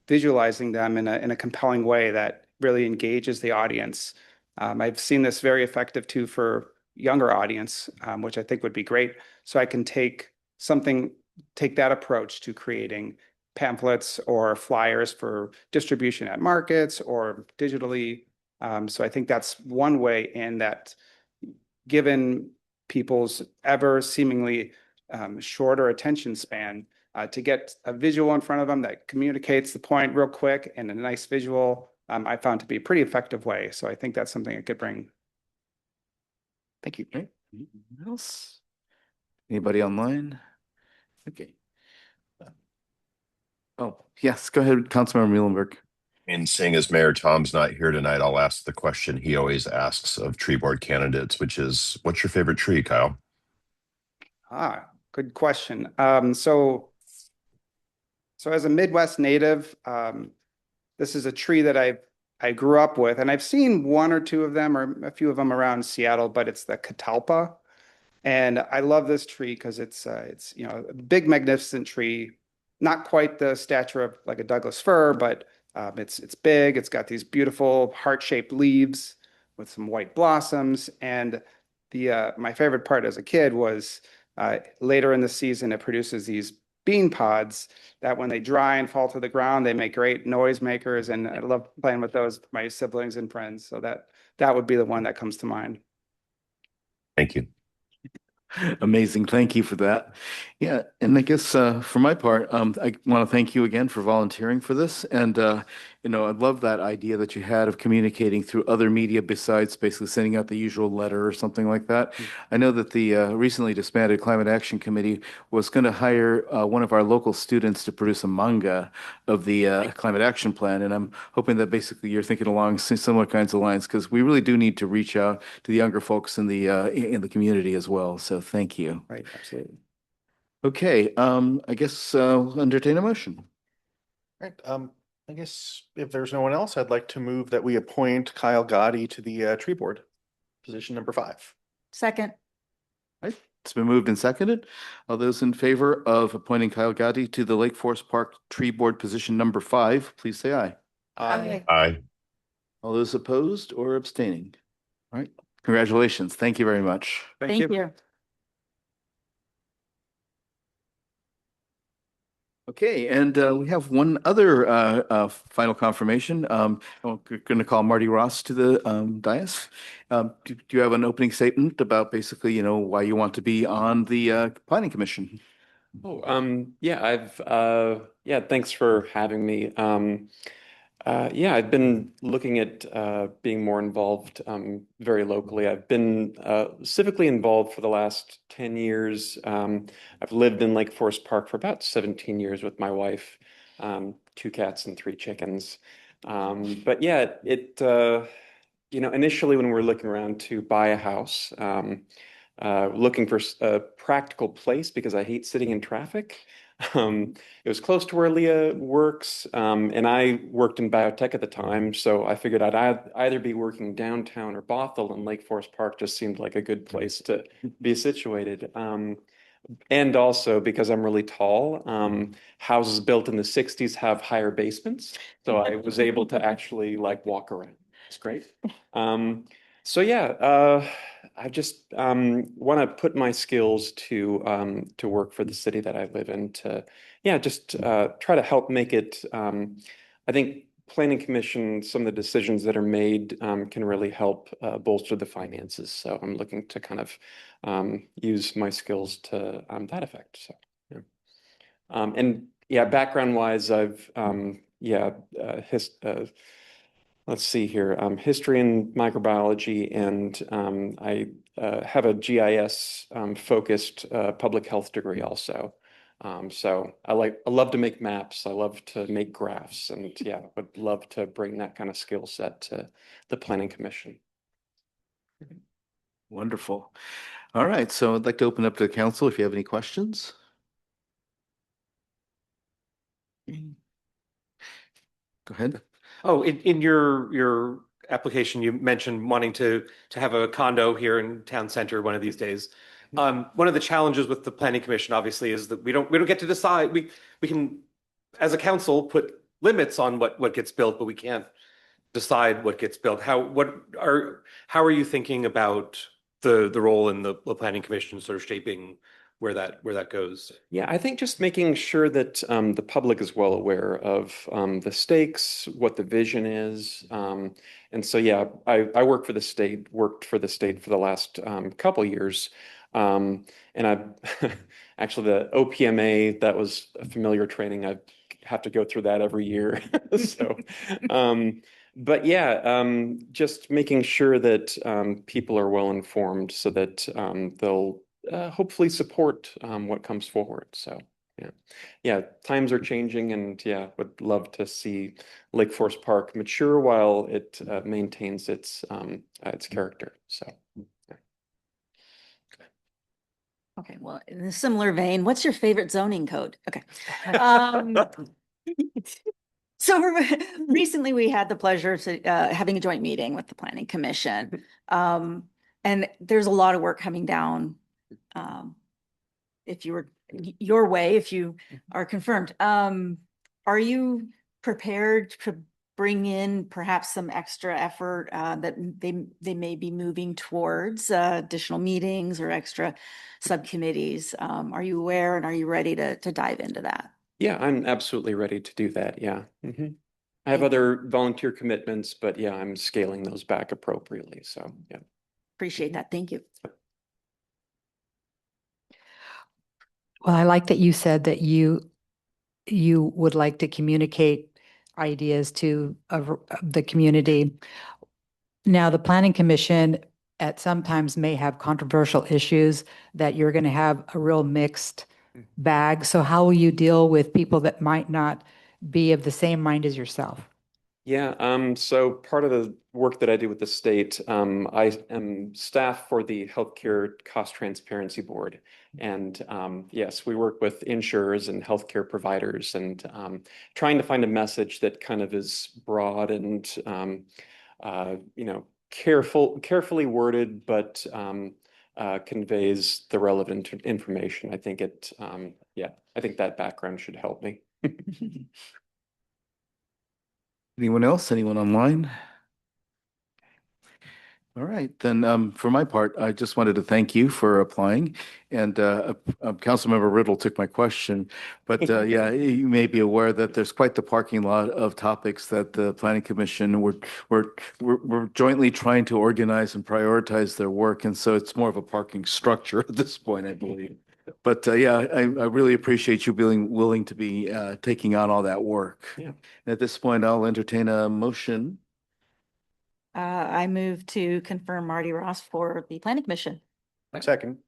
visualizing them in a compelling way that really engages the audience. I've seen this very effective too for younger audience, which I think would be great. So I can take that approach to creating pamphlets or flyers for distribution at markets or digitally. So I think that's one way in that, given people's ever seemingly shorter attention span, to get a visual in front of them that communicates the point real quick and a nice visual, I found to be a pretty effective way. So I think that's something I could bring. Thank you. Right. Anyone else? Anybody online? Okay. Oh, yes, go ahead, Councilmember Muhlenberg. And seeing as Mayor Tom's not here tonight, I'll ask the question he always asks of tree board candidates, which is, what's your favorite tree, Kyle? Good question. So as a Midwest native, this is a tree that I grew up with, and I've seen 1 or 2 of them, or a few of them around Seattle, but it's the catalpa. And I love this tree because it's a big, magnificent tree, not quite the stature of like a Douglas fir, but it's big. It's got these beautiful heart-shaped leaves with some white blossoms. And my favorite part as a kid was later in the season, it produces these bean pods that when they dry and fall to the ground, they make great noise makers. And I love playing with those with my siblings and friends. So that would be the one that comes to mind. Thank you. Amazing. Thank you for that. Yeah, and I guess for my part, I want to thank you again for volunteering for this. And I love that idea that you had of communicating through other media besides basically sending out the usual letter or something like that. I know that the recently disbanded Climate Action Committee was going to hire one of our local students to produce a manga of the Climate Action Plan, and I'm hoping that basically you're thinking along similar kinds of lines because we really do need to reach out to the younger folks in the community as well. So thank you. Right, absolutely. Okay, I guess entertain a motion. Right, I guess if there's no one else, I'd like to move that we appoint Kyle Gati to the tree board, position number 5. Second. Right, it's been moved and seconded. All those in favor of appointing Kyle Gati to the Lake Forest Park Tree Board position number 5, please say aye. Aye. Aye. All those opposed or abstaining? All right, congratulations. Thank you very much. Thank you. Okay, and we have one other final confirmation. I'm going to call Marty Ross to the dais. Do you have an opening statement about basically, why you want to be on the Planning Commission? Yeah, thanks for having me. Yeah, I've been looking at being more involved very locally. I've been civically involved for the last 10 years. I've lived in Lake Forest Park for about 17 years with my wife, 2 cats and 3 chickens. But yeah, initially when we were looking around to buy a house, looking for a practical place because I hate sitting in traffic. It was close to where Leah works, and I worked in biotech at the time, so I figured I'd either be working downtown or Bothell, and Lake Forest Park just seemed like a good place to be situated. And also because I'm really tall, houses built in the 60s have higher basements, so I was able to actually walk around. It's great. So yeah, I just want to put my skills to work for the city that I live in to, just try to help make it. I think Planning Commission, some of the decisions that are made can really help bolster the finances. So I'm looking to kind of use my skills to that effect. So and yeah, background wise, I've let's see here, history and microbiology, and I have a GIS focused public health degree also. So I love to make maps. I love to make graphs, and would love to bring that kind of skill set to the Planning Commission. Wonderful. All right, so I'd like to open up to the council if you have any questions. Go ahead. Oh, in your application, you mentioned wanting to have a condo here in town center one of these days. One of the challenges with the Planning Commission, obviously, is that we don't get to decide. We can, as a council, put limits on what gets built, but we can't decide what gets built. How are you thinking about the role in the Planning Commission sort of shaping where that goes? Yeah, I think just making sure that the public is well aware of the stakes, what the vision is. And so, yeah, I worked for the state for the last couple years. And I actually, the OPMA, that was a familiar training. I have to go through that every year. So, but yeah, just making sure that people are well informed so that they'll hopefully support what comes forward. So times are changing, and would love to see Lake Forest Park mature while it maintains its character. So Okay, well, in a similar vein, what's your favorite zoning code? Okay. So recently we had the pleasure of having a joint meeting with the Planning Commission. And there's a lot of work coming down. If you were your way, if you are confirmed, are you prepared to bring in perhaps some extra effort that they may be moving towards additional meetings or extra subcommittees? Are you aware and are you ready to dive into that? Yeah, I'm absolutely ready to do that. Yeah. I have other volunteer commitments, but I'm scaling those back appropriately. So Appreciate that. Thank you. Well, I like that you said that you would like to communicate ideas to the community. Now, the Planning Commission at sometimes may have controversial issues that you're going to have a real mixed bag. So how will you deal with people that might not be of the same mind as yourself? Yeah, so part of the work that I do with the state, I am staff for the Healthcare Cost Transparency Board. And yes, we work with insurers and healthcare providers and trying to find a message that kind of is broad and carefully worded, but conveys the relevant information. I think I think that background should help me. Anyone else? Anyone online? All right, then for my part, I just wanted to thank you for applying. And Councilmember Riddle took my question, but yeah, you may be aware that there's quite the parking lot of topics that the Planning Commission we're jointly trying to organize and prioritize their work, and so it's more of a parking structure at this point, I believe. But yeah, I really appreciate you being willing to be taking on all that work. Yeah. At this point, I'll entertain a motion. I move to confirm Marty Ross for the Planning Commission. Second.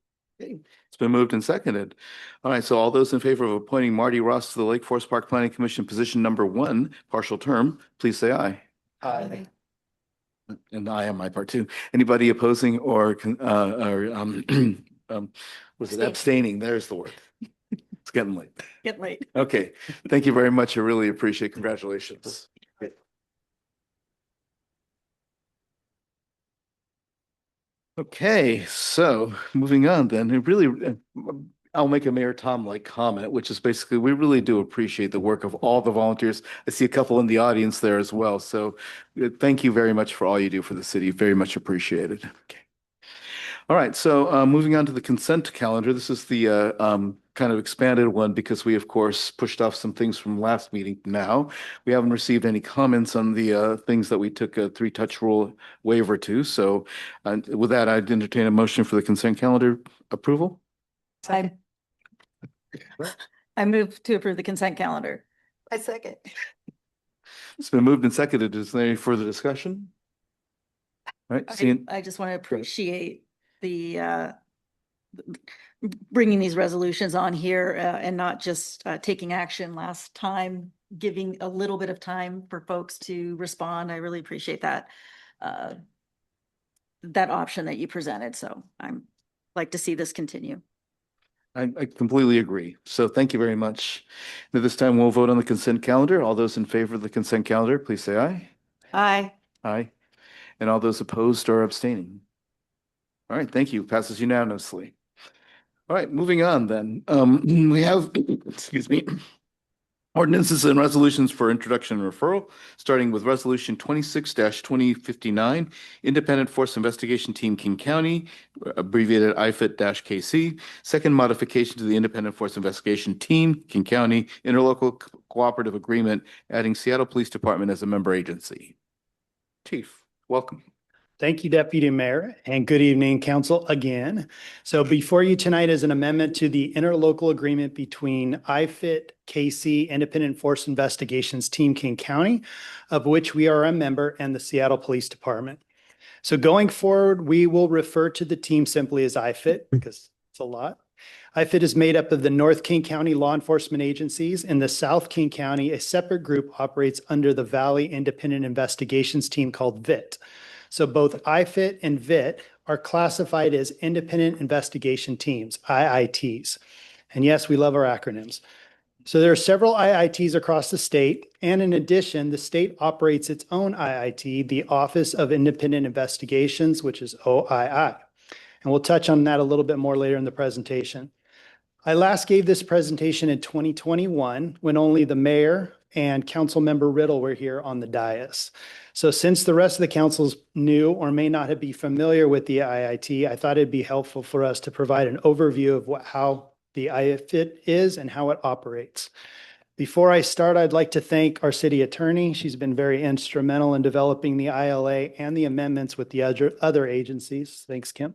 Okay, it's been moved and seconded. All right, so all those in favor of appointing Marty Ross to the Lake Forest Park Planning Commission position number 1, partial term, please say aye. Aye. And I on my part too. Anybody opposing or was it abstaining? There's the word. It's getting late. Get late. Okay, thank you very much. I really appreciate it. Congratulations. Okay, so moving on then, I'll make a Mayor Tom-like comment, which is basically, we really do appreciate the work of all the volunteers. I see a couple in the audience there as well. So thank you very much for all you do for the city. Very much appreciated. Okay. All right, so moving on to the consent calendar. This is the kind of expanded one because we, of course, pushed off some things from last meeting now. We haven't received any comments on the things that we took a 3-touch rule waiver to. So with that, I'd entertain a motion for the consent calendar approval. I move to approve the consent calendar. I second. It's been moved and seconded. Is there any further discussion? All right, seeing. I just want to appreciate the bringing these resolutions on here and not just taking action last time, giving a little bit of time for folks to respond. I really appreciate that that option that you presented. So I'm like to see this continue. I completely agree. So thank you very much. At this time, we'll vote on the consent calendar. All those in favor of the consent calendar, please say aye. Aye. Aye. And all those opposed or abstaining. All right, thank you. Passes unanimously. All right, moving on then. We have, excuse me, ordinances and resolutions for introduction and referral, starting with Resolution 26-2059, Independent Force Investigation Team King County, abbreviated IFIT-KC. Second modification to the Independent Force Investigation Team King County Interlocal Cooperative Agreement, adding Seattle Police Department as a member agency. Chief, welcome. Thank you, Deputy Mayor, and good evening, Council, again. So before you tonight is an amendment to the interlocal agreement between IFIT-KC Independent Force Investigations Team King County, of which we are a member, and the Seattle Police Department. So going forward, we will refer to the team simply as IFIT because it's a lot. IFIT is made up of the North King County law enforcement agencies. In the South King County, a separate group operates under the Valley Independent Investigations Team called VIT. So both IFIT and VIT are classified as independent investigation teams, IITs. And yes, we love our acronyms. So there are several IITs across the state. And in addition, the state operates its own IIT, the Office of Independent Investigations, which is OII. And we'll touch on that a little bit more later in the presentation. I last gave this presentation in 2021 when only the mayor and Councilmember Riddle were here on the dais. So since the rest of the council's new or may not be familiar with the IIT, I thought it'd be helpful for us to provide an overview of how the IFIT is and how it operates. Before I start, I'd like to thank our city attorney. She's been very instrumental in developing the ILA and the amendments with the other agencies. Thanks, Kim.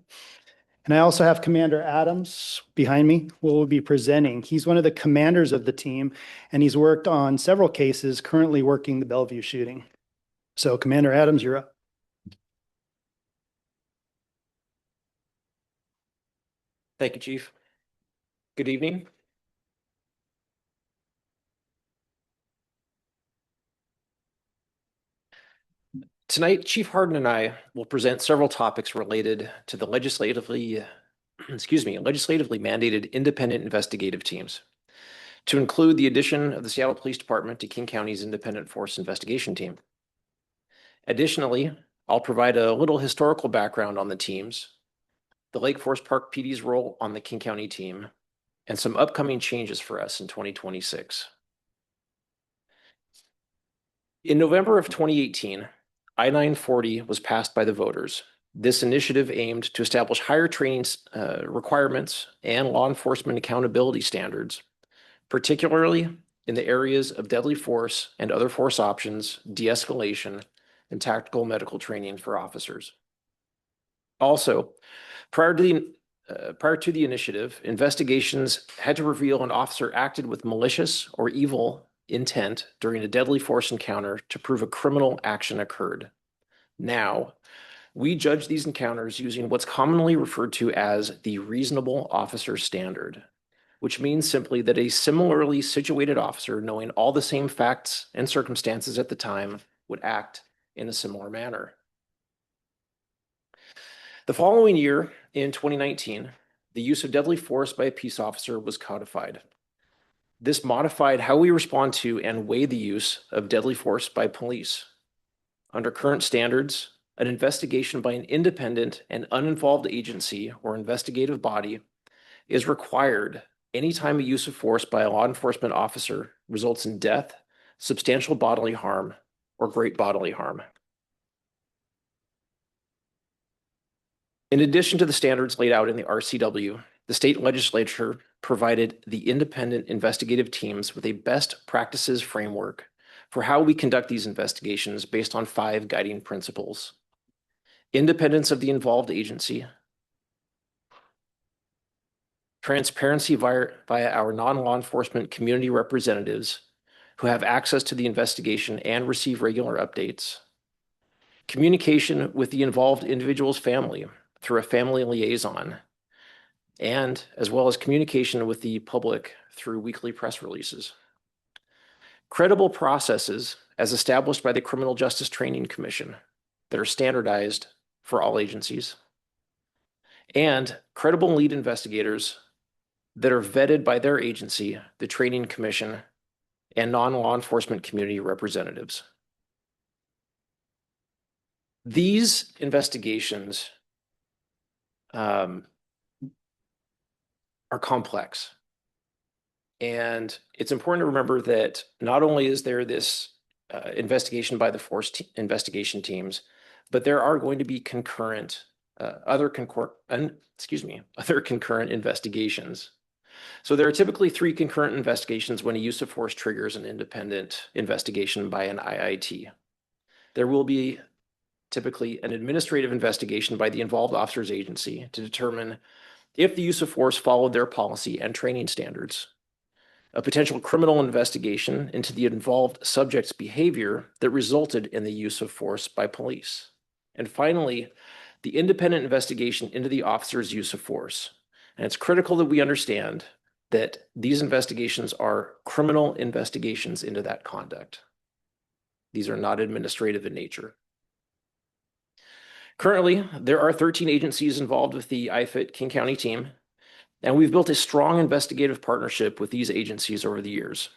And I also have Commander Adams behind me, who will be presenting. He's one of the commanders of the team, and he's worked on several cases, currently working the Bellevue shooting. So Commander Adams, you're up. Thank you, Chief. Good evening. Tonight, Chief Harden and I will present several topics related to the legislatively mandated independent investigative teams, to include the addition of the Seattle Police Department to King County's Independent Force Investigation Team. Additionally, I'll provide a little historical background on the teams, the Lake Forest Park PD's role on the King County team, and some upcoming changes for us in 2026. In November of 2018, I-940 was passed by the voters. This initiative aimed to establish higher training requirements and law enforcement accountability standards, particularly in the areas of deadly force and other force options, de-escalation, and tactical medical training for officers. Also, prior to the initiative, investigations had to reveal an officer acted with malicious or evil intent during a deadly force encounter to prove a criminal action occurred. Now, we judge these encounters using what's commonly referred to as the reasonable officer standard, which means simply that a similarly situated officer, knowing all the same facts and circumstances at the time, would act in a similar manner. The following year, in 2019, the use of deadly force by a peace officer was codified. This modified how we respond to and weigh the use of deadly force by police. Under current standards, an investigation by an independent and uninvolved agency or investigative body is required anytime a use of force by a law enforcement officer results in death, substantial bodily harm, or great bodily harm. In addition to the standards laid out in the RCW, the state legislature provided the independent investigative teams with a best practices framework for how we conduct these investigations based on 5 guiding principles: independence of the involved agency, transparency via our non-law enforcement community representatives who have access to the investigation and receive regular updates, communication with the involved individual's family through a family liaison, and as well as communication with the public through weekly press releases. Credible processes as established by the Criminal Justice Training Commission that are standardized for all agencies, and credible lead investigators that are vetted by their agency, the Training Commission, and non-law enforcement community representatives. These investigations are complex. And it's important to remember that not only is there this investigation by the force investigation teams, but there are going to be other concurrent investigations. So there are typically 3 concurrent investigations when a use of force triggers an independent investigation by an IIT. There will be typically an administrative investigation by the involved officer's agency to determine if the use of force followed their policy and training standards, a potential criminal investigation into the involved subject's behavior that resulted in the use of force by police, and finally, the independent investigation into the officer's use of force. And it's critical that we understand that these investigations are criminal investigations into that conduct. These are not administrative in nature. Currently, there are 13 agencies involved with the IFIT King County team, and we've built a strong investigative partnership with these agencies over the years.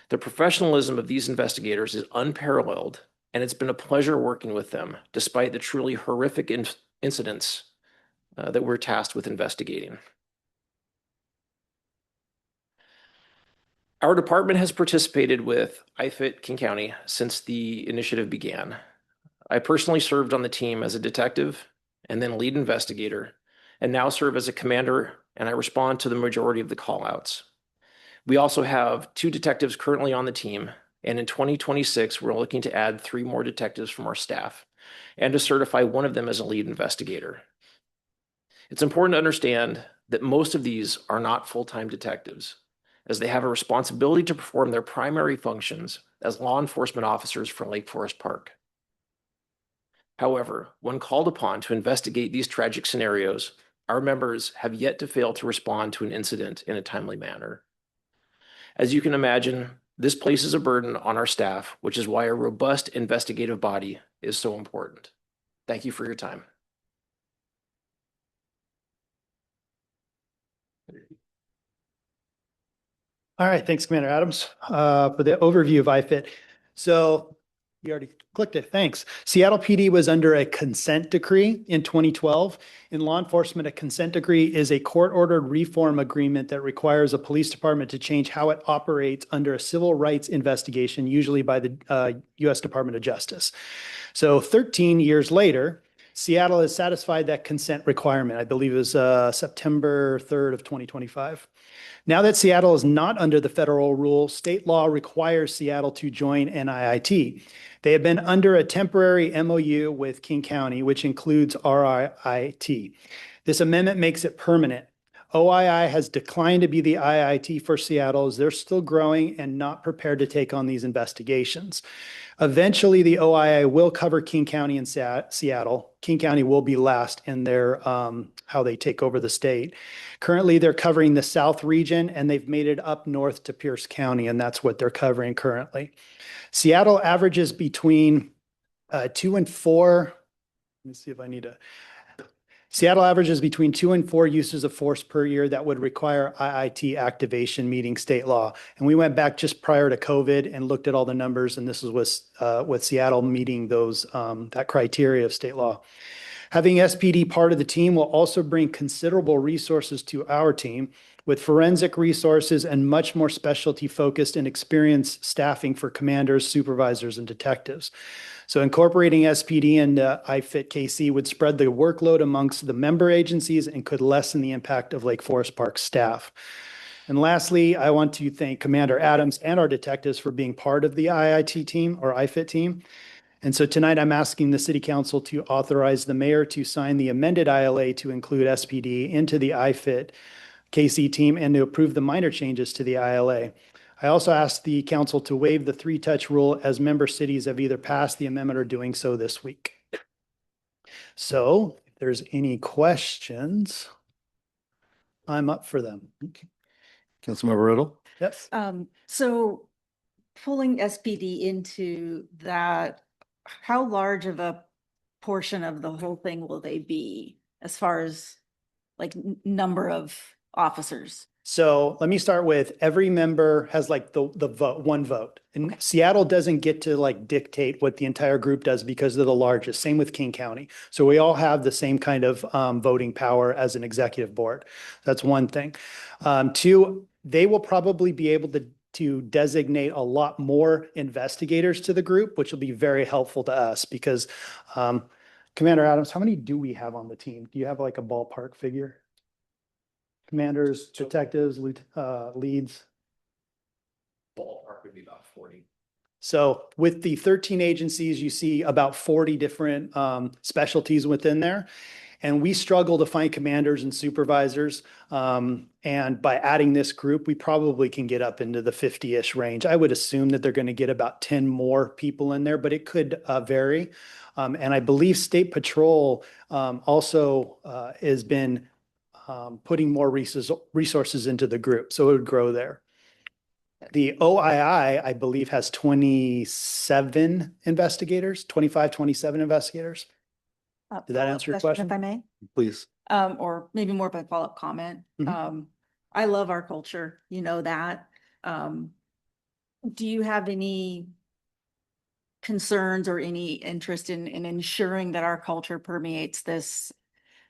The professionalism of these investigators is unparalleled, and it's been a pleasure working with them, despite the truly horrific incidents that we're tasked with investigating. Our department has participated with IFIT King County since the initiative began. I personally served on the team as a detective and then lead investigator, and now serve as a commander, and I respond to the majority of the callouts. We also have 2 detectives currently on the team, and in 2026, we're looking to add 3 more detectives from our staff and to certify one of them as a lead investigator. It's important to understand that most of these are not full-time detectives, as they have a responsibility to perform their primary functions as law enforcement officers for Lake Forest Park. However, when called upon to investigate these tragic scenarios, our members have yet to fail to respond to an incident in a timely manner. As you can imagine, this places a burden on our staff, which is why a robust investigative body is so important. Thank you for your time. All right, thanks, Commander Adams, for the overview of IFIT. So you already clicked it, thanks. Seattle PD was under a consent decree in 2012. In law enforcement, a consent decree is a court-ordered reform agreement that requires a police department to change how it operates under a civil rights investigation, usually by the U.S. Department of Justice. So 13 years later, Seattle has satisfied that consent requirement. I believe it was September 3rd of 2025. Now that Seattle is not under the federal rule, state law requires Seattle to join NIIT. They have been under a temporary MOU with King County, which includes RIIT. This amendment makes it permanent. OII has declined to be the IIT for Seattle as they're still growing and not prepared to take on these investigations. Eventually, the OII will cover King County and Seattle. King County will be last in their how they take over the state. Currently, they're covering the South region, and they've made it up north to Pierce County, and that's what they're covering currently. Seattle averages between 2 and 4. Let me see if I need to. Seattle averages between 2 and 4 uses of force per year that would require IIT activation meeting state law. And we went back just prior to COVID and looked at all the numbers, and this is with Seattle meeting those that criteria of state law. Having SPD part of the team will also bring considerable resources to our team with forensic resources and much more specialty focused and experienced staffing for commanders, supervisors, and detectives. So incorporating SPD and IFIT-KC would spread the workload amongst the member agencies and could lessen the impact of Lake Forest Park staff. And lastly, I want to thank Commander Adams and our detectives for being part of the IIT team or IFIT team. And so tonight I'm asking the City Council to authorize the mayor to sign the amended ILA to include SPD into the IFIT-KC team and to approve the minor changes to the ILA. I also asked the council to waive the 3-touch rule as member cities have either passed the amendment or doing so this week. So if there's any questions, I'm up for them. Okay. Councilmember Riddle? Yes. So pulling SPD into that, how large of a portion of the whole thing will they be as far as like number of officers? So let me start with every member has like the vote, one vote. And Seattle doesn't get to like dictate what the entire group does because they're the largest. Same with King County. So we all have the same kind of voting power as an executive board. That's one thing. Two, they will probably be able to designate a lot more investigators to the group, which will be very helpful to us because Commander Adams, how many do we have on the team? Do you have like a ballpark figure? Commanders, detectives, leads? Ballpark would be about 40. So with the 13 agencies, you see about 40 different specialties within there. And we struggle to find commanders and supervisors. And by adding this group, we probably can get up into the 50-ish range. I would assume that they're going to get about 10 more people in there, but it could vary. And I believe State Patrol also has been putting more resources into the group. So it would grow there. The OII, I believe, has 27 investigators, 25, 27 investigators. Did that answer your question? If I may? Please. Or maybe more of a follow-up comment. I love our culture, you know that. Do you have any concerns or any interest in ensuring that our culture permeates this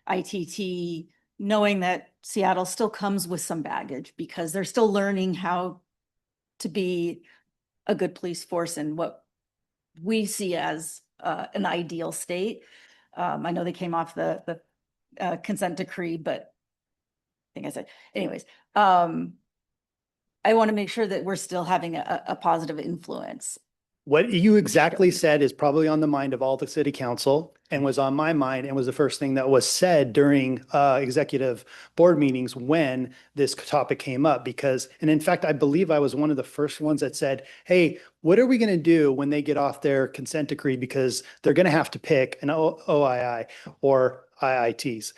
ITT, knowing that Seattle still comes with some baggage because they're still learning how to be a good police force in what we see as an ideal state? I know they came off the consent decree, but I think I said, anyways, I want to make sure that we're still having a positive influence. What you exactly said is probably on the mind of all the city council. and was on my mind and was the first thing that was said during executive board meetings when this topic came up and in fact, I believe I was one of the first ones that said, hey, what are we going to do when they get off their consent decree? Because they're going to have to pick an OII or IITs.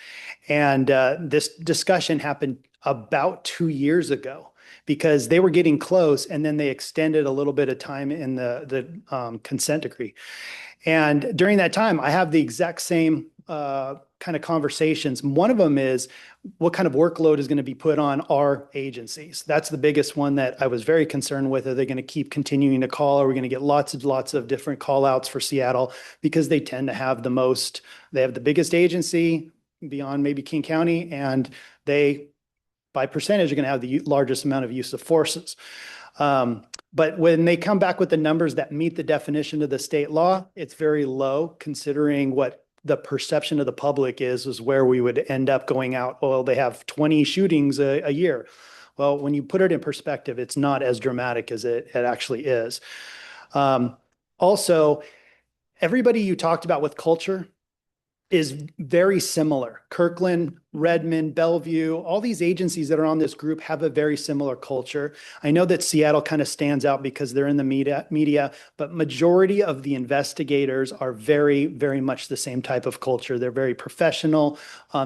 And this discussion happened about 2 years ago because they were getting close and then they extended a little bit of time in the consent decree. And during that time, I have the exact same kind of conversations. One of them is what kind of workload is going to be put on our agencies. That's the biggest one that I was very concerned with. Are they going to keep continuing to call? Are we going to get lots of different call outs for Seattle? Because they tend to have they have the biggest agency beyond maybe King County, and they, by percentage, are going to have the largest amount of use of forces. But when they come back with the numbers that meet the definition of the state law, it's very low considering what the perception of the public is where we would end up going out. Well, they have 20 shootings a year. Well, when you put it in perspective, it's not as dramatic as it actually is. Also, everybody you talked about with culture is very similar. Kirkland, Redmond, Bellevue, all these agencies that are on this group have a very similar culture. I know that Seattle kind of stands out because they're in the media, but majority of the investigators are very, very much the same type of culture. They're very professional.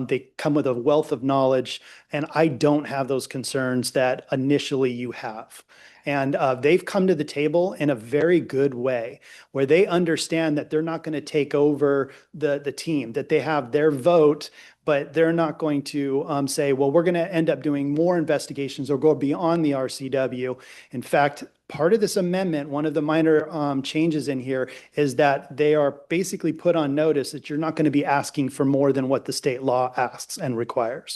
They come with a wealth of knowledge, and I don't have those concerns that initially you have. And they've come to the table in a very good way where they understand that they're not going to take over the team, that they have their vote, but they're not going to say, well, we're going to end up doing more investigations or go beyond the RCW. In fact, part of this amendment, one of the minor changes in here is that they are basically put on notice that you're not going to be asking for more than what the state law asks and requires.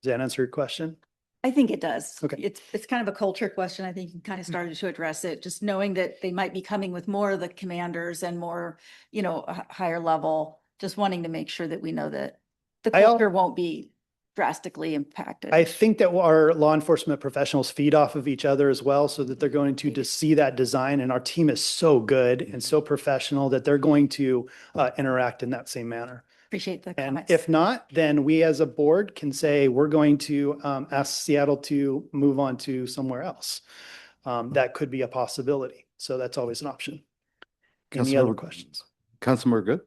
Does that answer your question? I think it does. Okay. It's kind of a culture question. I think you kind of started to address it, just knowing that they might be coming with more of the commanders and more, higher level, just wanting to make sure that we know that the culture won't be drastically impacted. I think that our law enforcement professionals feed off of each other as well, so that they're going to see that design, and our team is so good and so professional that they're going to interact in that same manner. Appreciate the And comments. if not, then we as a board can say, we're going to ask Seattle to move on to somewhere else. That could be a possibility. So that's always an option. Any other questions? Councilmember Good?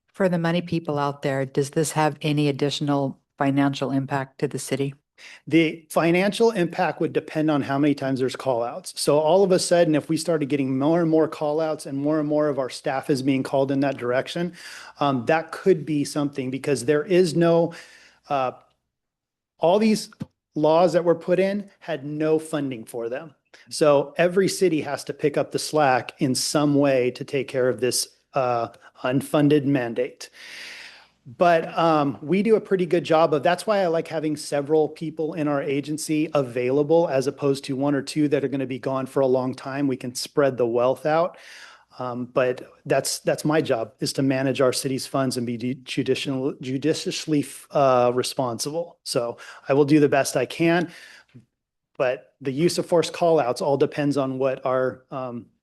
For the money people out there, does this have any additional financial impact to the city? The financial impact would depend on how many times there's call outs. So all of a sudden, if we started getting more and more call outs and more of our staff is being called in that direction, that could be something, because there is no, all these laws that were put in had no funding for them. So every city has to pick up the slack in some way to take care of this unfunded mandate. But we do a pretty good job of, that's why I like having several people in our agency available as opposed to one or two that are going to be gone for a long time. We can spread the wealth out. But that's my job, is to manage our city's funds and be judiciously responsible. So I will do the best I can, but the use of force call outs all depends on what our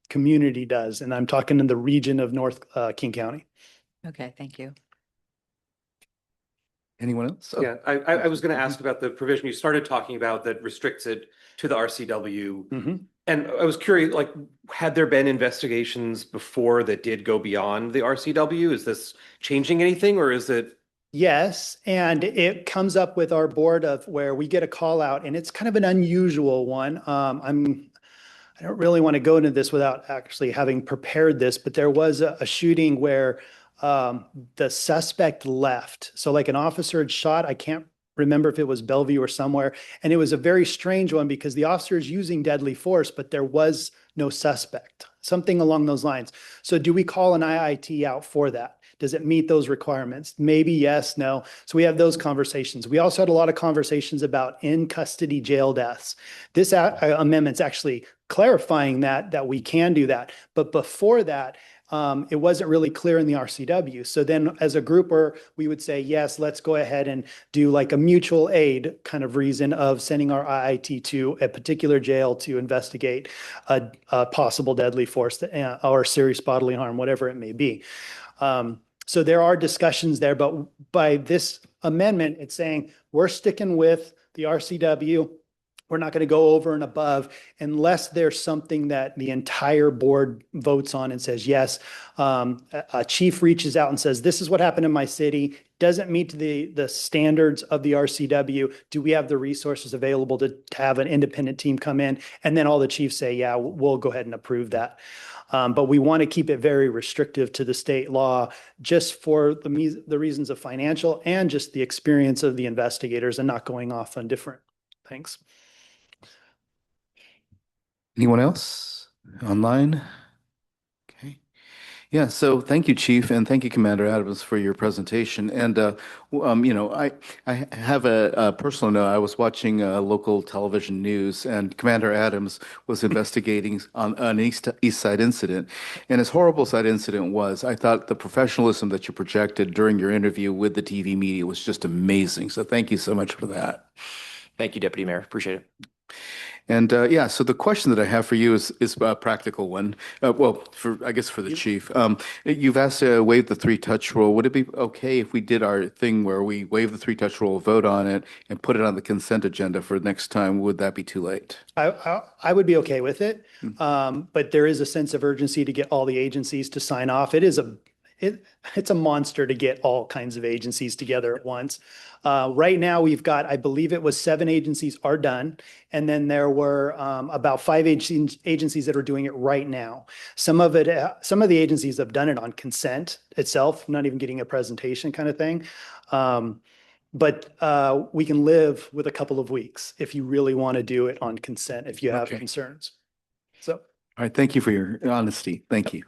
community does. And I'm talking in the region of North King County. Okay, thank you. Anyone else? Yeah, I was going to ask about the provision you started talking about that restricts it to the RCW. Mm-hmm. And I was curious, like, had there been investigations before that did go beyond the RCW? Is this changing anything, or is it? Yes, and it comes up with our board of where we get a call out, and it's kind of an unusual one. I don't really want to go into this without actually having prepared this, but there was a shooting where the suspect left. So like an officer had shot, I can't remember if it was Bellevue or somewhere. And it was a very strange one because the officer is using deadly force, but there was no suspect, something along those lines. So do we call an IIT out for that? Does it meet those requirements? Maybe yes, no. So we have those conversations. We also had a lot of conversations about in custody jail deaths. This amendment's actually clarifying that we can do that. But before that, it wasn't really clear in the RCW. So then as a grouper, we would say, yes, let's go ahead and do like a mutual aid kind of reason of sending our IIT to a particular jail to investigate a possible deadly force or serious bodily harm, whatever it may be. So there are discussions there, but by this amendment, it's saying we're sticking with the RCW. We're not going to go over and above unless there's something that the entire board votes on and says, yes, a chief reaches out and says, this is what happened in my city, doesn't meet the standards of the RCW. Do we have the resources available to have an independent team come in? And then all the chiefs say, yeah, we'll go ahead and approve that. But we want to keep it very restrictive to the state law just for the reasons of financial and just the experience of the investigators and not going off on different things. Anyone else online? Okay. Yeah, so thank you, Chief, and thank you, Commander Adams, for your presentation. And, I have a personal note. I was watching local television news, and Commander Adams was investigating on an East Side incident. And as horrible as that incident was, I thought the professionalism that you projected during your interview with the TV media was just amazing. So thank you so much for that. Thank you, Deputy Mayor. Appreciate it. And yeah, so the question that I have for you is a practical one. I guess for the chief. You've asked to waive the three-touch rule. Would it be okay if we did our thing where we waive the three-touch rule, vote on it, and put it on the consent agenda for next time? Would that be too late? I would be okay with it, but there is a sense of urgency to get all the agencies to sign off. It's a monster to get all kinds of agencies together at once. Right now, we've got, I believe it was 7 agencies are done. And then there were about 5 agencies that are doing it right now. Some of the agencies have done it on consent itself, not even getting a presentation kind of thing. But we can live with a couple of weeks if you really want to do it on consent, if you have concerns. So. All right. Thank you for your honesty. Thank you.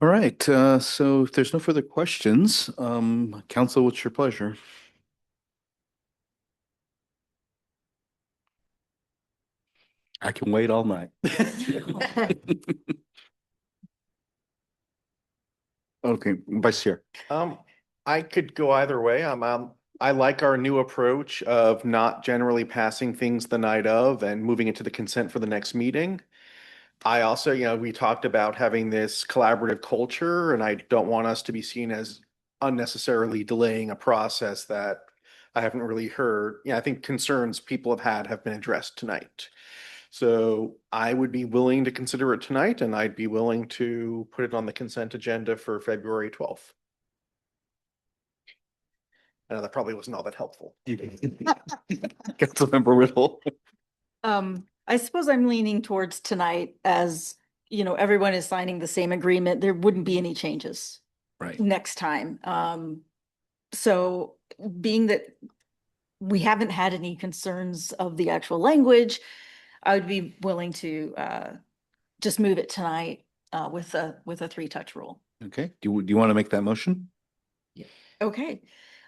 All right, so if there's no further questions, Council, what's your pleasure? I can wait all night. Okay, Vice Chair. I could go either way. I like our new approach of not generally passing things the night of and moving it to the consent for the next meeting. I also, we talked about having this collaborative culture, and I don't want us to be seen as unnecessarily delaying a process that I haven't really heard. I think concerns people have been addressed tonight. So I would be willing to consider it tonight, and I'd be willing to put it on the consent agenda for February 12th. I know that probably wasn't all that helpful. Councilmember Whittle. I suppose I'm leaning towards tonight as, everyone is signing the same agreement. There wouldn't be any changes next time. So being that we haven't had any concerns of the actual language, I would be willing to just move it tonight with a 3-touch rule. Okay. Do you want to make that motion? Okay.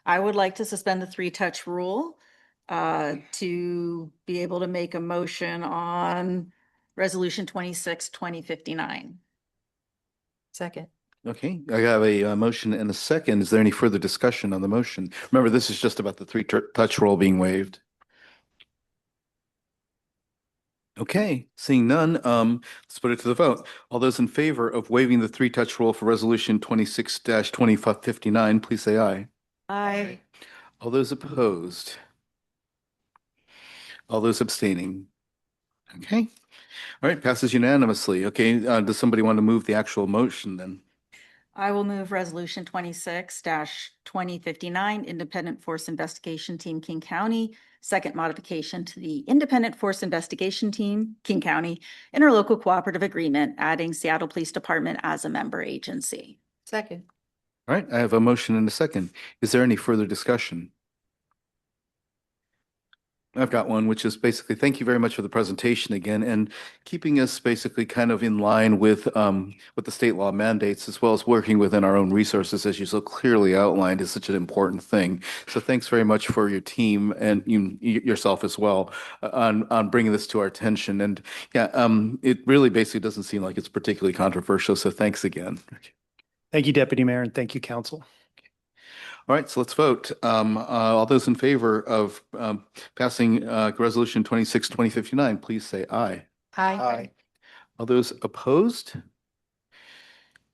I would like to suspend the 3-touch rule to be able to make a motion on Resolution 26-2059. Second. Okay, I have a motion and a second. Is there any further discussion on the motion? Remember, this is just about the 3-touch rule being waived. Okay, seeing none, let's put it to the vote. All those in favor of waiving the 3-touch rule for Resolution 26-2059, please say aye. Aye. All those opposed? All those abstaining? Okay. All right, passes unanimously. Okay, does somebody want to move the actual motion then? I will move Resolution 26-2059, Independent Force Investigation Team, King County. Second modification to the Independent Force Investigation Team, King County, Interlocal Cooperative Agreement, adding Seattle Police Department as a member agency. Second. All right, I have a motion and a second. Is there any further discussion? I've got one, which is basically, thank you very much for the presentation again, and keeping us basically kind of in line with what the state law mandates, as well as working within our own resources, as you so clearly outlined, is such an important thing. So thanks very much for your team and yourself as well on bringing this to our attention. And yeah, it really basically doesn't seem like it's particularly controversial. So thanks again. Thank you, Deputy Mayor, and thank you, Council. All right, so let's vote. All those in favor of passing Resolution 2059, please say aye. Aye. All those opposed?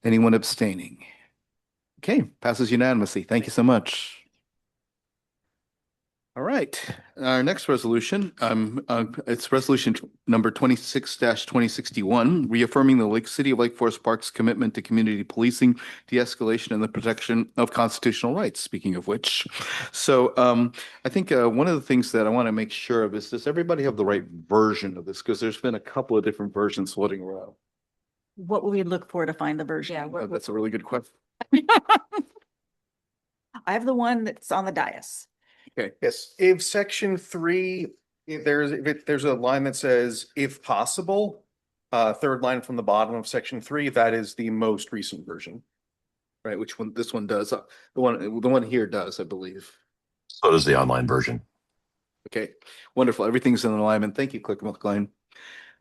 Anyone abstaining? Okay, passes unanimously. Thank you so much. All right, our next resolution, it's resolution number 26-2061, reaffirming the City of Lake Forest Park's commitment to community policing, de-escalation, and the protection of constitutional rights, speaking of which. So I think one of the things that I want to make sure of is, does everybody have the right version of this? Because there's been a couple of different versions floating around. What will we look for to find the version? Yeah, That's a really good question. I have the one that's on the dais. Okay. Yes, if section 3, there's a line that says, if possible, third line from the bottom of section 3, that is the most recent version. Right, which one? This one does. The one here does, I believe. So does the online version. Okay, wonderful. Everything's in alignment. Thank you, Clerk McLean.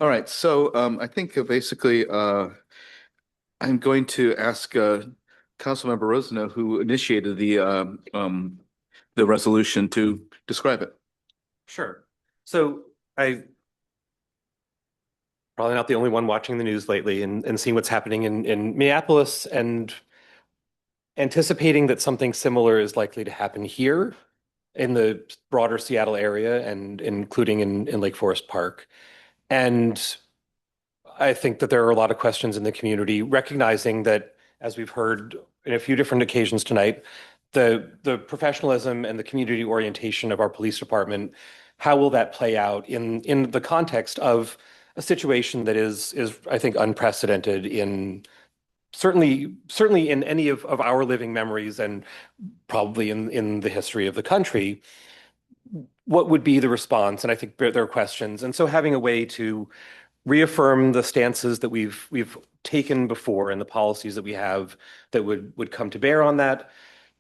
All right, so I think basically I'm going to ask Councilmember Rosano, who initiated the resolution, to describe it. Sure. So I probably not the only one watching the news lately and seeing what's happening in Minneapolis and anticipating that something similar is likely to happen here in the broader Seattle area and including in Lake Forest Park. And I think that there are a lot of questions in the community, recognizing that, as we've heard in a few different occasions tonight, the professionalism and the community orientation of our police department, how will that play out in the context of a situation that is I think unprecedented in certainly in any of our living memories and probably in the history of the country. What would be the response? And I think there are questions. And so having a way to reaffirm the stances that we've taken before and the policies that we have that would come to bear on that,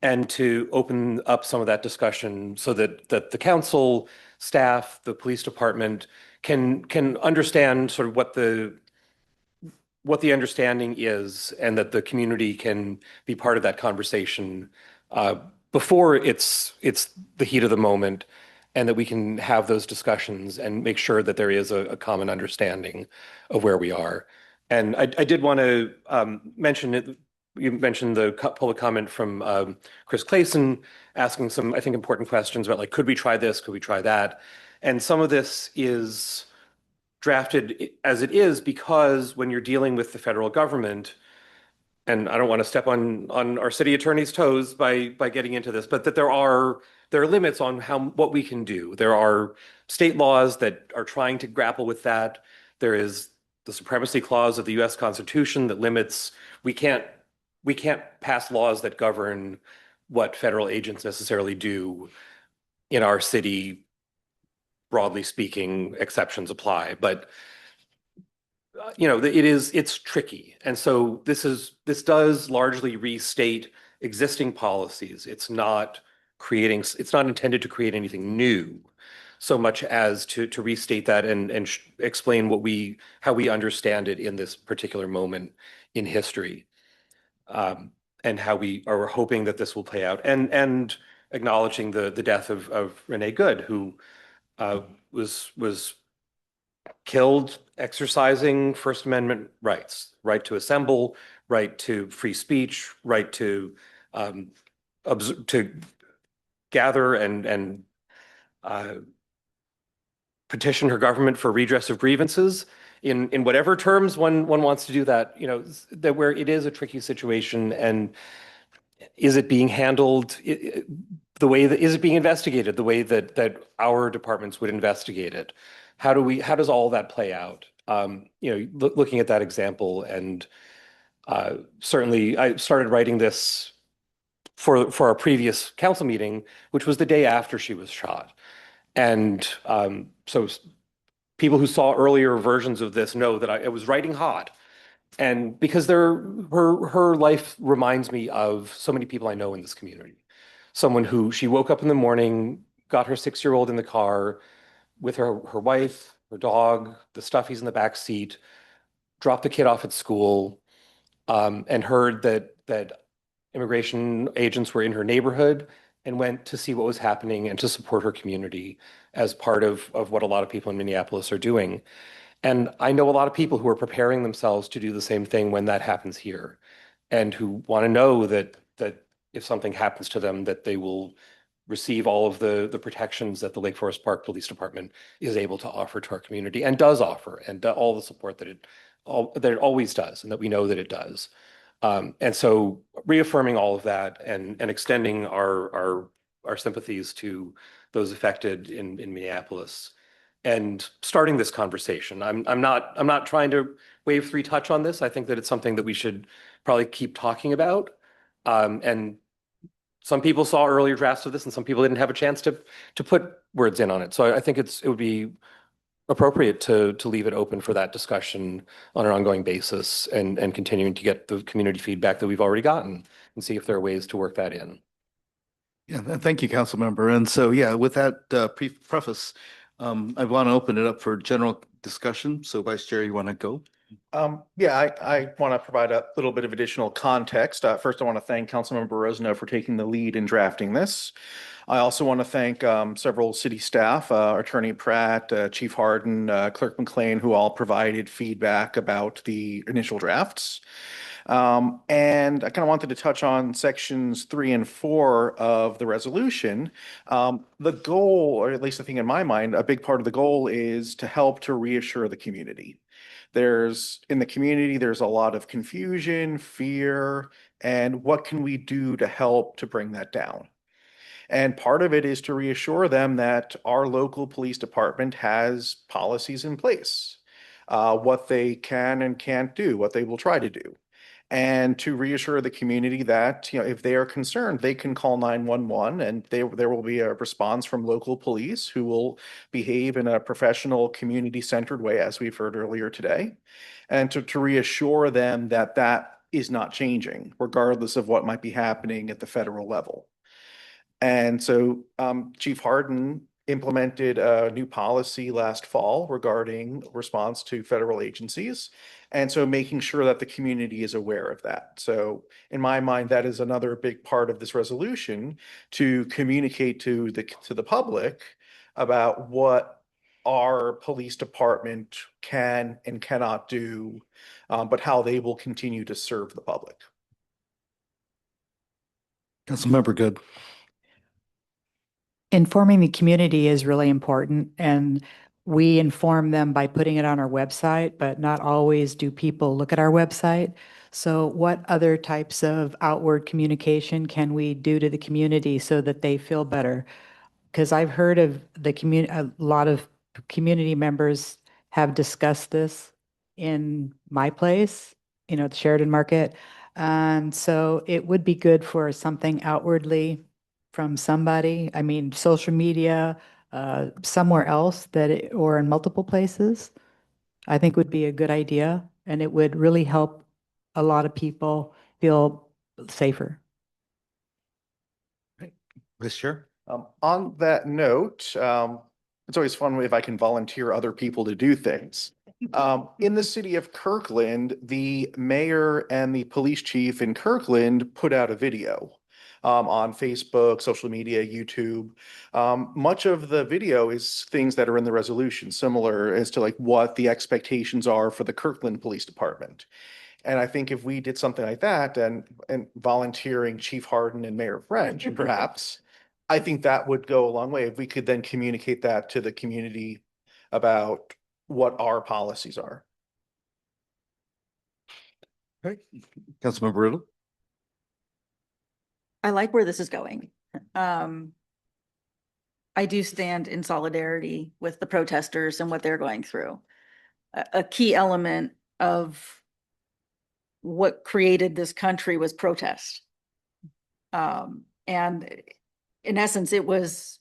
and to open up some of that discussion so that the council, staff, the police department can understand sort of what the understanding is, and that the community can be part of that conversation before it's the heat of the moment, and that we can have those discussions and make sure that there is a common understanding of where we are. And I did want to mention it. You mentioned the public comment from Chris Clayson asking some, I think, important questions about, like, could we try this? Could we try that? And some of this is drafted as it is because when you're dealing with the federal government, and I don't want to step on our city attorney's toes by getting into this, but that there are limits on what we can do. There are state laws that are trying to grapple with that. There is the supremacy clause of the U.S. Constitution that limits, we can't pass laws that govern what federal agents necessarily do in our city. Broadly speaking, exceptions apply, but it's tricky. And so this does largely restate existing policies. It's not intended to create anything new so much as to restate that and explain how we understand it in this particular moment in history. And how we are hoping that this will play out, and acknowledging the death of Renee Good, who was killed exercising First Amendment rights, right to assemble, right to free speech, right to gather and petition her government for redress of grievances in whatever terms one wants to do that. That where it is a tricky situation, and is it being handled is it being investigated the way that our departments would investigate it? How does all that play out? Looking at that example, and certainly I started writing this for our previous council meeting, which was the day after she was shot. And so people who saw earlier versions of this know that I was writing hot. And because her life reminds me of so many people I know in this community. Someone who she woke up in the morning, got her 6-year-old in the car with her wife, her dog, the stuffies in the back seat, dropped the kid off at school, and heard that immigration agents were in her neighborhood and went to see what was happening and to support her community as part of what a lot of people in Minneapolis are doing. And I know a lot of people who are preparing themselves to do the same thing when that happens here, and who want to know that if something happens to them, that they will receive all of the protections that the Lake Forest Park Police Department is able to offer to our community and does offer, and all the support that it always does, and that we know that it does. And so reaffirming all of that and extending our sympathies to those affected in Minneapolis and starting this conversation. I'm not trying to wave three touch on this. I think that it's something that we should probably keep talking about. And some people saw earlier drafts of this and some people didn't have a chance to put words in on it. So I think it would be appropriate to leave it open for that discussion on an ongoing basis and continuing to get the community feedback that we've already gotten and see if there are ways to work that in. Yeah, thank you, council member. And so, yeah, with that preface, I want to open it up for general discussion. So Vice Chair, you want to go? Yeah, I want to provide a little bit of additional context. First, I want to thank Councilmember Rosano for taking the lead in drafting this. I also want to thank several city staff, Attorney Pratt, Chief Harden, Clerk McLean, who all provided feedback about the initial drafts. And I kind of wanted to touch on sections 3 and 4 of the resolution. The goal, or at least I think in my mind, a big part of the goal is to help to reassure the community. In the community, there's a lot of confusion, fear, and what can we do to help to bring that down? And part of it is to reassure them that our local police department has policies in place, what they can and can't do, what they will try to do. And to reassure the community that, if they are concerned, they can call 911 and there will be a response from local police who will behave in a professional, community-centered way, as we've heard earlier today. And to reassure them that that is not changing, regardless of what might be happening at the federal level. And so Chief Harden implemented a new policy last fall regarding response to federal agencies. And so making sure that the community is aware of that. So in my mind, that is another big part of this resolution, to communicate to the public about what our police department can and cannot do, but how they will continue to serve the public. Councilmember Good. Informing the community is really important, and we inform them by putting it on our website, but not always do people look at our website. So what other types of outward communication can we do to the community so that they feel better? Because I've heard of a lot of community members have discussed this in my place, the Sheridan Market. And so it would be good for something outwardly from somebody, social media, somewhere else or in multiple places, I think would be a good idea. And it would really help a lot of people feel safer. Vice Chair? On that note, it's always fun if I can volunteer other people to do things. In the city of Kirkland, the mayor and the police chief in Kirkland put out a video on Facebook, social media, YouTube. Much of the video is things that are in the resolution, similar as to what the expectations are for the Kirkland Police Department. And I think if we did something like that and volunteering Chief Harden and Mayor French, perhaps, I think that would go a long way if we could then communicate that to the community about what our policies are. Okay. Councilmember Riddle? I like where this is going. I do stand in solidarity with the protesters and what they're going through. A key element of what created this country was protest. And in essence, it was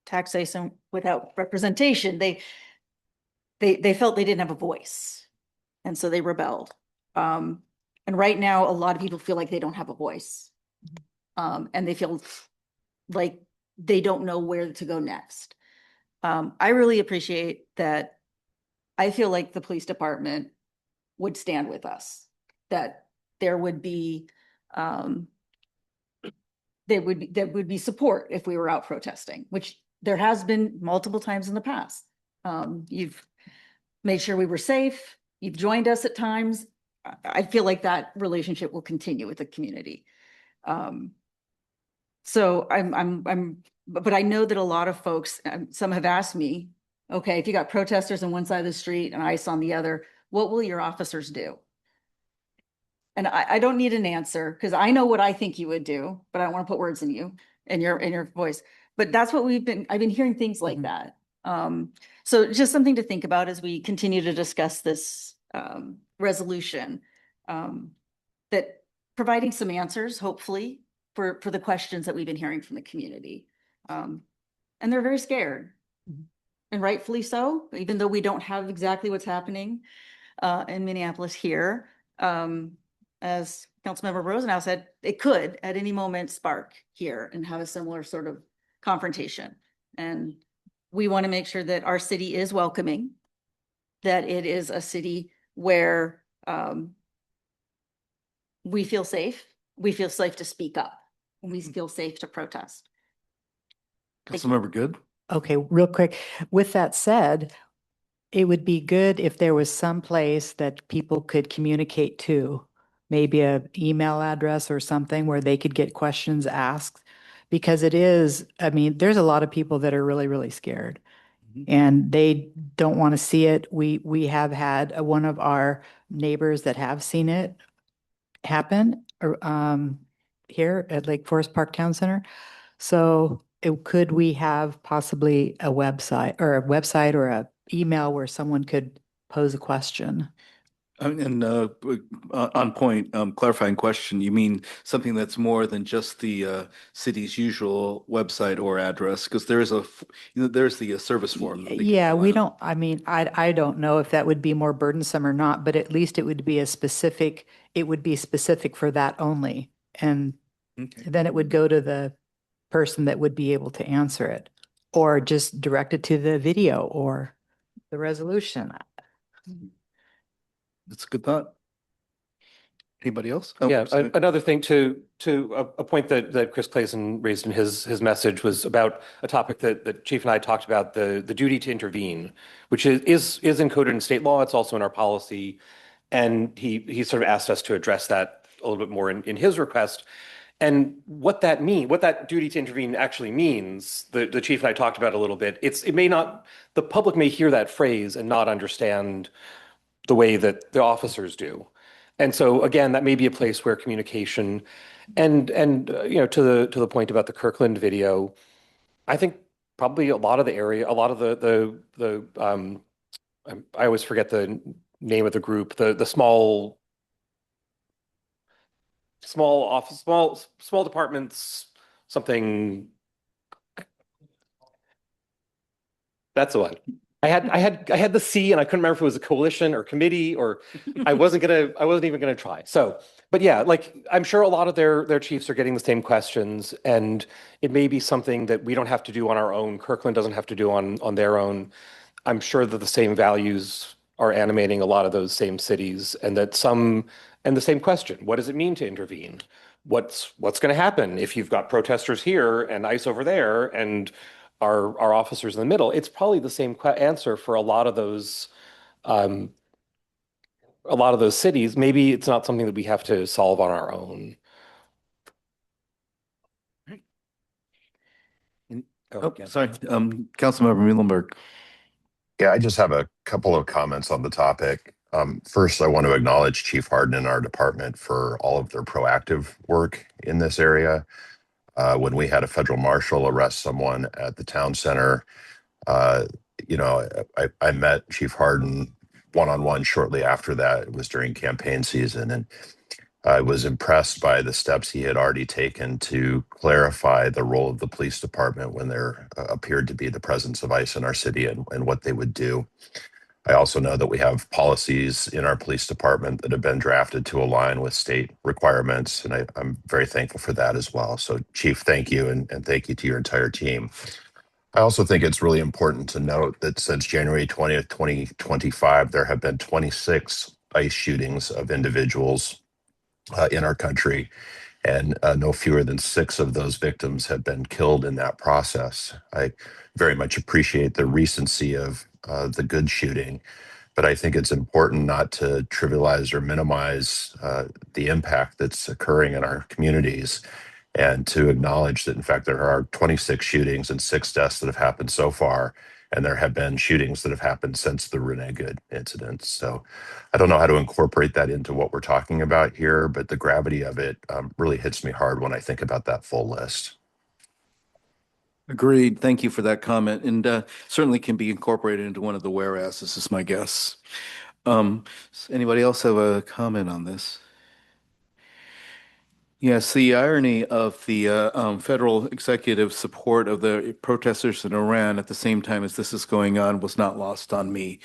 taxation without representation. They felt they didn't have a voice. And so they rebelled. And right now, a lot of people feel like they don't have a voice. And they feel like they don't know where to go next. I really appreciate that. I feel like the police department would stand with us, that there would be there would be support if we were out protesting, which there has been multiple times in the past. You've made sure we were safe. You've joined us at times. I feel like that relationship will continue with the community. So but I know that a lot of folks, some have asked me, okay, if you got protesters on one side of the street and ICE on the other, what will your officers do? And I don't need an answer because I know what I think you would do, but I don't want to put words in you and your voice. But that's what I've been hearing things like that. So just something to think about as we continue to discuss this resolution, that providing some answers, hopefully, for the questions that we've been hearing from the community. And they're very scared, and rightfully so, even though we don't have exactly what's happening in Minneapolis here. As Councilmember Rosenau said, it could at any moment spark here and have a similar sort of confrontation. And we want to make sure that our city is welcoming, that it is a city where we feel safe to speak up, and we feel safe to protest. Councilmember Good. Okay, real quick. With that said, it would be good if there was some place that people could communicate to, maybe an email address or something where they could get questions asked. Because it is, I mean, there's a lot of people that are really, really scared and they don't want to see it. We have had one of our neighbors that have seen it happen here at Lake Forest Park Town Center. So could we have possibly a website or a email where someone could pose a question? And on point, clarifying question, you mean something that's more than just the city's usual website or address? Because there is there's the service form. Yeah, we don't, I mean, I don't know if that would be more burdensome or not, but at least it would be specific for that only. And then it would go to the person that would be able to answer it, or just direct it to the video or the resolution. That's a good thought. Anybody else? Yeah, another thing to a point that Chris Clayson raised in his message was about a topic that Chief and I talked about, the duty to intervene, which is encoded in state law. It's also in our policy. And he sort of asked us to address that a little bit more in his request. And what that duty to intervene actually means, the Chief and I talked about a little bit. The public may hear that phrase and not understand the way that the officers do. And so again, that may be a place where communication and to the point about the Kirkland video, I think probably a lot of the I always forget the name of the group, the small departments, something. That's the one. I had the C and I couldn't remember if it was a coalition or committee or I wasn't even gonna try. So, but yeah, like I'm sure a lot of their chiefs are getting the same questions, and it may be something that we don't have to do on our own. Kirkland doesn't have to do on their own. I'm sure that the same values are animating a lot of those same cities, and the same question: what does it mean to intervene? What's going to happen if you've got protesters here and ICE over there and our officers in the middle? It's probably the same answer for a lot of those cities. Maybe it's not something that we have to solve on our own. Sorry, Councilmember Muhlenberg. Yeah, I just have a couple of comments on the topic. First, I want to acknowledge Chief Harden and our department for all of their proactive work in this area. When we had a federal marshal arrest someone at the town center, I met Chief Harden one-on-one shortly after that. It was during campaign season. And I was impressed by the steps he had already taken to clarify the role of the police department when there appeared to be the presence of ICE in our city and what they would do. I also know that we have policies in our police department that have been drafted to align with state requirements, and I'm very thankful for that as well. So, Chief, thank you, and thank you to your entire team. I also think it's really important to note that since January 20th, 2025, there have been 26 ICE shootings of individuals in our country, and no fewer than 6 of those victims have been killed in that process. I very much appreciate the recency of the good shooting, but I think it's important not to trivialize or minimize the impact that's occurring in our communities, and to acknowledge that, in fact, there are 26 shootings and 6 deaths that have happened so far, and there have been shootings that have happened since the Renee Good incident. So I don't know how to incorporate that into what we're talking about here, but the gravity of it really hits me hard when I think about that full list. Agreed. Thank you for that comment, and certainly can be incorporated into one of the whereases, is my guess. Does anybody else have a comment on this? Yes, the irony of the federal executive support of the protesters in Iran at the same time as this is going on was not lost on me.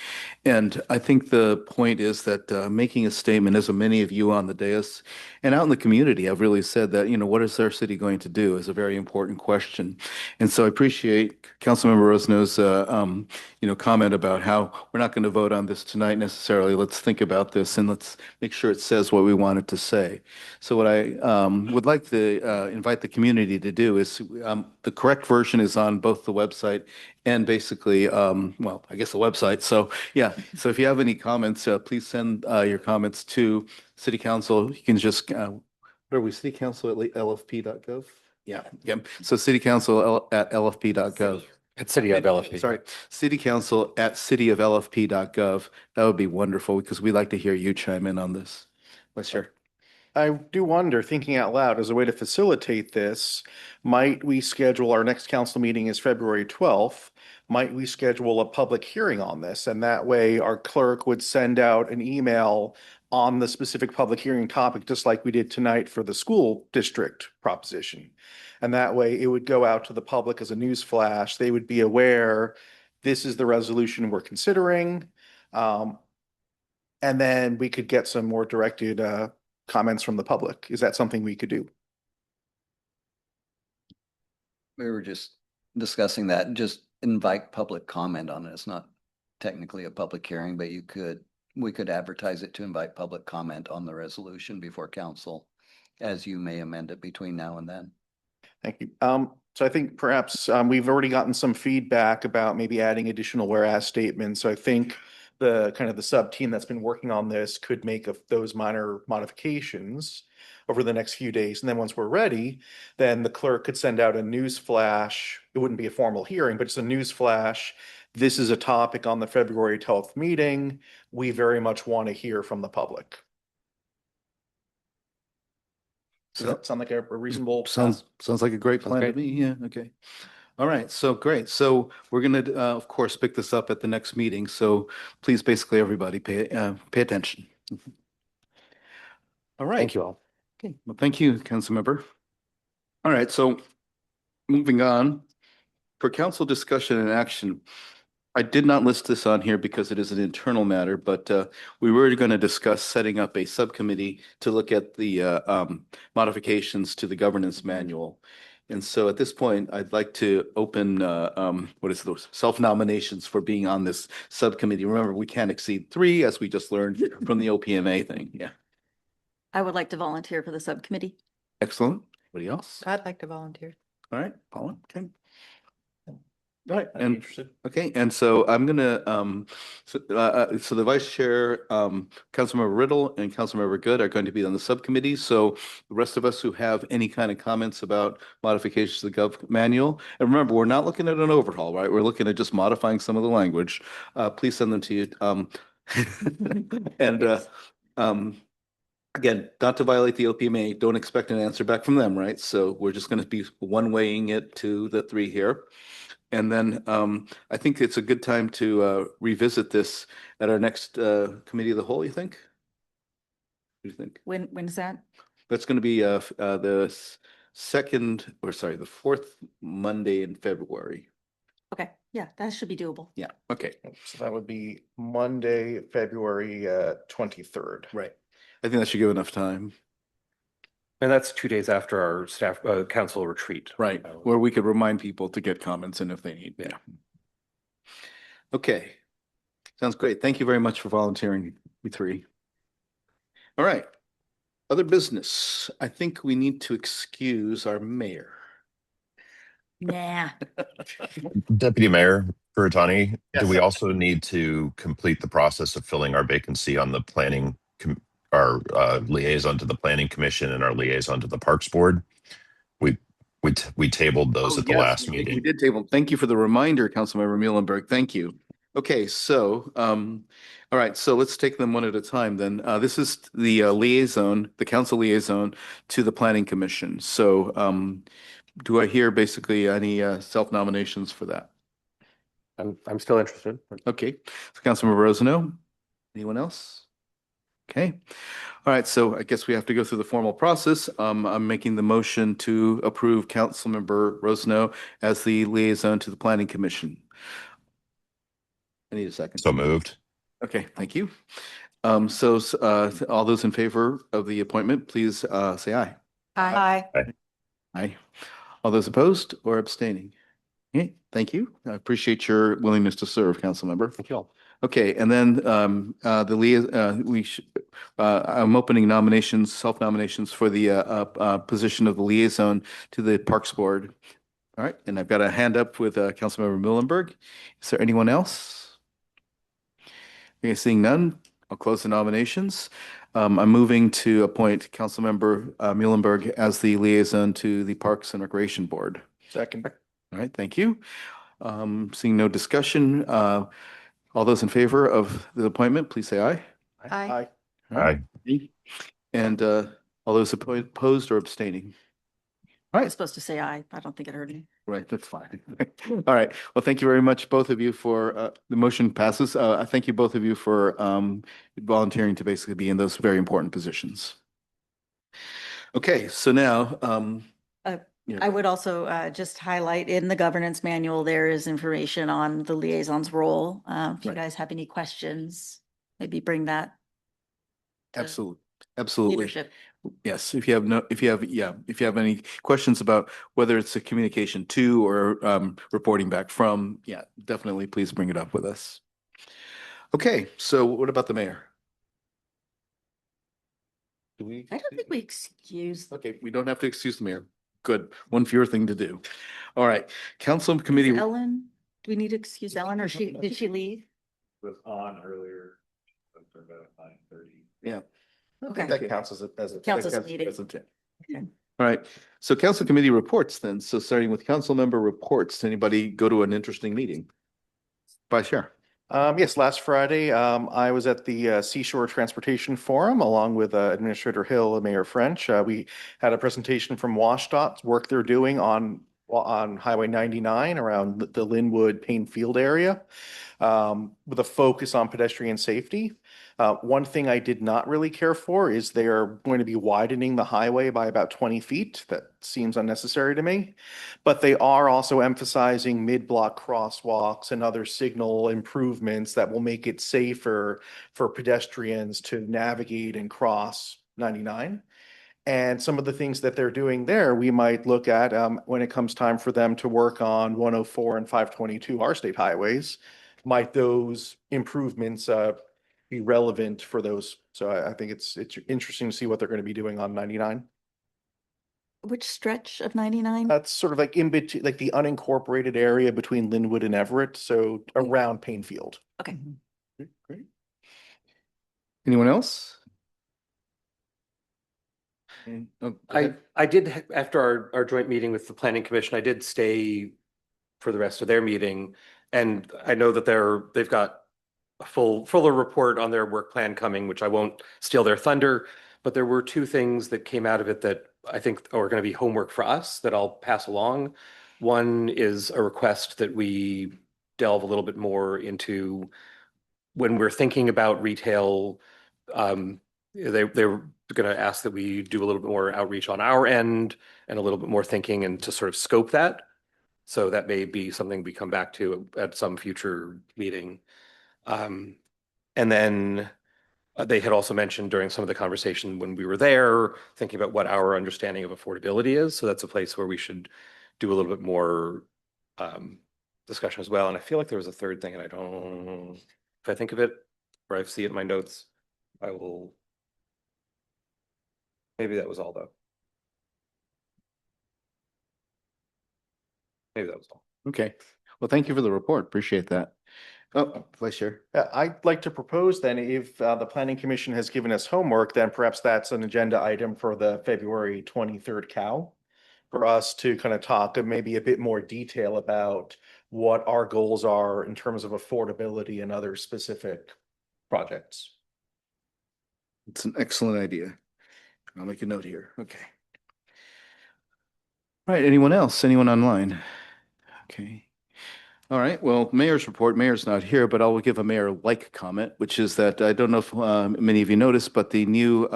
And I think the point is that making a statement, as many of you on the dais and out in the community have really said that, what is our city going to do is a very important question. And so I appreciate Councilmember Rosno's, comment about how we're not going to vote on this tonight necessarily. Let's think about this and let's make sure it says what we want it to say. So what I would like to invite the community to do is the correct version is on both the website and basically, I guess the website. So yeah, so if you have any comments, please send your comments to City Council. You can just, what are we, City Council at lfp.gov? Yeah, yeah. So City Council at lfp.gov. At City of LFP. Sorry, City Council at cityoflfp.gov. That would be wonderful because we'd like to hear you chime in on this. Let's hear. I do wonder, thinking out loud, as a way to facilitate this, might we schedule, our next council meeting is February 12th. Might we schedule a public hearing on this? And that way our clerk would send out an email on the specific public hearing topic, just like we did tonight for the school district proposition. And that way it would go out to the public as a news flash. They would be aware, this is the resolution we're considering. And then we could get some more directed comments from the public. Is that something we could do? We were just discussing that, just invite public comment on it. It's not technically a public hearing, but we could advertise it to invite public comment on the resolution before council, as you may amend it between now and then. Thank you. So I think perhaps we've already gotten some feedback about maybe adding additional whereas statements. So I think the sub team that's been working on this could make those minor modifications over the next few days. And then once we're ready, then the clerk could send out a news flash. It wouldn't be a formal hearing, but it's a news flash. This is a topic on the February 12th meeting. We very much want to hear from the public. Does that sound like a reasonable? Sounds like a great plan to me. Yeah, okay. All right, so great. So we're going to, of course, pick this up at the next meeting. So please, basically, everybody pay attention. All right. Thank you all. Okay. Well, thank you, Councilmember. All right, so moving on. For council discussion and action, I did not list this on here because it is an internal matter, but we were going to discuss setting up a subcommittee to look at the modifications to the governance manual. And so at this point, I'd like to open, those self-nominations for being on this subcommittee. Remember, we can't exceed 3, as we just learned from the OPMA thing. Yeah. I would like to volunteer for the subcommittee. Excellent. Anybody else? I'd like to volunteer. All right, Paula. Okay. All right, I'd be interested. Okay, and so I'm gonna so the vice chair, Councilmember Riddle and Councilmember Good are going to be on the subcommittee. So the rest of us who have any kind of comments about modifications to the gov manual, and remember, we're not looking at an overhaul, right? We're looking at just modifying some of the language. Please send them to you. Again, not to violate the OPMA, don't expect an answer back from them, right? So we're just going to be one-weighing it to the 3 here. And then I think it's a good time to revisit this at our next committee of the whole, you think? do you think? When's that? That's going to be the fourth Monday in February. Okay, yeah, that should be doable. Yeah, okay, So that would be Monday, February 23rd. right. I think that should give enough time, And that's 2 days after our staff council retreat. right, where we could remind people to get comments in if they need. Yeah. Okay, sounds great. Thank you very much for volunteering, you three. All right, other business. I think we need to excuse our mayor. Nah. Deputy Mayor Kuratani, Yes, do we sir. also need to complete the process of filling our vacancy on the our liaison to the Planning Commission and our liaison to the Parks Board? We tabled those Oh, at the yes, last we meeting. did table. Thank you for the reminder, Councilmember Muhlenberg. Thank you. Okay, so, all right, so let's take them one at a time then. This is the liaison, the council liaison to the Planning Commission. So, do I hear basically any self-nominations for that? I'm still interested. Okay, so Councilmember Rosano, anyone else? Okay, all right, so I guess we have to go through the formal process. I'm making the motion to approve Councilmember Rosano as the liaison to the Planning Commission. I need a second. So moved. Okay, thank you. All those in favor of the appointment, please say aye. Aye. Aye. All those opposed or abstaining? Okay, thank you. I appreciate your willingness to serve, council member. Thank you all. Okay, and then I'm opening nominations, self-nominations for the position of the liaison to the Parks Board. All right, and I've got a hand up with Councilmember Muhlenberg. Is there anyone else? Okay, seeing none, I'll close the nominations. I'm moving to appoint Councilmember Muhlenberg as the liaison to the Parks and Recreation Board. Second. All right, thank you. Seeing no discussion, all those in favor of the appointment, please say aye. Aye. All right. And all those opposed or abstaining? All I was right, supposed to say aye. I don't think it heard me. right, that's fine. All right, well, thank you very much, both of you, for the motion passes. I thank you, both of you, for volunteering to basically be in those very important positions. Okay, so now, yeah. I would also just highlight in the governance manual, there is information on the liaison's role. If you Right. guys have any questions, maybe bring that to Absolutely, absolutely. leadership. Yes, if you have any questions about whether it's a communication to or reporting back from, yeah, definitely please bring it up with us. Okay, so what about the mayor? Do we? I don't think we excuse. Okay, we don't have to excuse the mayor. Good, one fewer thing to do. All right, council committee. Ellen, do we need to excuse Ellen or did she leave? Was on earlier. About 9:30. Yeah. Okay. That counts as a. Counts as a meeting. Okay. All right, so council committee reports then. So starting with council member reports, anybody go to an interesting meeting? Vice Chair. Yes, last Friday, I was at the Seashore Transportation Forum along with Administrator Hill and Mayor French. We had a presentation from WashDOT's work they're doing on Highway 99 around the Linwood Payne Field area, with a focus on pedestrian safety. One thing I did not really care for is they are going to be widening the highway by about 20 feet. That seems unnecessary to me. But they are also emphasizing mid-block crosswalks and other signal improvements that will make it safer for pedestrians to navigate and cross 99. And some of the things that they're doing there, we might look at when it comes time for them to work on 104 and 522, our state highways. Might those improvements be relevant for those? So I think it's interesting to see what they're going to be doing on 99. Which stretch of 99? That's sort of like in between, like the unincorporated area between Linwood and Everett, so around Payne Field. Okay. Great. Anyone else? Oh, go ahead. I did, after our joint meeting with the Planning Commission, I did stay for the rest of their meeting. And I know that they've got a fuller report on their work plan coming, which I won't steal their thunder. But there were two things that came out of it that I think are going to be homework for us that I'll pass along. One is a request that we delve a little bit more into when we're thinking about retail, they were going to ask that we do a little bit more outreach on our end and a little bit more thinking and to sort of scope that. So that may be something we come back to at some future meeting. And then they had also mentioned during some of the conversation when we were there, thinking about what our understanding of affordability is. So that's a place where we should do a little bit more discussion as well. And I feel like there was a third thing, and I don't, if I think of it or I see it in my notes, I will. Maybe that was all though. Maybe that was all. Okay. Well, thank you for the report. Appreciate that. Oh, Vice Chair. I'd like to propose then, if the Planning Commission has given us homework, then perhaps that's an agenda item for the February 23rd COW, for us to kind of talk and maybe a bit more detail about what our goals are in terms of affordability and other specific projects. It's an excellent idea. I'll make a note here. Okay. All right. Anyone else? Anyone online? Okay. All right. Well, mayor's report. Mayor's not here, but I will give a mayor-like comment, which is that I don't know if many of you noticed, but the new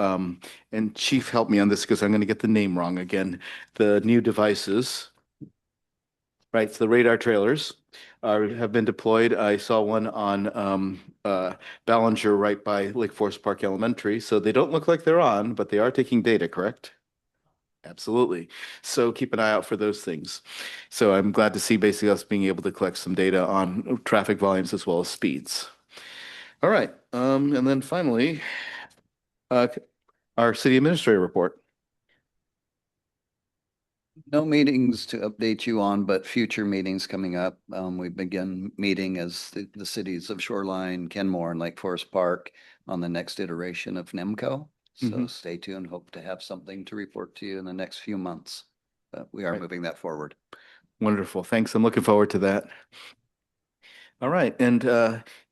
and Chief, help me on this because I'm going to get the name wrong again. The new devices, right? So the radar trailers have been deployed. I saw one on Ballinger right by Lake Forest Park Elementary. So they don't look like they're on, but they are taking data, correct? Absolutely. So keep an eye out for those things. So I'm glad to see basically us being able to collect some data on traffic volumes as well as speeds. All right. And then finally, our city administrator report. No meetings to update you on, but future meetings coming up. We begin meeting as the cities of Shoreline, Kenmore, and Lake Forest Park on the next iteration of NEMCO. So stay tuned. Hope to have something to report to you in the next few months. But we are moving that forward. Wonderful. Thanks. I'm looking forward to that. All right. And,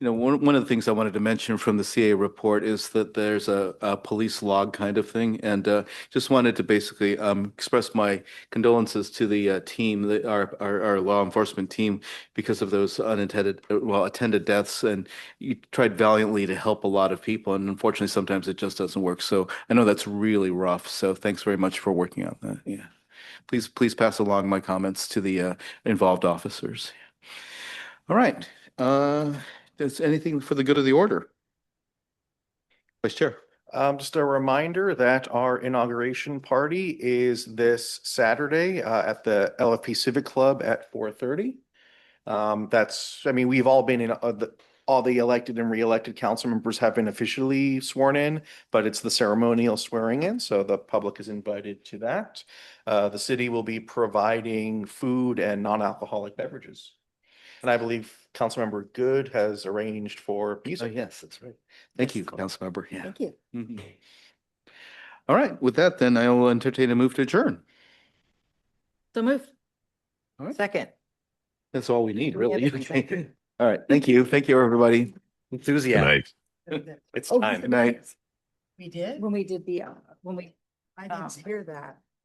one of the things I wanted to mention from the CA report is that there's a police log kind of thing. And just wanted to basically express my condolences to the team, our law enforcement team, because of those attended deaths. And you tried valiantly to help a lot of people. And unfortunately, sometimes it just doesn't work. So I know that's really rough. So thanks very much for working on that. Yeah. Please pass along my comments to the involved officers. All right. Does anything for the good of the order? Vice Chair. Just a reminder that our inauguration party is this Saturday at the LFP Civic Club at 4:30. We've all been in all the elected and re-elected council members have been officially sworn in, but it's the ceremonial swearing in, so the public is invited to that. The city will be providing food and non-alcoholic beverages. And I believe Councilmember Good has arranged for music. Oh, yes, that's right. Thank you, Councilmember. Yeah. Thank you. All right. With that, then I will entertain a move to adjourn. So move. All right. Second. That's all we need, Do we have really. a second? All right. Thank you. Thank you, everybody. Good Enthusiasm. night. It's Oh, time. Good night. We did? When we did the, when we. I didn't hear that.